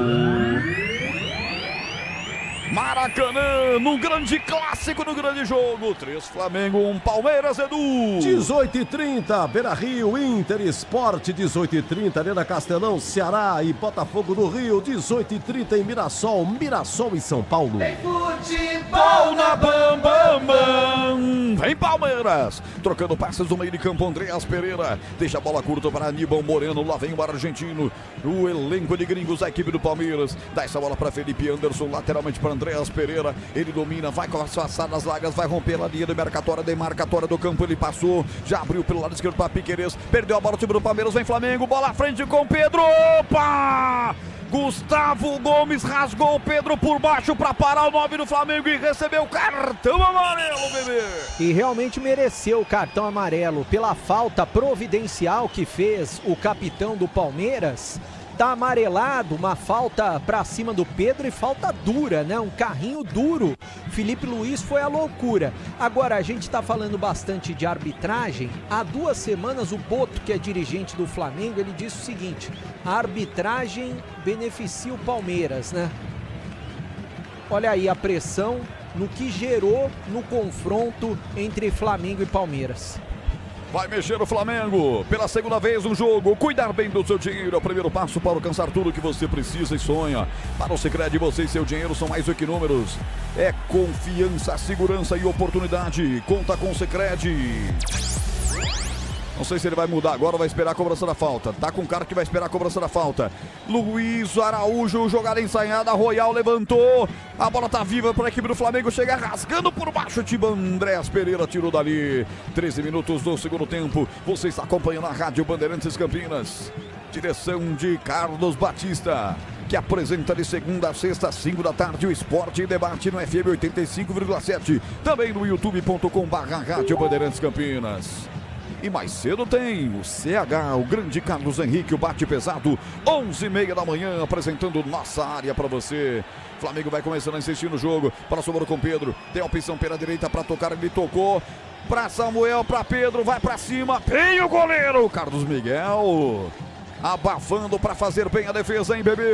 Maracanã, no grande clássico, no grande jogo. 3 Flamengo, 1 Palmeiras, Edu.
18h30, Beira-Rio, Inter Esporte, 18h30, Arena Castelão, Ceará e Botafogo do Rio, 18h30 em Mirassol e São Paulo.
Tem futebol na Bam Bam Bam. Vem Palmeiras, trocando passes no meio de campo, Andréas Pereira. Deixa a bola curta para Aníbal Moreno, lá vem o argentino. O elenco de gringos da equipe do Palmeiras. Dá essa bola para Felipe Anderson, lateralmente para Andréas Pereira. Ele domina, vai com as passadas largas, vai romper a linha demarcatória do campo. Ele passou, já abriu pelo lado esquerdo para Piquerez. Perdeu a bola, o time do Palmeiras, vem Flamengo, bola à frente com Pedro. Opa! Gustavo Gomes rasgou o Pedro por baixo para parar o 9 do Flamengo e recebeu o cartão amarelo, bebê.
E realmente mereceu o cartão amarelo pela falta providencial que fez o capitão do Palmeiras. Tá amarelado, uma falta pra cima do Pedro e falta dura, né? Um carrinho duro. Felipe Luiz foi a loucura. Agora, a gente tá falando bastante de arbitragem. Há 2 semanas, o Boto, que é dirigente do Flamengo, ele disse o seguinte: a arbitragem beneficia o Palmeiras, né? Olha aí a pressão no que gerou no confronto entre Flamengo e Palmeiras.
Vai mexer o Flamengo, pela segunda vez no jogo, cuidar bem do seu dinheiro, é o primeiro passo para alcançar tudo que você precisa e sonha. Para o Sicredi, você e seu dinheiro são mais do que números, é confiança, segurança e oportunidade. Conta com o Sicredi. Não sei se ele vai mudar agora ou vai esperar a cobrança da falta. Tá com um cara que vai esperar a cobrança da falta. Luiz Araújo, jogada ensaiada, Royal levantou. A bola tá viva para a equipe do Flamengo. Chega rasgando por baixo. Andrés Pereira tirou dali. 13 minutos do segundo tempo. Você está acompanhando a Rádio Bandeirantes Campinas. Direção de Carlos Batista, que apresenta de segunda a sexta, às 5 da tarde, o Esporte e Debate no FM 85,7. Também no youtube.com/Rádio Bandeirantes Campinas. E mais cedo tem o CH, o grande Carlos Henrique, o bate pesado, 11h30 da manhã, apresentando nossa área para você. Flamengo vai começando a insistir no jogo, para sobrou com Pedro, tem a opção pela direita para tocar, ele tocou, para Samuel, para Pedro, vai para cima, tem o goleiro, Carlos Miguel, abafando para fazer bem a defesa, hein, bebê?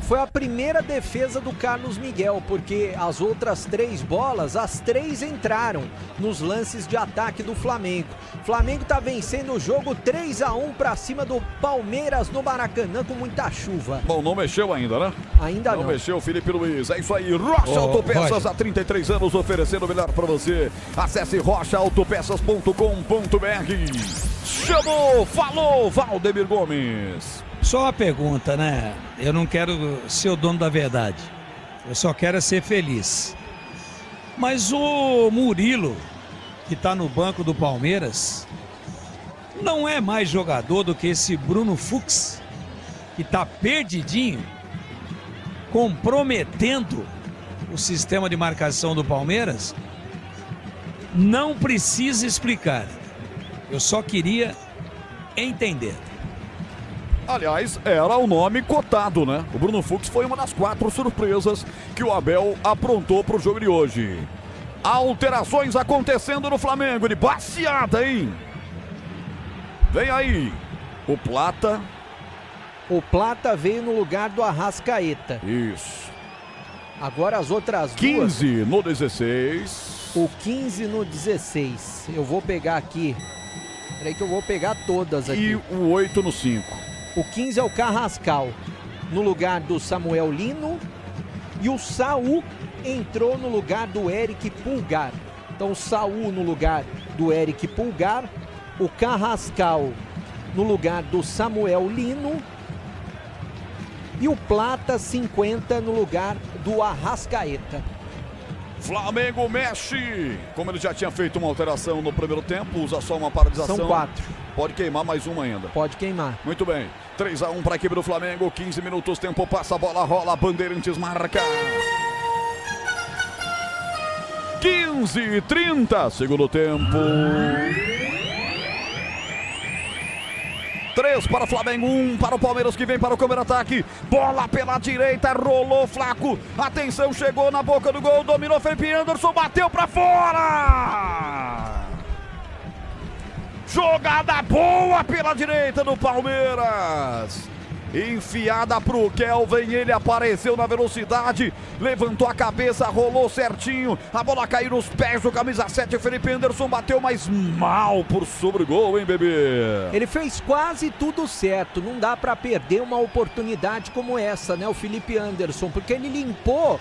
Foi a primeira defesa do Carlos Miguel, porque as outras 3 bolas, as 3 entraram nos lances de ataque do Flamengo. Flamengo tá vencendo o jogo 3-1 para cima do Palmeiras no Maracanã com muita chuva.
Bom, não mexeu ainda, né?
Ainda não.
Não mexeu o Felipe Luiz, é isso aí, Rocha Autopeças, há 33 anos oferecendo o melhor para você. Acesse rochaautopeças.com.br. Chamou, falou, Valdemir Gomes.
Só uma pergunta, né? Eu não quero ser o dono da verdade. Eu só quero ser feliz. Mas o Murilo, que tá no banco do Palmeiras, não é mais jogador do que esse Bruno Fux, que tá perdidinho, comprometendo o sistema de marcação do Palmeiras? Não precisa explicar. Eu só queria entender.
Aliás, era o nome cotado, né? O Bruno Fux foi uma das 4 surpresas que o Abel aprontou pro jogo de hoje. Alterações acontecendo no Flamengo, de baseada, hein? Vem aí, o Plata.
O Plata veio no lugar do Arrascaeta.
Isso.
Agora as outras
15
duas.
no 16.
O 15 no 16. Eu vou pegar aqui. Peraí que eu vou pegar todas aqui.
E o 8 no 5.
O 15 é o Carrascal, no lugar do Samuel Lino. E o Saul entrou no lugar do Eric Pulgar. Então o Saul no lugar do Eric Pulgar. O Carrascal no lugar do Samuel Lino. E o Plata 50 no lugar do Arrascaeta.
Flamengo mexe. Como ele já tinha feito uma alteração no primeiro tempo, usa só uma paralisação.
São 4.
Pode queimar mais uma ainda.
Pode queimar.
Muito bem. 3-1 para a equipe do Flamengo. 15 minutos, tempo passa, a bola rola. Bandeirantes marca. 15:30, segundo tempo. 3 para o Flamengo, 1 para o Palmeiras, que vem para o contra-ataque. Bola pela direita, rolou Flaco. Atenção, chegou na boca do gol, dominou Felipe Anderson, bateu para fora. Jogada boa pela direita do Palmeiras. Enfiada pro Kelvin, ele apareceu na velocidade, levantou a cabeça, rolou certinho, a bola caiu nos pés do camisa 7, Felipe Anderson bateu mais mal por sobre o gol, hein, bebê?
Ele fez quase tudo certo, não dá pra perder uma oportunidade como essa, né, o Felipe Anderson, porque ele limpou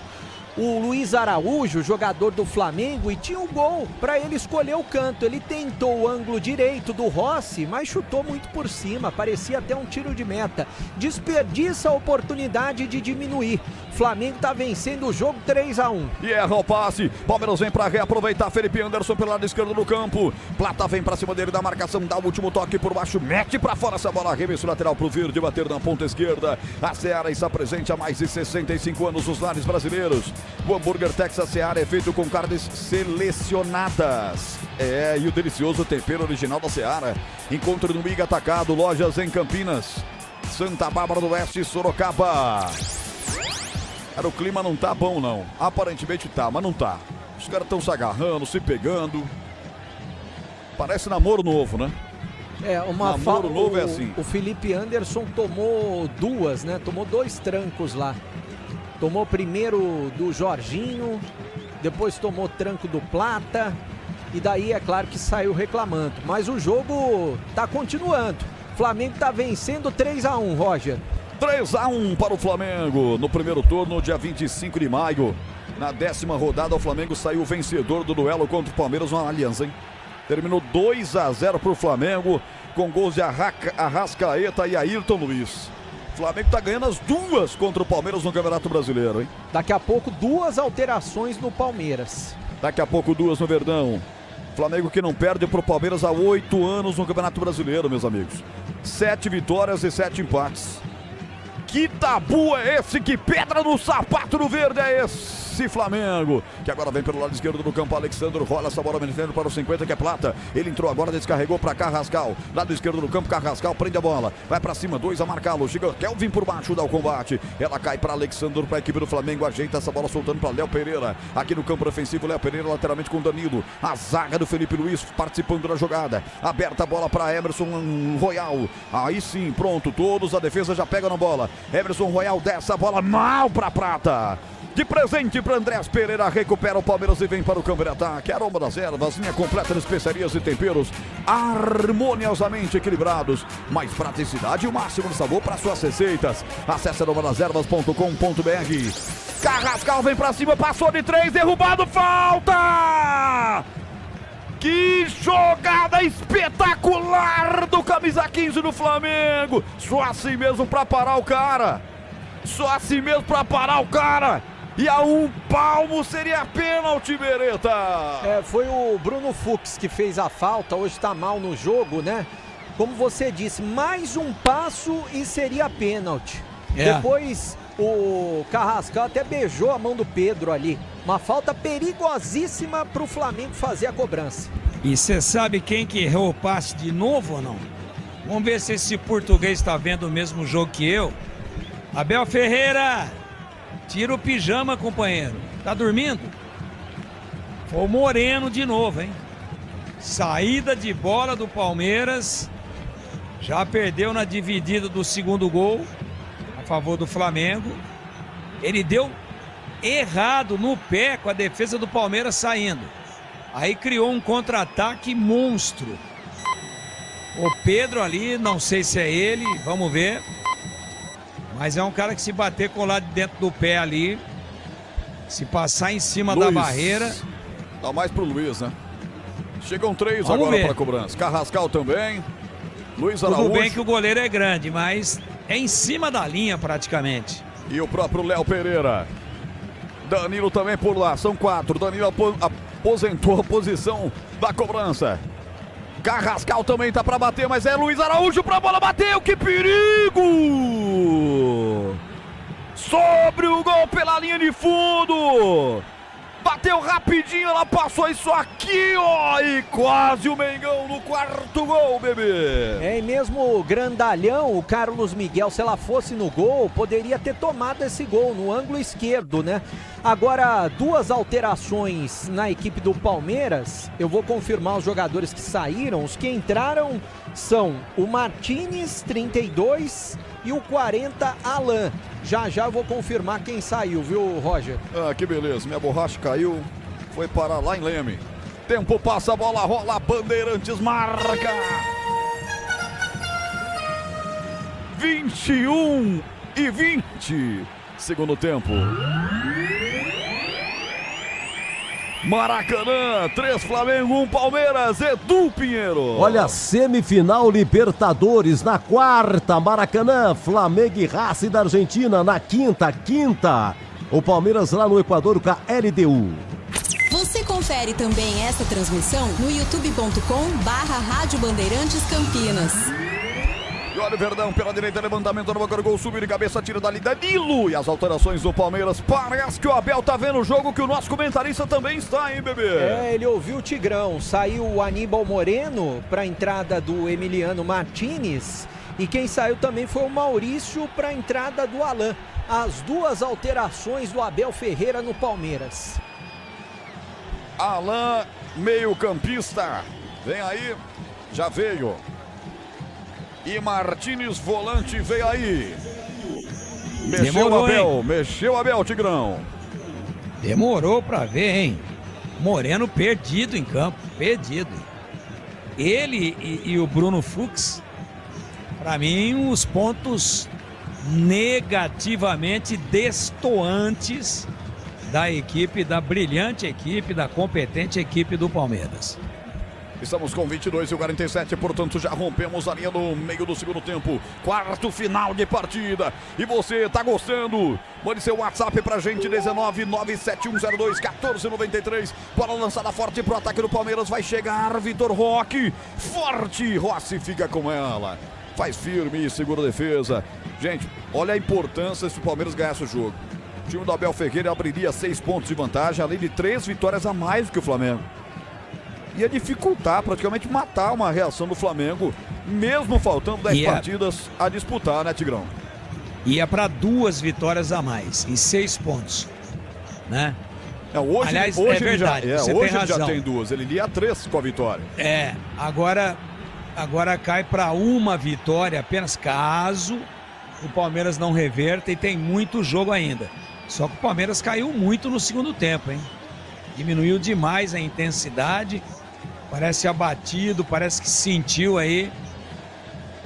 o Luiz Araújo, jogador do Flamengo, e tinha o gol para ele escolher o canto. Ele tentou o ângulo direito do Rossi, mas chutou muito por cima, parecia até um tiro de meta. Desperdiça a oportunidade de diminuir. Flamengo tá vencendo o jogo 3-1.
E erra o passe. Palmeiras vem pra reaproveitar. Felipe Anderson pelo lado esquerdo do campo. Plata vem pra cima dele da marcação. Dá o último toque por baixo. Mete pra fora essa bola. Arremesso lateral pro Verde. Bater na ponta esquerda. A Seara está presente há mais de 65 anos nos lares brasileiros. O hambúrguer Texas Seara é feito com carnes selecionadas. E o delicioso tempero original da Seara. Encontre no Miga Atacado. Lojas em Campinas, Santa Bárbara do Oeste e Sorocaba. Cara, o clima não tá bom, não. Aparentemente tá, mas não tá. Os caras estão se agarrando, se pegando. Parece namoro novo, né?
Namoro
novo é assim.
O Felipe Anderson tomou duas, né? Tomou 2 trancos lá. Tomou primeiro do Jorginho, depois tomou tranco do Plata. E daí é claro que saiu reclamando. Mas o jogo tá continuando. Flamengo tá vencendo 3-1, Roger.
3-1 para o Flamengo no primeiro turno, dia 25 de maio. Na 10ª rodada, o Flamengo saiu vencedor do duelo contra o Palmeiras no Allianz, hein? Terminou 2-0 para o Flamengo, com gols de Arrascaeta e Ayrton Luiz. O Flamengo tá ganhando as 2 contra o Palmeiras no Campeonato Brasileiro, hein?
Daqui a pouco 2 alterações no Palmeiras.
Daqui a pouco 2 no Verdão. Flamengo que não perde para o Palmeiras há 8 anos no Campeonato Brasileiro, meus amigos. 7 vitórias e 7 empates. Que tabu é esse? Que pedra no sapato do Verde é esse Flamengo? Que agora vem pelo lado esquerdo do campo. Alexandre rola essa bola menino para o 50, que é Plata. Ele entrou agora, descarregou para Carrascal. Lado esquerdo do campo, Carrascal prende a bola. Vai para cima, 2 a marcá-lo. Chega Kelvin por baixo, dá o combate. Ela cai para Alexandre, para a equipe do Flamengo. Ajeita essa bola soltando para Léo Pereira. Aqui no campo defensivo, Léo Pereira lateralmente com Danilo. A zaga do Felipe Luiz participando da jogada. Aberta a bola para Emerson Royal. Aí sim, pronto. Todos a defesa já pega na bola. Emerson Royal dessa bola mal para Prata. De presente para Andrés Pereira, recupera o Palmeiras e vem para o campo de ataque. Aroma das Ervas, linha completa de especiarias e temperos harmoniosamente equilibrados. Mais praticidade e o máximo de sabor para suas receitas. Acesse aromadasерvas.com.br. Carrascal vem para cima, passou de 3, derrubado, falta! Que jogada espetacular do camisa 15 do Flamengo. Só assim mesmo para parar o cara. Só assim mesmo para parar o cara. E a um palmo seria pênalti, Bereta.
Foi o Bruno Fux que fez a falta. Hoje tá mal no jogo, né? Como você disse, mais um passo e seria pênalti. Depois o Carrascal até beijou a mão do Pedro ali. Uma falta perigosíssima pro Flamengo fazer a cobrança.
E você sabe quem que errou o passe de novo ou não? Vamos ver se esse português está vendo o mesmo jogo que eu. Abel Ferreira, tira o pijama, companheiro. Tá dormindo? Foi o Moreno de novo, hein? Saída de bola do Palmeiras. Já perdeu na dividida do segundo gol a favor do Flamengo. Ele deu errado no pé com a defesa do Palmeiras saindo. Aí criou um contra-ataque monstro. O Pedro ali, não sei se é ele, vamos ver. Mas é um cara que se bater com o lado de dentro do pé ali, se passar em cima da barreira...
Dá mais pro Luiz, né? Chegam 3 agora para a cobrança. Carrascal também. Luiz Araújo.
Tudo bem que o goleiro é grande, mas é em cima da linha praticamente.
E o próprio Léo Pereira. Danilo também por lá, são 4. Danilo aposentou a posição da cobrança. Carrascal também tá para bater, mas é Luiz Araújo pra bola, bateu, que perigo! Sobre o gol pela linha de fundo! Bateu rapidinho, ela passou isso aqui, ó, e quase o Mengão no 4º gol, bebê.
E mesmo o grandalhão, o Carlos Miguel, se ela fosse no gol, poderia ter tomado esse gol no ângulo esquerdo, né? Agora, 2 alterações na equipe do Palmeiras. Eu vou confirmar os jogadores que saíram. Os que entraram são o Martínez, 32, e o 40, Alan. Já eu vou confirmar quem saiu, viu, Roger?
Ah, que beleza. Minha borracha caiu. Foi parar lá em Leme. Tempo passa, a bola rola. Bandeirantes marca. 21:20. Segundo tempo. Maracanã, 3 Flamengo, 1 Palmeiras, Edu Pinheiro.
Olha, semifinal Libertadores na 4ª, Maracanã, Flamengo e Racing da Argentina na 5ª. o Palmeiras lá no Equador com a LDU.
Você confere também essa transmissão no youtube.com/Rádio Bandeirantes Campinas.
E olha o Verdão pela direita, levantamento no boca do gol, subir de cabeça, tira dali Danilo. E as alterações do Palmeiras, parece que o Abel tá vendo o jogo, que o nosso comentarista também está, hein, bebê?
Ele ouviu o Tigrão, saiu o Aníbal Moreno para a entrada do Emiliano Martinez e quem saiu também foi o Maurício para a entrada do Alain. As duas alterações do Abel Ferreira no Palmeiras.
Alain, meio campista, vem aí, já veio. E Martínez, volante, veio aí. Mexeu o Abel, Tigrão.
Demorou pra ver, hein? Moreno perdido em campo, perdido. Ele e o Bruno Fux, pra mim, os pontos negativamente destoantes da equipe, da brilhante equipe, da competente equipe do Palmeiras.
Estamos com 22:47, portanto já rompemos a linha no meio do segundo tempo. Quarto final de partida. E você tá gostando? Mande seu WhatsApp pra gente, 19971021493. Bola lançada forte pro ataque do Palmeiras. Vai chegar Vitor Roque. Forte, Rossi fica com ela. Faz firme e segura a defesa. Gente, olha a importância se o Palmeiras ganhasse o jogo. O time do Abel Ferreira abriria 6 pontos de vantagem, além de 3 vitórias a mais do que o Flamengo. Ia dificultar, praticamente matar uma reação do Flamengo, mesmo faltando 10 partidas a disputar, né, Tigrão?
Ia para 2 vitórias a mais e 6 pontos, né?
Hoje,
aliás,
hoje
é verdade,
ele já,
você
hoje
tem
ele
razão.
já tem 2, ele iria 3 com a vitória.
Agora cai para 1 vitória apenas caso o Palmeiras não reverta, e tem muito jogo ainda. Só que o Palmeiras caiu muito no segundo tempo, hein? Diminuiu demais a intensidade. Parece abatido, parece que sentiu aí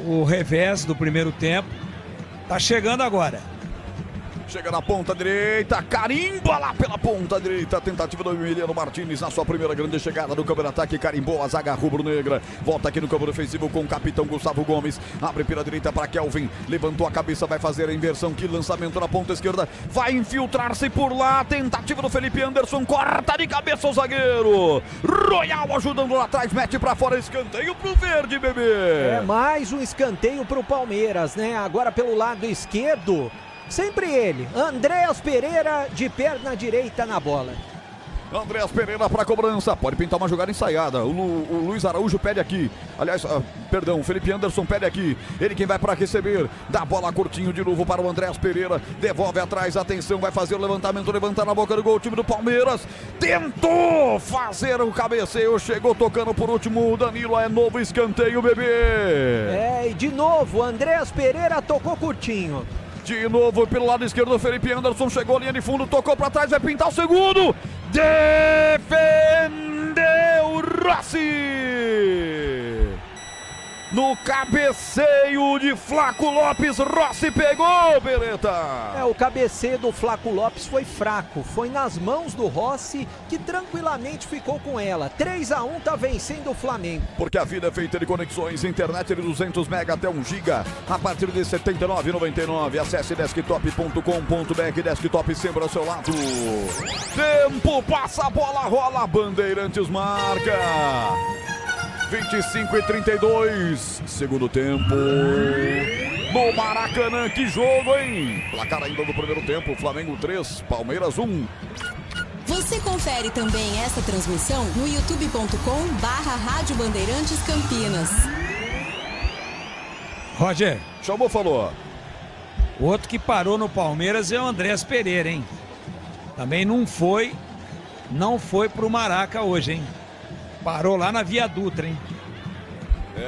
o revés do primeiro tempo. Tá chegando agora.
Chega na ponta direita, carimba lá pela ponta direita. Tentativa do Emiliano Martínez na sua primeira grande chegada no campo de ataque. Carimbou a zaga rubro-negra. Volta aqui no campo defensivo com o capitão Gustavo Gomes. Abre pela direita para Kelvin. Levantou a cabeça, vai fazer a inversão. Que lançamento na ponta esquerda. Vai infiltrar-se por lá. Tentativa do Felipe Anderson. Corta de cabeça o zagueiro. Royal ajudando lá atrás. Mete para fora. Escanteio pro verde, bebê.
Mais um escanteio pro Palmeiras, né? Agora pelo lado esquerdo. Sempre ele, Andréas Pereira, de perna direita na bola.
Andréas Pereira para cobrança, pode pintar uma jogada ensaiada. O Luiz Araújo pede aqui. Aliás, o Felipe Anderson pede aqui. Ele quem vai para receber. Dá a bola curtinho de novo para o Andréas Pereira. Devolve atrás, atenção, vai fazer o levantamento, levantar na boca do gol. O time do Palmeiras tentou fazer o cabeceio, chegou tocando por último o Danilo. É novo escanteio, bebê.
E de novo, Andréas Pereira tocou curtinho.
De novo pelo lado esquerdo, o Felipe Anderson chegou à linha de fundo, tocou para trás, vai pintar o segundo. Defendeu Rossi. No cabeceio de Flaco Lopes, Rossi pegou, Beretta.
O cabeceio do Flaco Lopes foi fraco, foi nas mãos do Rossi, que tranquilamente ficou com ela. 3-1 tá vencendo o Flamengo.
Porque a vida é feita de conexões, internet de 200 mega até 1 giga, a partir de R$ 79,99. Acesse desktop.com.br, desktop sempre ao seu lado. Tempo, passa a bola, rola, Bandeirantes marca. 25:32, segundo tempo, no Maracanã. Que jogo, hein? Placar ainda do primeiro tempo, Flamengo 3, Palmeiras 1.
Você confere também essa transmissão no youtube.com/Rádio Bandeirantes Campinas.
Roger.
Chamou, falou.
O outro que parou no Palmeiras é o Andréas Pereira, hein? Também não foi pro Maraca hoje, hein? Parou lá na Via Dutra, hein?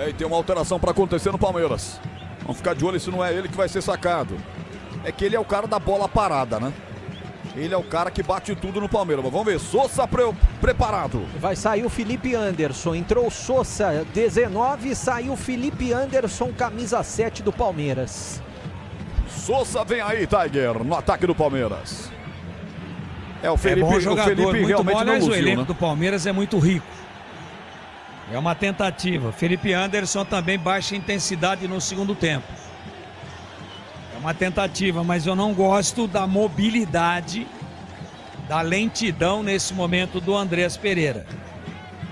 E tem uma alteração para acontecer no Palmeiras. Vamos ficar de olho se não é ele que vai ser sacado. É que ele é o cara da bola parada, né? Ele é o cara que bate tudo no Palmeiras. Mas vamos ver, Sousa preparado.
Vai sair o Felipe Anderson. Entrou o Sousa, 19, saiu o Felipe Anderson, camisa 7 do Palmeiras.
Sousa vem aí, Tiger, no ataque do Palmeiras. O Felipe,
bom jogador,
o Felipe
muito
realmente
bom. Aliás,
não
o
luziu,
elenco
né?
do Palmeiras é muito rico. É uma tentativa. Felipe Anderson também baixa intensidade no segundo tempo. É uma tentativa, mas eu não gosto da mobilidade, da lentidão nesse momento do Andrés Pereira.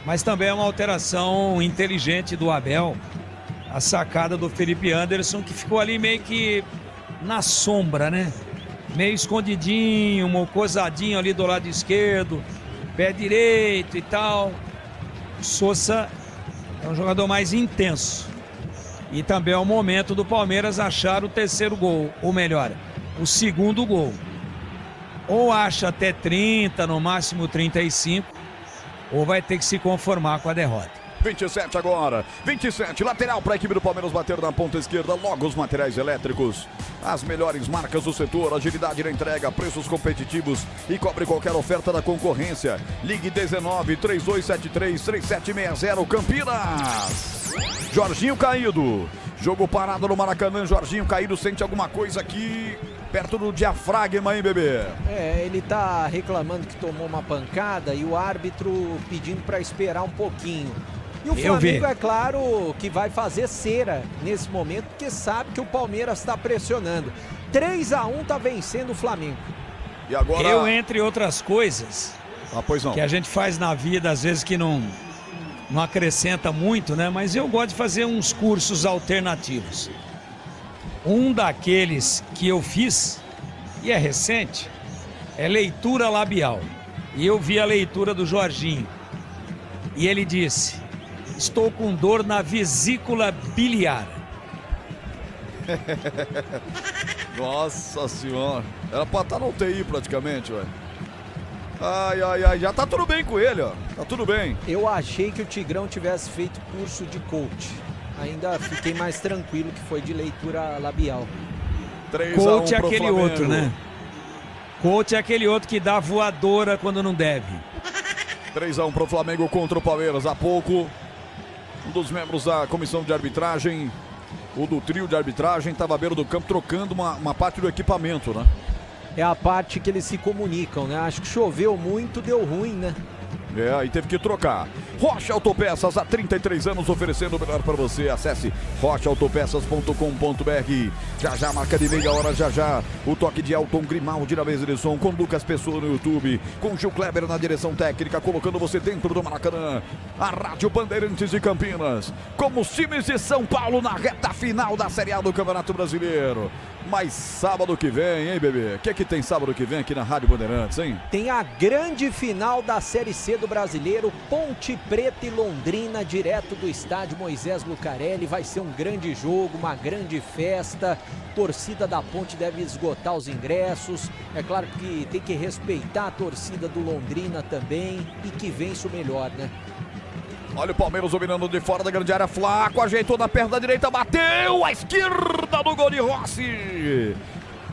Mas também é uma alteração inteligente do Abel, a sacada do Felipe Anderson, que ficou ali meio que na sombra, né? Meio escondidinho, mocosadinho ali do lado esquerdo, pé direito e tal. O Sousa é um jogador mais intenso. E também é o momento do Palmeiras achar o terceiro gol, ou melhor, o segundo gol. Ou acha até 30, no máximo 35, ou vai ter que se conformar com a derrota.
27 agora, 27, lateral para a equipe do Palmeiras bater na ponta esquerda, logo os materiais elétricos. As melhores marcas do setor, agilidade na entrega, preços competitivos e cobre qualquer oferta da concorrência. Ligue 19-3273-3760, Campinas. Jorginho caído, jogo parado no Maracanã, Jorginho caído, sente alguma coisa aqui perto do diafragma, hein, bebê?
Ele tá reclamando que tomou uma pancada e o árbitro pedindo para esperar um pouquinho. E o Flamengo, é claro, que vai fazer cera nesse momento, porque sabe que o Palmeiras está pressionando. 3-1 tá vencendo o Flamengo.
E agora...
Eu, entre outras coisas,
pois não,
que a gente faz na vida, às vezes que não acrescenta muito, né? Mas eu gosto de fazer uns cursos alternativos. Um daqueles que eu fiz, e é recente, é leitura labial. E eu vi a leitura do Jorginho. E ele disse: estou com dor na vesícula biliar.
Nossa senhora. Era pra estar no UTI praticamente, velho. Ai, já tá tudo bem com ele, ó. Tá tudo bem.
Eu achei que o Tigrão tivesse feito curso de coach. Ainda fiquei mais tranquilo que foi de leitura labial.
3-1
coach é
pro
aquele
Flamengo.
outro, né? Coach é aquele outro que dá voadora quando não deve.
3-1 pro Flamengo contra o Palmeiras. Há pouco, um dos membros da comissão de arbitragem, o do trio de arbitragem, estava à beira do campo trocando uma parte do equipamento, né?
É a parte que eles se comunicam, né? Acho que choveu muito, deu ruim, né?
Aí teve que trocar. Rocha Autopeças, há 33 anos oferecendo o melhor para você. Acesse rochaautopeças.com.br. Já, marca de meia hora, já. O toque de Elton Grimaldi na mesa de som, com Lucas Pessoa no YouTube, com Gil Kleber na direção técnica, colocando você dentro do Maracanã. A Rádio Bandeirantes de Campinas, como os times de São Paulo na reta final da Série A do Campeonato Brasileiro. Mas sábado que vem, hein, bebê? O que é que tem sábado que vem aqui na Rádio Bandeirantes, hein?
Tem a grande final da Série C do Brasileiro, Ponte Preta e Londrina, direto do estádio Moisés Lucarelli. Vai ser um grande jogo, uma grande festa. Torcida da Ponte deve esgotar os ingressos. É claro que tem que respeitar a torcida do Londrina também e que vence o melhor, né?
Olha o Palmeiras dominando de fora da grande área. Flaco ajeitou na perna direita, bateu à esquerda no gol de Rossi.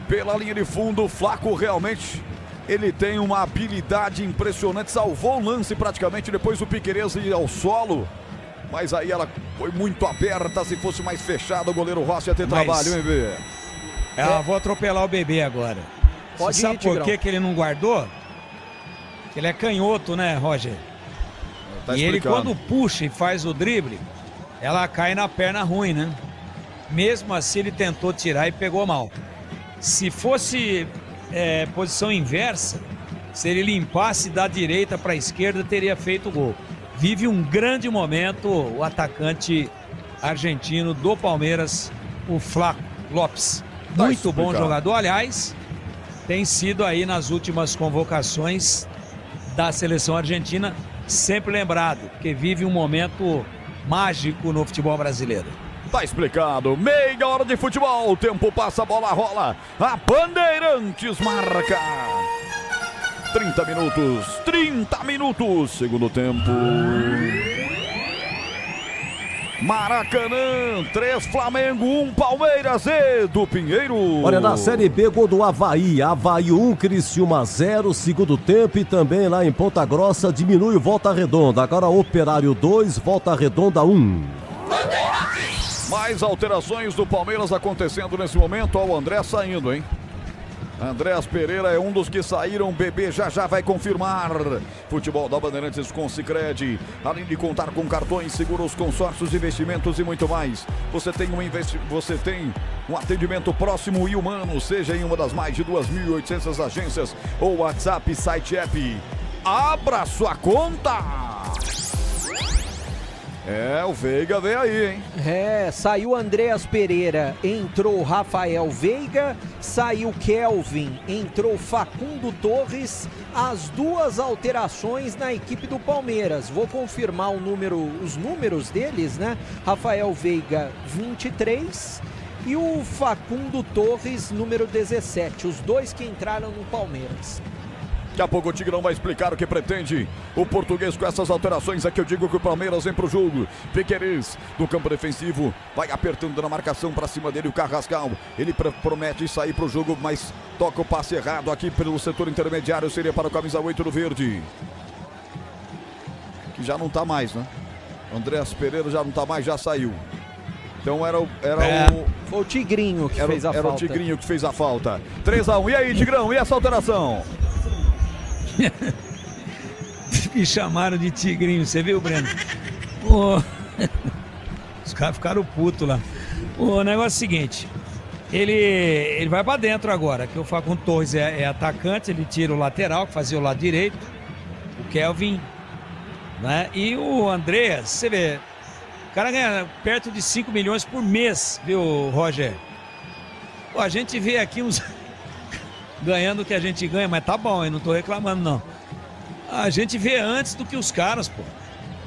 Pela linha de fundo, Flaco realmente, ele tem uma habilidade impressionante. Salvou o lance praticamente, depois o Piquerez ir ao solo. Mas aí ela foi muito aberta. Se fosse mais fechada, o goleiro Rossi ia ter trabalho, hein, bebê?
Vou atropelar o bebê agora.
Pode
Você sabe por que ele não guardou? Porque ele é canhoto, né, Roger?
Tá
e ele, quando puxa e faz o drible, ela cai na perna ruim, né? Mesmo assim, ele tentou tirar e pegou mal. Se fosse posição inversa, se ele limpasse da direita para a esquerda, teria feito o gol. Vive um grande momento o atacante argentino do Palmeiras, o Flaco Lopes. Muito bom jogador, aliás, tem sido aí nas últimas convocações da seleção argentina, sempre lembrado, porque vive um momento mágico no futebol brasileiro.
Tá explicado, meia hora de futebol, o tempo passa, a bola rola, a Bandeirantes marca. 30 minutos, segundo tempo. Maracanã, 3 Flamengo, 1 Palmeiras e do Pinheiro.
Olha, na Série B, gol do Avaí 1, Criciúma 0, segundo tempo. E também lá em Ponta Grossa diminui o Volta Redonda. Agora Operário 2, Volta Redonda 1.
Mais alterações do Palmeiras acontecendo nesse momento. Ó, o André saindo, hein? Andréas Pereira é um dos que saíram, bebê já vai confirmar. Futebol da Bandeirantes com Sicredi. Além de contar com cartões, seguros, consórcios, investimentos e muito mais. Você tem um atendimento próximo e humano, seja em uma das mais de 2.800 agências ou WhatsApp, site, app. Abra sua conta! O Veiga veio aí, hein?
Saiu Andréas Pereira, entrou Rafael Veiga, saiu Kelvin, entrou Facundo Torres, as duas alterações na equipe do Palmeiras. Vou confirmar os números deles, né? Rafael Veiga, 23 e o Facundo Torres, número 17, os dois que entraram no Palmeiras.
Daqui a pouco o Tigrão vai explicar o que pretende o português com essas alterações. Aqui eu digo que o Palmeiras vem pro jogo. Piquerez no campo defensivo, vai apertando na marcação para cima dele o Carrascal. Ele promete sair pro jogo, mas toca o passe errado aqui pelo setor intermediário. Seria para o camisa 8 do Verde, que já não tá mais, né? Andréas Pereira já não tá mais, já saiu. Então
foi o Tigrinho que fez a falta.
Era o Tigrinho que fez a falta. 3-1. E aí, Tigrão, e essa alteração?
Me chamaram de Tigrinho, você viu, Breno? Os caras ficaram putos lá. O negócio é o seguinte, ele vai pra dentro agora, que o Facundo Torres é atacante, ele tira o lateral, que fazia o lado direito, o Kelvin, né? E o Andréas, você vê, o cara ganha perto de 5 milhões por mês, viu, Roger? A gente vê aqui uns... ganhando o que a gente ganha, mas tá bom, eu não tô reclamando não. A gente vê antes do que os caras, pô.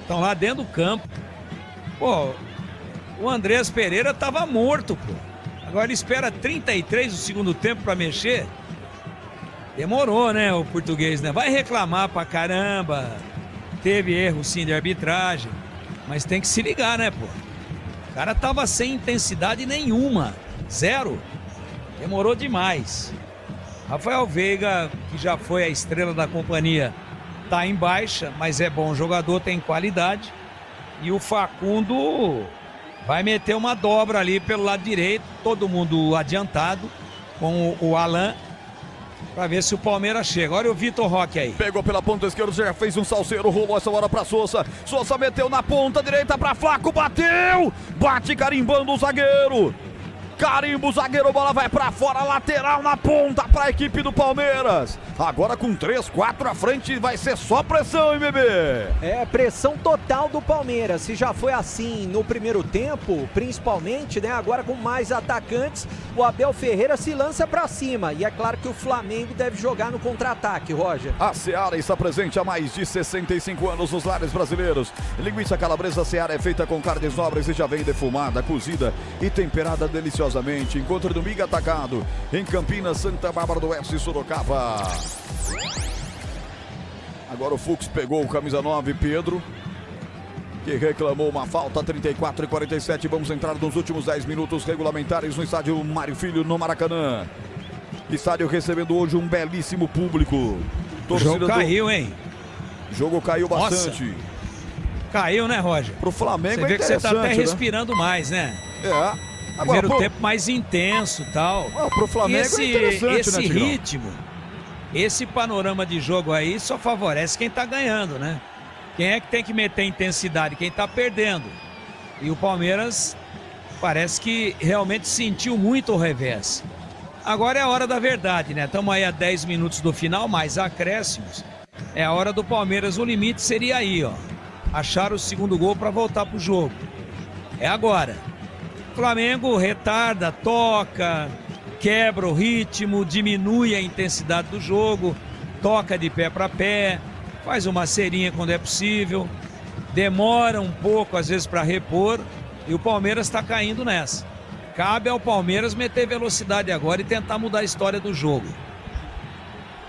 Estão lá dentro do campo. Pô, o Andréas Pereira tava morto, pô. Agora ele espera 33 do segundo tempo pra mexer. Demorou, né, o português, né? Vai reclamar pra caramba. Teve erro sim de arbitragem, mas tem que se ligar, né, pô? O cara tava sem intensidade nenhuma. Zero. Demorou demais. Rafael Veiga, que já foi a estrela da companhia, tá em baixa, mas é bom jogador, tem qualidade. E o Facundo vai meter uma dobra ali pelo lado direito, todo mundo adiantado com o Alan, para ver se o Palmeiras chega. Olha o Vitor Roque aí.
Pegou pela ponta esquerda, já fez um salseiro, rolou essa hora para Sousa. Sousa meteu na ponta direita para Flaco, bateu! Bate carimbando o zagueiro. Carimba o zagueiro, bola vai pra fora, lateral na ponta pra equipe do Palmeiras. Agora com 3-4 à frente vai ser só pressão, hein, bebê?
Pressão total do Palmeiras. Se já foi assim no primeiro tempo, principalmente, né? Agora com mais atacantes, o Abel Ferreira se lança pra cima. E é claro que o Flamengo deve jogar no contra-ataque, Roger.
A Seara está presente há mais de 65 anos nos lares brasileiros. Linguiça calabresa Seara é feita com carnes nobres e já vem defumada, cozida e temperada deliciosamente. Encontre no Miga Atacado, em Campinas, Santa Bárbara do Oeste e Sorocaba. Agora o Fux pegou o camisa 9, Pedro, que reclamou uma falta. 34 e 47. Vamos entrar nos últimos 10 minutos regulamentares no estádio Mário Filho, no Maracanã. Estádio recebendo hoje um belíssimo público.
O jogo caiu, hein?
O jogo caiu bastante.
Nossa. Caiu, né, Roger?
Pro Flamengo
você vê que você tá até
né?
respirando mais, né?
Agora,
primeiro tempo mais intenso e tal.
Pro Flamengo
esse,
é interessante,
esse
né, Tigrão?
ritmo, esse panorama de jogo aí só favorece quem tá ganhando, né? Quem é que tem que meter intensidade? Quem tá perdendo. E o Palmeiras parece que realmente sentiu muito o revés. Agora é a hora da verdade, né? Estamos aí a 10 minutos do final, mais acréscimos. É a hora do Palmeiras, o limite seria aí, ó. Achar o segundo gol para voltar pro jogo. É agora. Flamengo retarda, toca, quebra o ritmo, diminui a intensidade do jogo, toca de pé para pé, faz uma cerinha quando é possível, demora um pouco às vezes para repor e o Palmeiras está caindo nessa. Cabe ao Palmeiras meter velocidade agora e tentar mudar a história do jogo.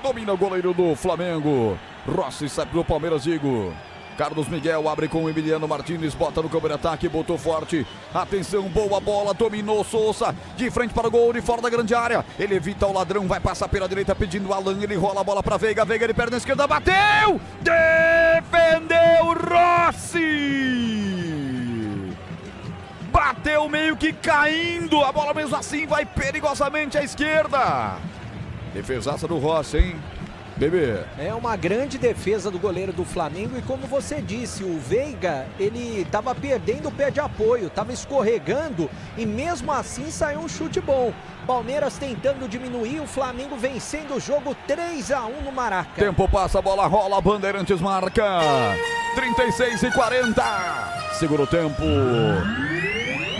Domina o goleiro do Flamengo. Rossi sai pro Palmeiras, Digo. Carlos Miguel abre com o Emiliano Martins, bota no campo de ataque, botou forte. Atenção, boa bola, dominou Sousa, de frente para o gol, de fora da grande área. Ele evita o ladrão, vai passar pela direita pedindo Alan, ele rola a bola para Veiga, Veiga ele perde na esquerda, bateu! Defendeu Rossi! Bateu meio que caindo, a bola mesmo assim vai perigosamente à esquerda. Defesaça do Rossi, hein? Bebê.
É uma grande defesa do goleiro do Flamengo e como você disse, o Veiga, ele estava perdendo o pé de apoio, estava escorregando e mesmo assim saiu um chute bom. Palmeiras tentando diminuir, o Flamengo vencendo o jogo 3-1 no Maraca.
Tempo passa, a bola rola, Bandeirantes marca 36:40. Segura o tempo.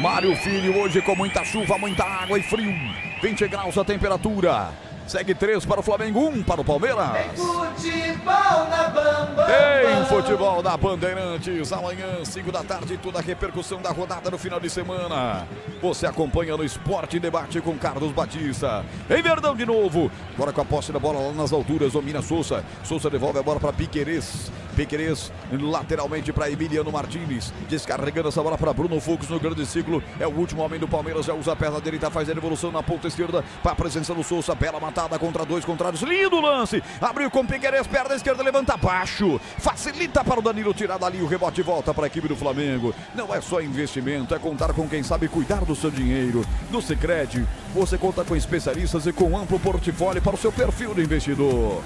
Mário Filho hoje com muita chuva, muita água e frio. 20 graus a temperatura. Segue 3 para o Flamengo, 1 para o Palmeiras.
Futebol na Bamba.
Tem futebol da Bandeirantes. Amanhã, 5 da tarde, toda a repercussão da rodada no final de semana. Você acompanha no Esporte e Debate com Carlos Batista. Em Verdão de novo. Agora com a posse da bola lá nas alturas. Domina Souza. Souza devolve a bola para Piquerez. Piquerez lateralmente para Emiliano Martins. Descarregando essa bola para Bruno Fux no grande ciclo. É o último homem do Palmeiras. Já usa a perna direita, faz a evolução na ponta esquerda. Para a presença do Souza. Bela matada contra 2 contrários. Lindo lance. Abriu com Piquerez. Perna esquerda, levanta abaixo. Facilita para o Danilo tirar dali. O rebote volta para a equipe do Flamengo. Não é só investimento, é contar com quem sabe cuidar do seu dinheiro. No Sicredi, você conta com especialistas e com amplo portfólio para o seu perfil de investidor.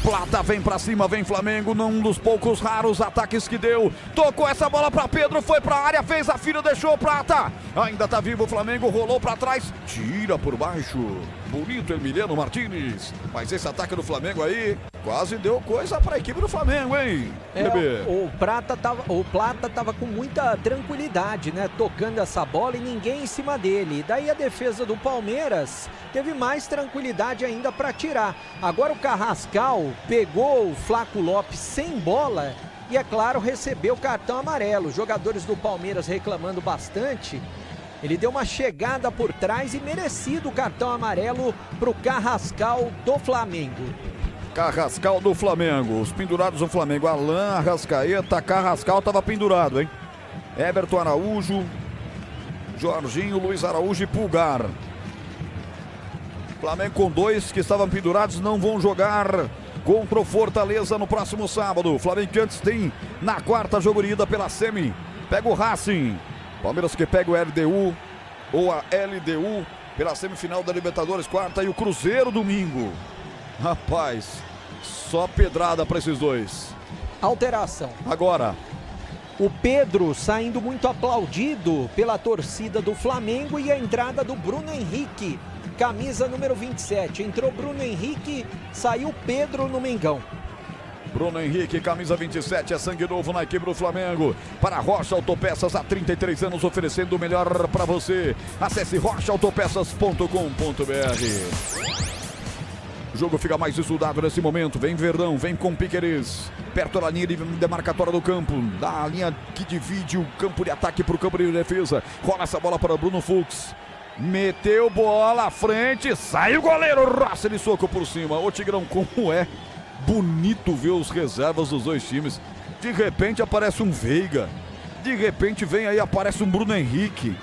Plata vem pra cima, vem Flamengo, num dos poucos raros ataques que deu. Tocou essa bola pra Pedro, foi pra área, fez a fila, deixou Plata. Ainda tá vivo o Flamengo, rolou pra trás, tira por baixo. Bonito Emiliano Martins. Mas esse ataque do Flamengo aí quase deu coisa pra equipe do Flamengo, hein?
O Plata tava com muita tranquilidade, né? Tocando essa bola e ninguém em cima dele. Daí a defesa do Palmeiras teve mais tranquilidade ainda para tirar. Agora o Carrascal pegou o Flaco Lopes sem bola e, é claro, recebeu o cartão amarelo. Os jogadores do Palmeiras reclamando bastante. Ele deu uma chegada por trás e merecido o cartão amarelo para o Carrascal do Flamengo.
Carrascal do Flamengo, os pendurados do Flamengo, Alain, Arrascaeta, Carrascal estava pendurado, hein? Everton Araújo, Jorginho, Luiz Araújo e Pulgar. Flamengo com 2 que estavam pendurados não vão jogar contra o Fortaleza no próximo sábado. Flamengo que antes tem na quarta jogo de ida pela semi, pega o Racing. Palmeiras que pega o LDU ou a LDU pela semifinal da Libertadores quarta e o Cruzeiro domingo. Rapaz, só pedrada para esses dois.
Alteração.
Agora.
O Pedro saindo muito aplaudido pela torcida do Flamengo e a entrada do Bruno Henrique. Camisa número 27. Entrou Bruno Henrique, saiu Pedro no Mengão.
Bruno Henrique, camisa 27, é sangue novo na equipe do Flamengo. Para Rocha Autopeças, há 33 anos oferecendo o melhor para você. Acesse rochaautopeças.com.br. O jogo fica mais estudado nesse momento. Vem Verdão, vem com Piquerez. Perto da linha de demarcatória do campo. Da linha que divide o campo de ataque para o campo de defesa. Rola essa bola para Bruno Fux. Meteu bola à frente. Sai o goleiro. Raça de soco por cima. Ô Tigrão, como é bonito ver os reservas dos dois times. De repente aparece um Veiga. De repente vem aí, aparece um Bruno Henrique.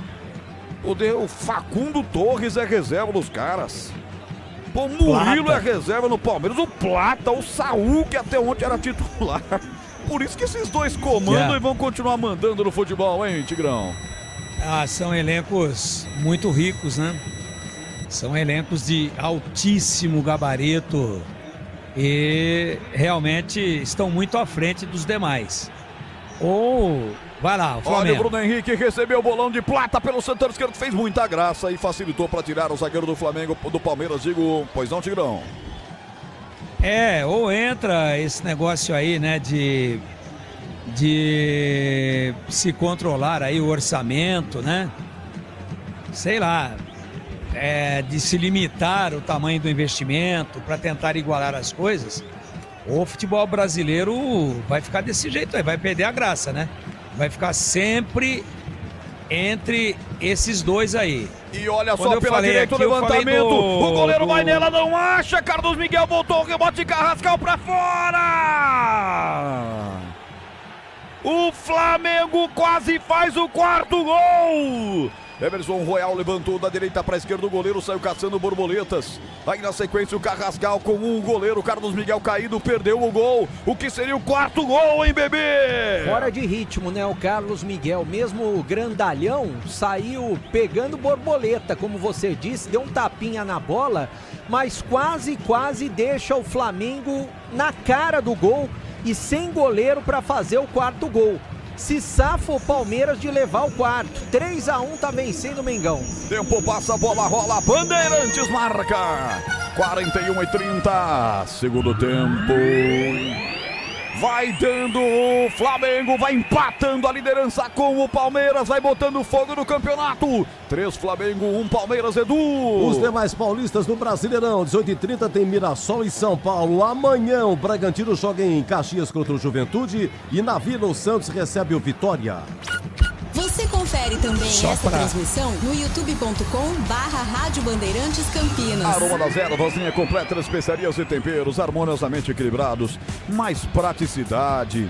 O Facundo Torres é reserva dos caras. O Murilo é reserva no Palmeiras. O Plata, o Saúl, que até ontem era titular. Por isso que esses dois comandam e vão continuar mandando no futebol, hein, Tigrão?
São elencos muito ricos, né? São elencos de altíssimo gabarito e realmente estão muito à frente dos demais. Vai lá, o Flamengo.
Olha, o Bruno Henrique recebeu o bolão de Plata pelo setor esquerdo, fez muita graça e facilitou para tirar o zagueiro do Flamengo, do Palmeiras, digo, pois não, Tigrão?
Ou entra esse negócio aí, né, de se controlar aí o orçamento, né? Sei lá, de se limitar o tamanho do investimento para tentar igualar as coisas. O futebol brasileiro vai ficar desse jeito aí, vai perder a graça, né? Vai ficar sempre entre esses dois aí.
E olha só, pela direita o levantamento. O goleiro vai nela, não acha. Carlos Miguel voltou, o rebote de Carrascal pra fora. O Flamengo quase faz o quarto gol. Emerson Royal levantou da direita para a esquerda, o goleiro saiu caçando borboletas. Aí na sequência o Carrascal com o goleiro Carlos Miguel caído, perdeu o gol. O que seria o quarto gol, hein, bebê?
Fora de ritmo, né? O Carlos Miguel, mesmo grandalhão, saiu pegando borboleta, como você disse, deu um tapinha na bola, mas quase deixa o Flamengo na cara do gol e sem goleiro para fazer o quarto gol. Se safa o Palmeiras de levar o quarto. 3-1 tá vencendo o Mengão.
Tempo passa, bola rola, Bandeirantes marca 41:30. Segundo tempo. Vai dando o Flamengo, vai empatando a liderança com o Palmeiras, vai botando fogo no campeonato. 3 Flamengo, 1 Palmeiras, Edu.
Os demais paulistas do Brasileirão, 18h30 tem Mirassol e São Paulo. Amanhã o Bragantino joga em Caxias contra o Juventude e na Vila o Santos recebe o Vitória.
Você confere também essa transmissão no youtube.com/Rádio Bandeirantes Campinas.
Aroma das Ervas, linha completa de especiarias e temperos harmoniosamente equilibrados. Mais praticidade,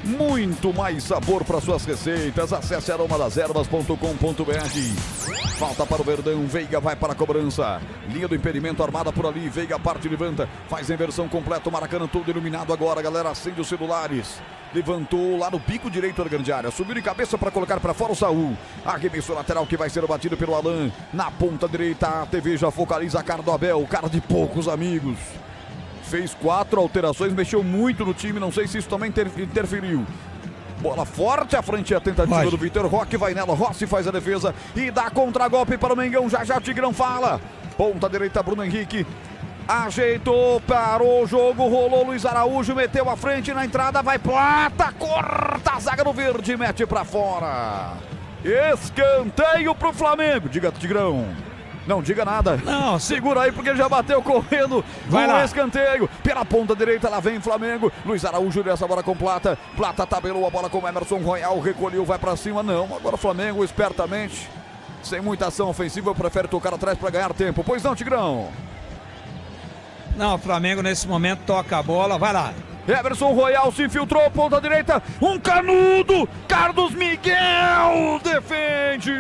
muito mais sabor para suas receitas. Acesse aromadeservas.com.br. Falta para o Verdão, Veiga vai para a cobrança. Linha do impedimento armada por ali, Veiga parte, levanta, faz a inversão completa. O Maracanã todo iluminado agora, galera, acende os celulares. Levantou lá no bico direito da grande área, subiu de cabeça para colocar para fora o Saul. Arremessou lateral que vai ser batido pelo Alan. Na ponta direita, a TV já focaliza a cara do Abel, cara de poucos amigos. Fez 4 alterações, mexeu muito no time, não sei se isso também interferiu. Bola forte à frente, a tentativa do Vitor Roque, vai nela, Rossi faz a defesa e dá contragolpe para o Mengão, já o Tigrão fala. Ponta direita, Bruno Henrique. Ajeitou, parou o jogo, rolou Luiz Araújo, meteu à frente na entrada, vai Plata, corta a zaga do Verde, mete pra fora. Escanteio pro Flamengo, diga Tigrão. Não diga nada.
Não,
segura aí porque ele já bateu correndo.
Vai lá.
Escanteio. Pela ponta direita, lá vem Flamengo. Luiz Araújo dessa bola com Plata. Plata tabelou a bola com Emerson Royal, recolheu, vai pra cima. Não, agora o Flamengo espertamente, sem muita ação ofensiva, prefere tocar atrás pra ganhar tempo. Pois não, Tigrão?
Não, o Flamengo nesse momento toca a bola, vai lá.
Emerson Royal se infiltrou, ponta direita, um canudo, Carlos Miguel defende.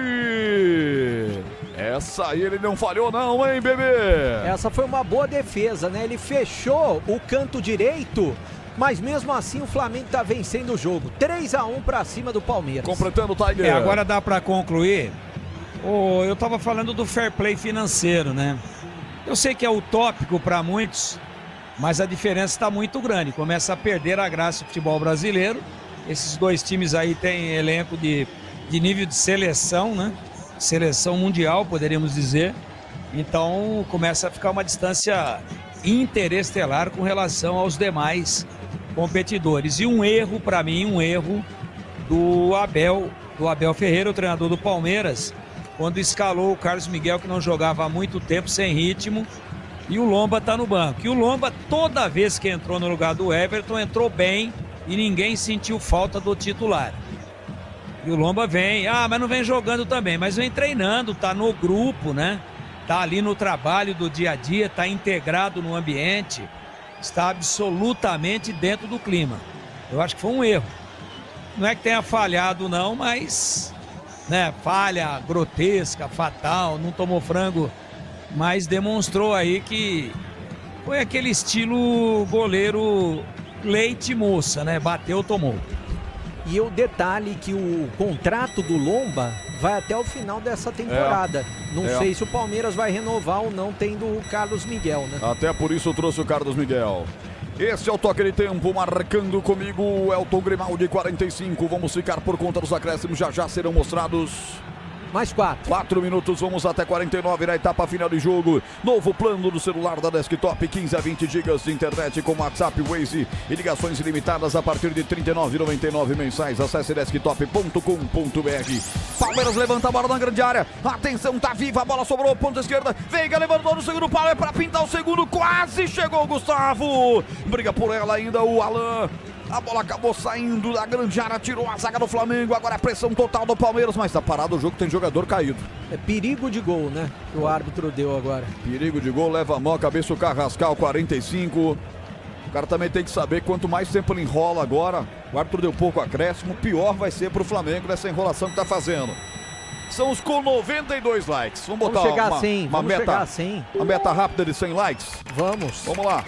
Essa aí ele não falhou não, hein, bebê?
Essa foi uma boa defesa, né? Ele fechou o canto direito, mas mesmo assim o Flamengo tá vencendo o jogo. 3-1 pra cima do Palmeiras.
Completando o Tiger.
Agora dá pra concluir. Eu tava falando do fair play financeiro, né? Eu sei que é utópico para muitos, mas a diferença está muito grande. Começa a perder a graça do futebol brasileiro. Esses dois times aí têm elenco de nível de seleção, né? Seleção mundial, poderíamos dizer. Então começa a ficar uma distância interestelar com relação aos demais competidores. E um erro, para mim, do Abel Ferreira, o treinador do Palmeiras, quando escalou o Carlos Miguel, que não jogava há muito tempo, sem ritmo, e o Lomba tá no banco. E o Lomba, toda vez que entrou no lugar do Everton, entrou bem e ninguém sentiu falta do titular. E o Lomba vem, mas não vem jogando também, mas vem treinando, tá no grupo, né? Tá ali no trabalho do dia a dia, tá integrado no ambiente, está absolutamente dentro do clima. Eu acho que foi um erro. Não é que tenha falhado não, mas... né, falha grotesca, fatal, não tomou frango, mas demonstrou aí que foi aquele estilo goleiro leite moça, né? Bateu, tomou.
E o detalhe que o contrato do Lomba vai até o final dessa temporada. Não sei se o Palmeiras vai renovar ou não, tendo o Carlos Miguel, né?
Até por isso trouxe o Carlos Miguel. Esse é o toque de tempo, marcando comigo o Elton Grimaldi, 45. Vamos ficar por conta dos acréscimos, já serão mostrados.
Mais 4.
4 minutos, vamos até 49 na etapa final de jogo. Novo plano do celular da Desktop, 15 a 20 gigas de internet com WhatsApp, Waze e ligações ilimitadas a partir de R$ 39,99 mensais. Acesse desktop.com.br. Palmeiras levanta a bola na grande área. Atenção, tá viva, a bola sobrou, ponta esquerda. Veiga levantou no segundo pau, é para pintar o segundo. Quase chegou o Gustavo. Briga por ela ainda o Alan. A bola acabou saindo da grande área, tirou a zaga do Flamengo. Agora é pressão total do Palmeiras, mas tá parado o jogo, tem jogador caído.
É perigo de gol, né? Que o árbitro deu agora.
Perigo de gol, leva a mão, a cabeça o Carrascal, 45. O cara também tem que saber, quanto mais tempo ele enrola agora, o árbitro deu pouco acréscimo, pior vai ser pro Flamengo nessa enrolação que tá fazendo. Estamos com 92 likes. Vamos botar
chegar a 100.
Uma
Vamos chegar a 100.
Uma meta rápida de 100 likes?
Vamos.
Vamos lá.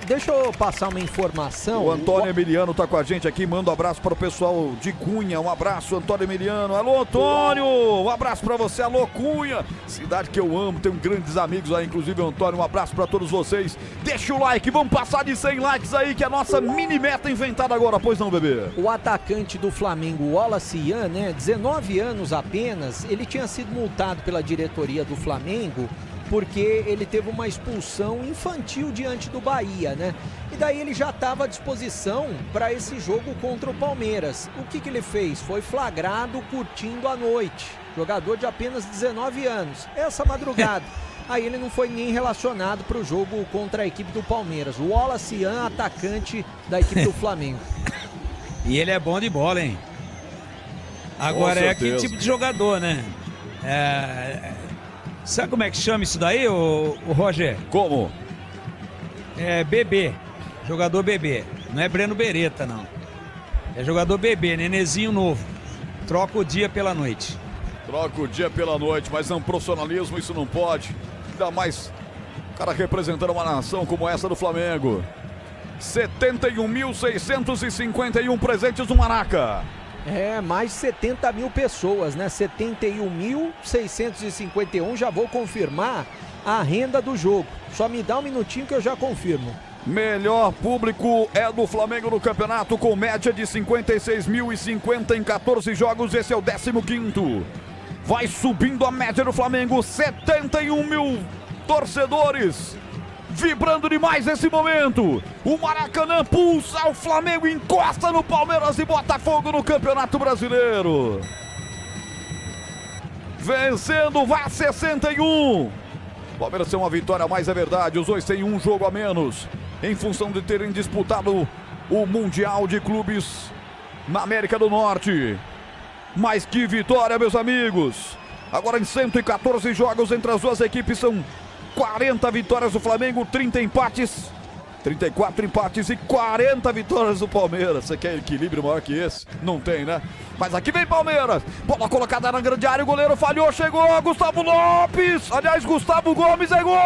Deixa eu passar uma informação.
O Antônio Emiliano tá com a gente aqui. Manda um abraço para o pessoal de Cunha. Um abraço, Antônio Emiliano. Alô, Antônio! Um abraço para você. Alô, Cunha. Cidade que eu amo. Tenho grandes amigos aí, inclusive o Antônio. Um abraço para todos vocês. Deixa o like. Vamos passar de 100 likes aí, que é a nossa mini meta inventada agora. Pois não, bebê?
O atacante do Flamengo, Wallace Ian, né? 19 anos apenas. Ele tinha sido multado pela diretoria do Flamengo porque ele teve uma expulsão infantil diante do Bahia, né? E daí ele já estava à disposição para esse jogo contra o Palmeiras. O que ele fez? Foi flagrado curtindo à noite. Jogador de apenas 19 anos. Essa madrugada. Aí ele não foi nem relacionado para o jogo contra a equipe do Palmeiras. O Wallace Ian, atacante da equipe do Flamengo.
E ele é bom de bola, hein? Agora é aquele tipo de jogador, né? Sabe como é que chama isso daí, o Roger?
Como?
É bebê. Jogador bebê. Não é Breno Beretta, não. É jogador bebê, nenezinho novo. Troca o dia pela noite.
Troca o dia pela noite, mas não profissionalismo, isso não pode. Ainda mais o cara representando uma nação como essa do Flamengo. 71.651 presentes no Maraca.
Mais de 70 mil pessoas, né? 71.651, já vou confirmar a renda do jogo. Só me dá um minutinho que eu já confirmo.
Melhor público é do Flamengo no campeonato, com média de 56.050 em 14 jogos. Esse é o 15º. Vai subindo a média do Flamengo, 71 mil torcedores. Vibrando demais nesse momento. O Maracanã pulsa, o Flamengo encosta no Palmeiras e Botafogo no Campeonato Brasileiro. Vencendo, vai 61. Palmeiras tem uma vitória a mais, é verdade. Os dois têm um jogo a menos, em função de terem disputado o Mundial de Clubes na América do Norte. Mas que vitória, meus amigos. Agora em 114 jogos entre as duas equipes, são 40 vitórias do Flamengo, 30 empates, 34 empates e 40 vitórias do Palmeiras. Você quer equilíbrio maior que esse? Não tem, né? Mas aqui vem Palmeiras. Bola colocada na grande área, o goleiro falhou, chegou Gustavo Lopes. Aliás, Gustavo Gomes é gol!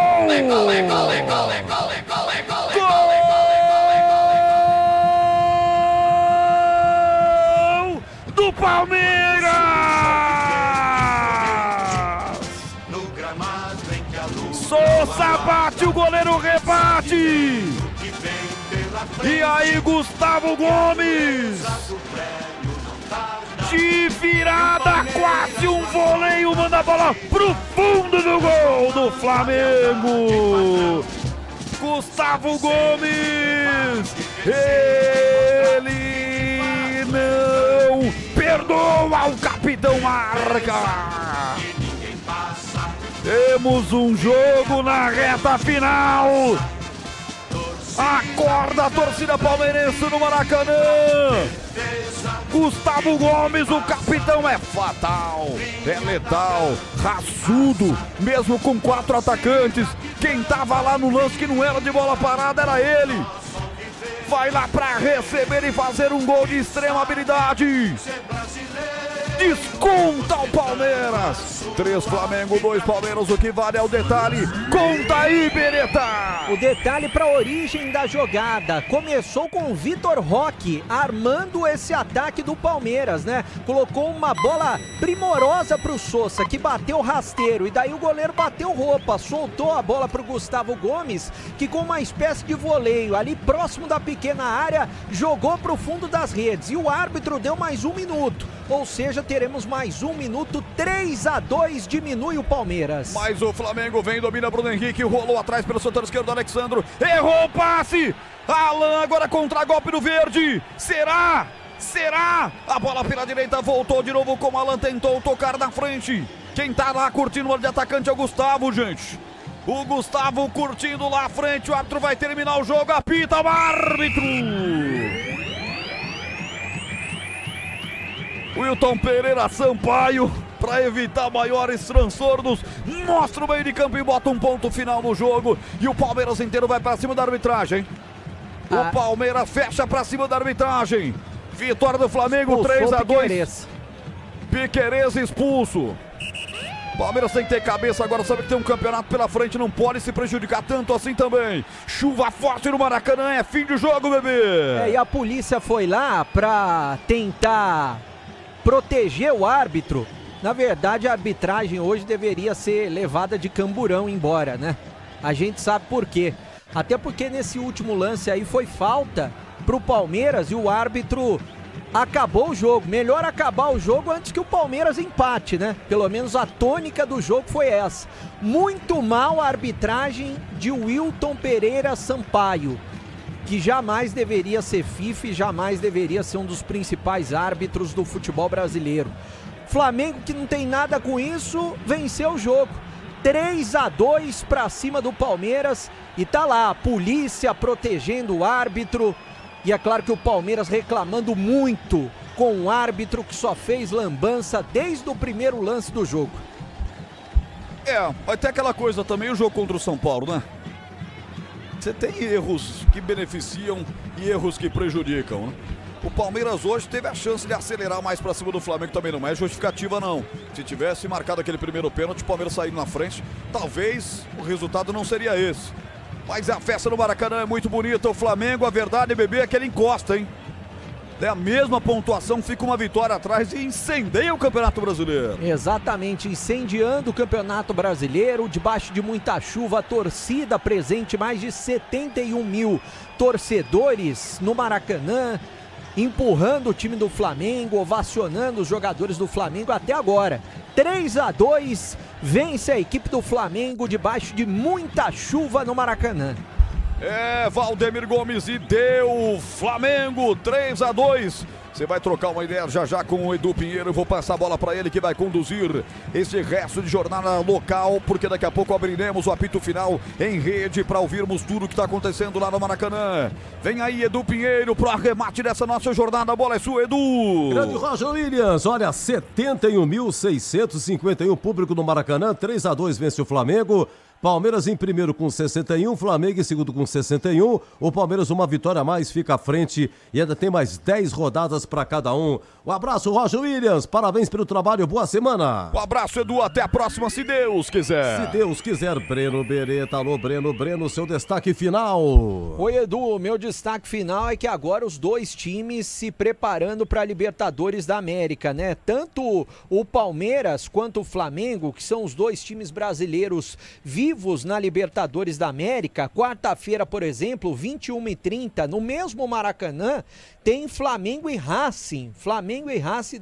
Gol do Palmeiras! Souza bate, o goleiro rebate. E aí, Gustavo Gomes, de virada, quase um voleio, manda a bola pro fundo do gol do Flamengo. Gustavo Gomes, ele não perdoa, o capitão marca. Temos um jogo na reta final. Acorda a torcida palmeirense no Maracanã. Gustavo Gomes, o capitão, é fatal, é letal, raçudo, mesmo com 4 atacantes. Quem tava lá no lance que não era de bola parada era ele. Vai lá para receber e fazer um gol de extrema habilidade. Desconta o Palmeiras. 3 Flamengo, 2 Palmeiras, o que vale é o detalhe. Conta aí, Beretta.
O detalhe para a origem da jogada. Começou com o Vitor Roque armando esse ataque do Palmeiras, né? Colocou uma bola primorosa pro Souza, que bateu rasteiro. E daí o goleiro bateu roupa, soltou a bola pro Gustavo Gomes, que com uma espécie de voleio ali próximo da pequena área, jogou pro fundo das redes. E o árbitro deu mais 1 minuto. Ou seja, teremos mais 1 minuto, 3-2, diminui o Palmeiras.
Mas o Flamengo vem, domina Bruno Henrique, rolou atrás pelo setor esquerdo, Alexandro, errou o passe, Alan agora contra-golpe do verde, será? A bola pela direita, voltou de novo como Alan tentou tocar na frente. Quem tá lá curtindo o de atacante é o Gustavo, gente. O Gustavo curtindo lá à frente, o árbitro vai terminar o jogo, apita o árbitro. Wilton Pereira Sampaio, para evitar maiores transtornos, mostra o meio de campo e bota um ponto final no jogo. E o Palmeiras inteiro vai para cima da arbitragem. O Palmeiras fecha para cima da arbitragem. Vitória do Flamengo, 3-2. Piquerez expulso. Palmeiras tem que ter cabeça agora, sabe que tem um campeonato pela frente, não pode se prejudicar tanto assim também. Chuva forte no Maracanã, é fim de jogo, bebê.
E a polícia foi lá pra tentar proteger o árbitro. Na verdade, a arbitragem hoje deveria ser levada de camburão embora, né? A gente sabe por quê. Até porque nesse último lance aí foi falta pro Palmeiras e o árbitro acabou o jogo. Melhor acabar o jogo antes que o Palmeiras empate, né? Pelo menos a tônica do jogo foi essa. Muito mal a arbitragem de Wilton Pereira Sampaio, que jamais deveria ser FIFA e jamais deveria ser um dos principais árbitros do futebol brasileiro. Flamengo, que não tem nada com isso, venceu o jogo. 3-2 para cima do Palmeiras e tá lá a polícia protegendo o árbitro. E é claro que o Palmeiras reclamando muito com o árbitro que só fez lambança desde o primeiro lance do jogo.
Vai ter aquela coisa também, o jogo contra o São Paulo, né? Você tem erros que beneficiam e erros que prejudicam, né? O Palmeiras hoje teve a chance de acelerar mais pra cima do Flamengo, também não é justificativa não. Se tivesse marcado aquele primeiro pênalti, o Palmeiras saindo na frente, talvez o resultado não seria esse. Mas a festa no Maracanã é muito bonita. O Flamengo, a verdade, bebê, é que ele encosta, hein? É a mesma pontuação, fica uma vitória atrás e incendeia o Campeonato Brasileiro.
Exatamente, incendiando o Campeonato Brasileiro, debaixo de muita chuva, a torcida presente, mais de 71 mil torcedores no Maracanã, empurrando o time do Flamengo, ovacionando os jogadores do Flamengo até agora. 3-2, vence a equipe do Flamengo debaixo de muita chuva no Maracanã.
Valdemir Gomes e deu Flamengo 3-2. Você vai trocar uma ideia já com o Edu Pinheiro. Eu vou passar a bola para ele que vai conduzir esse resto de jornada local, porque daqui a pouco abriremos o apito final em rede para ouvirmos tudo que está acontecendo lá no Maracanã. Vem aí, Edu Pinheiro, pro arremate dessa nossa jornada. A bola é sua, Edu.
Grande Roger Williams, olha, 71.651 público no Maracanã, 3-2 vence o Flamengo. Palmeiras em primeiro com 61, Flamengo em segundo com 61. O Palmeiras uma vitória a mais, fica à frente e ainda tem mais 10 rodadas para cada um. Um abraço, Roger Williams, parabéns pelo trabalho, boa semana.
Um abraço, Edu, até a próxima, se Deus quiser.
Se Deus quiser, Breno Beretta, alô Breno, seu destaque final.
Oi, Edu, meu destaque final é que agora os dois times se preparando para a Libertadores da América, né? Tanto o Palmeiras quanto o Flamengo, que são os dois times brasileiros vivos na Libertadores da América. Quarta-feira, por exemplo, 21h30, no mesmo Maracanã, tem Flamengo e Racing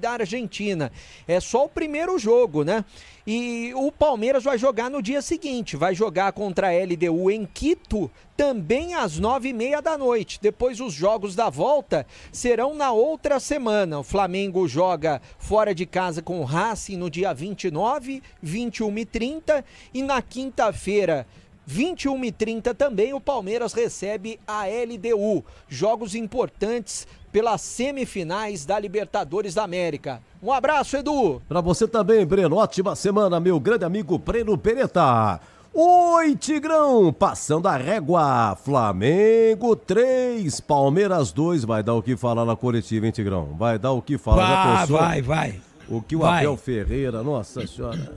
da Argentina. É só o primeiro jogo, né? E o Palmeiras vai jogar no dia seguinte, vai jogar contra a LDU em Quito, também às 9h30 da noite. Depois os jogos da volta serão na outra semana. O Flamengo joga fora de casa com o Racing no dia 29, 21h30, e na quinta-feira, 21h30 também, o Palmeiras recebe a LDU. Jogos importantes pelas semifinais da Libertadores da América. Um abraço, Edu.
Pra você também, Breno. Ótima semana, meu grande amigo Breno Beretta. Oi, Tigrão, passando a régua. Flamengo 3, Palmeiras 2. Vai dar o que falar na coletiva, hein, Tigrão? Vai dar o que falar.
Vai.
O que o Abel Ferreira, nossa senhora...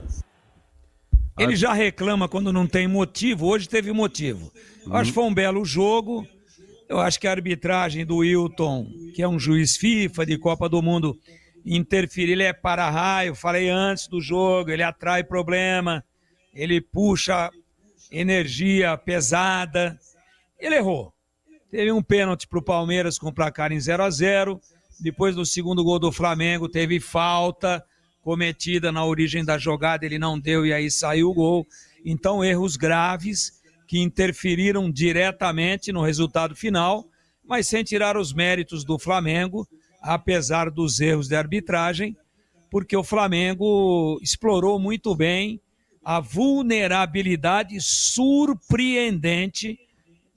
Ele já reclama quando não tem motivo, hoje teve motivo. Eu acho que foi um belo jogo, eu acho que a arbitragem do Wilton, que é um juiz FIFA de Copa do Mundo, interferir, ele é para-raio, falei antes do jogo, ele atrai problema, ele puxa energia pesada, ele errou. Teve um pênalti para o Palmeiras com o placar em 0-0, depois do segundo gol do Flamengo teve falta cometida na origem da jogada, ele não deu e aí saiu o gol. Então, erros graves que interferiram diretamente no resultado final, mas sem tirar os méritos do Flamengo, apesar dos erros de arbitragem, porque o Flamengo explorou muito bem a vulnerabilidade surpreendente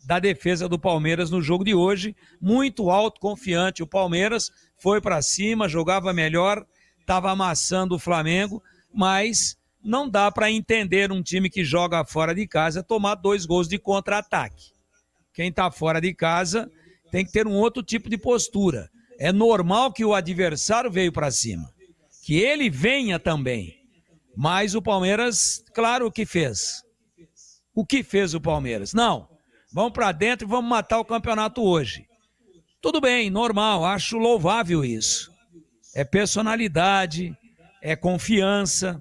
da defesa do Palmeiras no jogo de hoje. Muito autoconfiante o Palmeiras, foi para cima, jogava melhor, estava amassando o Flamengo, mas não dá para entender um time que joga fora de casa tomar 2 gols de contra-ataque. Quem está fora de casa tem que ter um outro tipo de postura. É normal que o adversário veio para cima, que ele venha também. Mas o Palmeiras, claro o que fez. O que fez o Palmeiras? Não, vamos para dentro e vamos matar o campeonato hoje. Tudo bem, normal, acho louvável isso. É personalidade, é confiança.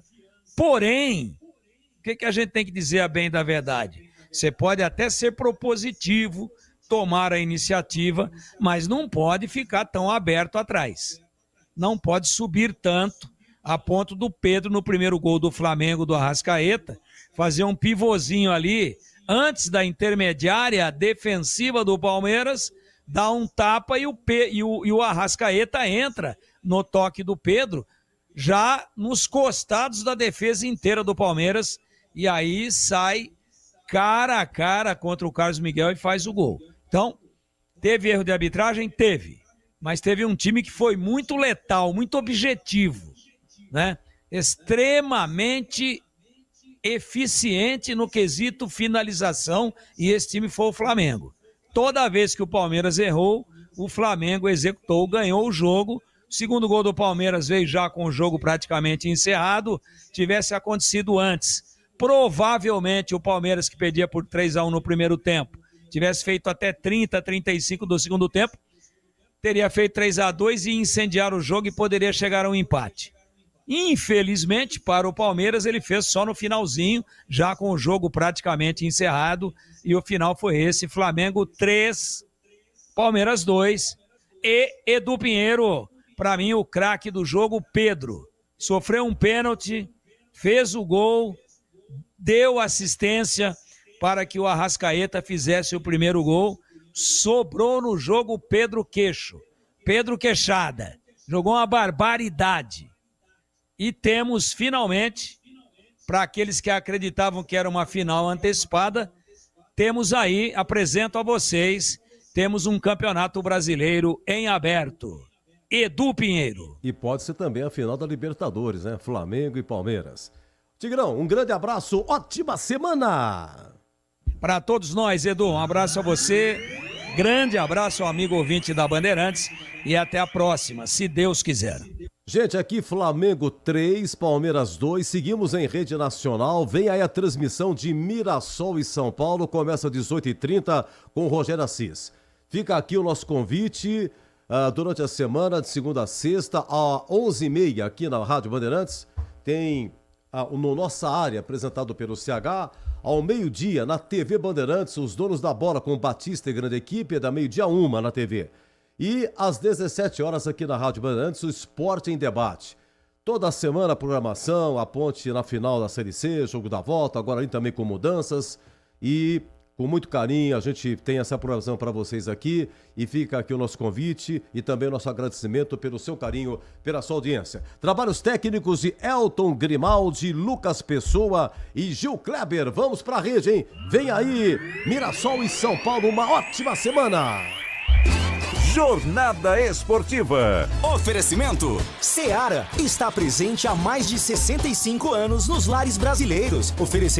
Porém, o que a gente tem que dizer a bem da verdade? Você pode até ser propositivo, tomar a iniciativa, mas não pode ficar tão aberto atrás. Não pode subir tanto a ponto do Pedro, no primeiro gol do Flamengo, do Arrascaeta, fazer um pivôzinho ali, antes da intermediária defensiva do Palmeiras, dar um tapa e o Arrascaeta entra no toque do Pedro, já nos costados da defesa inteira do Palmeiras, e aí sai cara a cara contra o Carlos Miguel e faz o gol. Então, teve erro de arbitragem? Teve. Mas teve um time que foi muito letal, muito objetivo, né? Extremamente eficiente no quesito finalização, e esse time foi o Flamengo. Toda vez que o Palmeiras errou, o Flamengo executou, ganhou o jogo. O segundo gol do Palmeiras veio já com o jogo praticamente encerrado. Tivesse acontecido antes, provavelmente o Palmeiras, que perdia por 3-1 no primeiro tempo, tivesse feito até 30, 35 do segundo tempo, teria feito 3-2 e incendiar o jogo e poderia chegar a um empate. Infelizmente, para o Palmeiras, ele fez só no finalzinho, já com o jogo praticamente encerrado, e o final foi esse: Flamengo 3, Palmeiras 2, e Edu Pinheiro, para mim o craque do jogo, Pedro. Sofreu um pênalti, fez o gol, deu assistência para que o Arrascaeta fizesse o primeiro gol. Sobrou no jogo Pedro Queixo, Pedro Queixada, jogou uma barbaridade. E temos finalmente, para aqueles que acreditavam que era uma final antecipada, temos aí, apresento a vocês, temos um campeonato brasileiro em aberto. Edu Pinheiro.
E pode ser também a final da Libertadores, né? Flamengo e Palmeiras. Tigrão, um grande abraço, ótima semana!
Para todos nós, Edu, um abraço a você, grande abraço ao amigo ouvinte da Bandeirantes e até a próxima, se Deus quiser.
Gente, aqui Flamengo 3, Palmeiras 2, seguimos em rede nacional, vem aí a transmissão de Mirassol e São Paulo, começa às 18h30 com o Rogério Assis. Fica aqui o nosso convite durante a semana, de segunda a sexta, às 11h30 aqui na Rádio Bandeirantes, tem no Nossa Área, apresentado pelo CH, ao meio-dia na TV Bandeirantes, os donos da bola com Batista e grande equipe, é da meio-dia 1 na TV. E às 17 horas aqui na Rádio Bandeirantes, o Esporte em Debate. Toda semana a programação, a ponte na final da Série C, jogo da volta, agora ali também com mudanças. E com muito carinho a gente tem essa programação para vocês aqui. E fica aqui o nosso convite e também o nosso agradecimento pelo seu carinho, pela sua audiência. Trabalhos técnicos de Elton Grimaldi, Lucas Pessoa e Gil Kleber. Vamos pra rede, hein? Vem aí, Mirassol e São Paulo, uma ótima semana!
Jornada Esportiva.
Oferecimento. Seara está presente há mais de 65 anos nos lares brasileiros. Oferecendo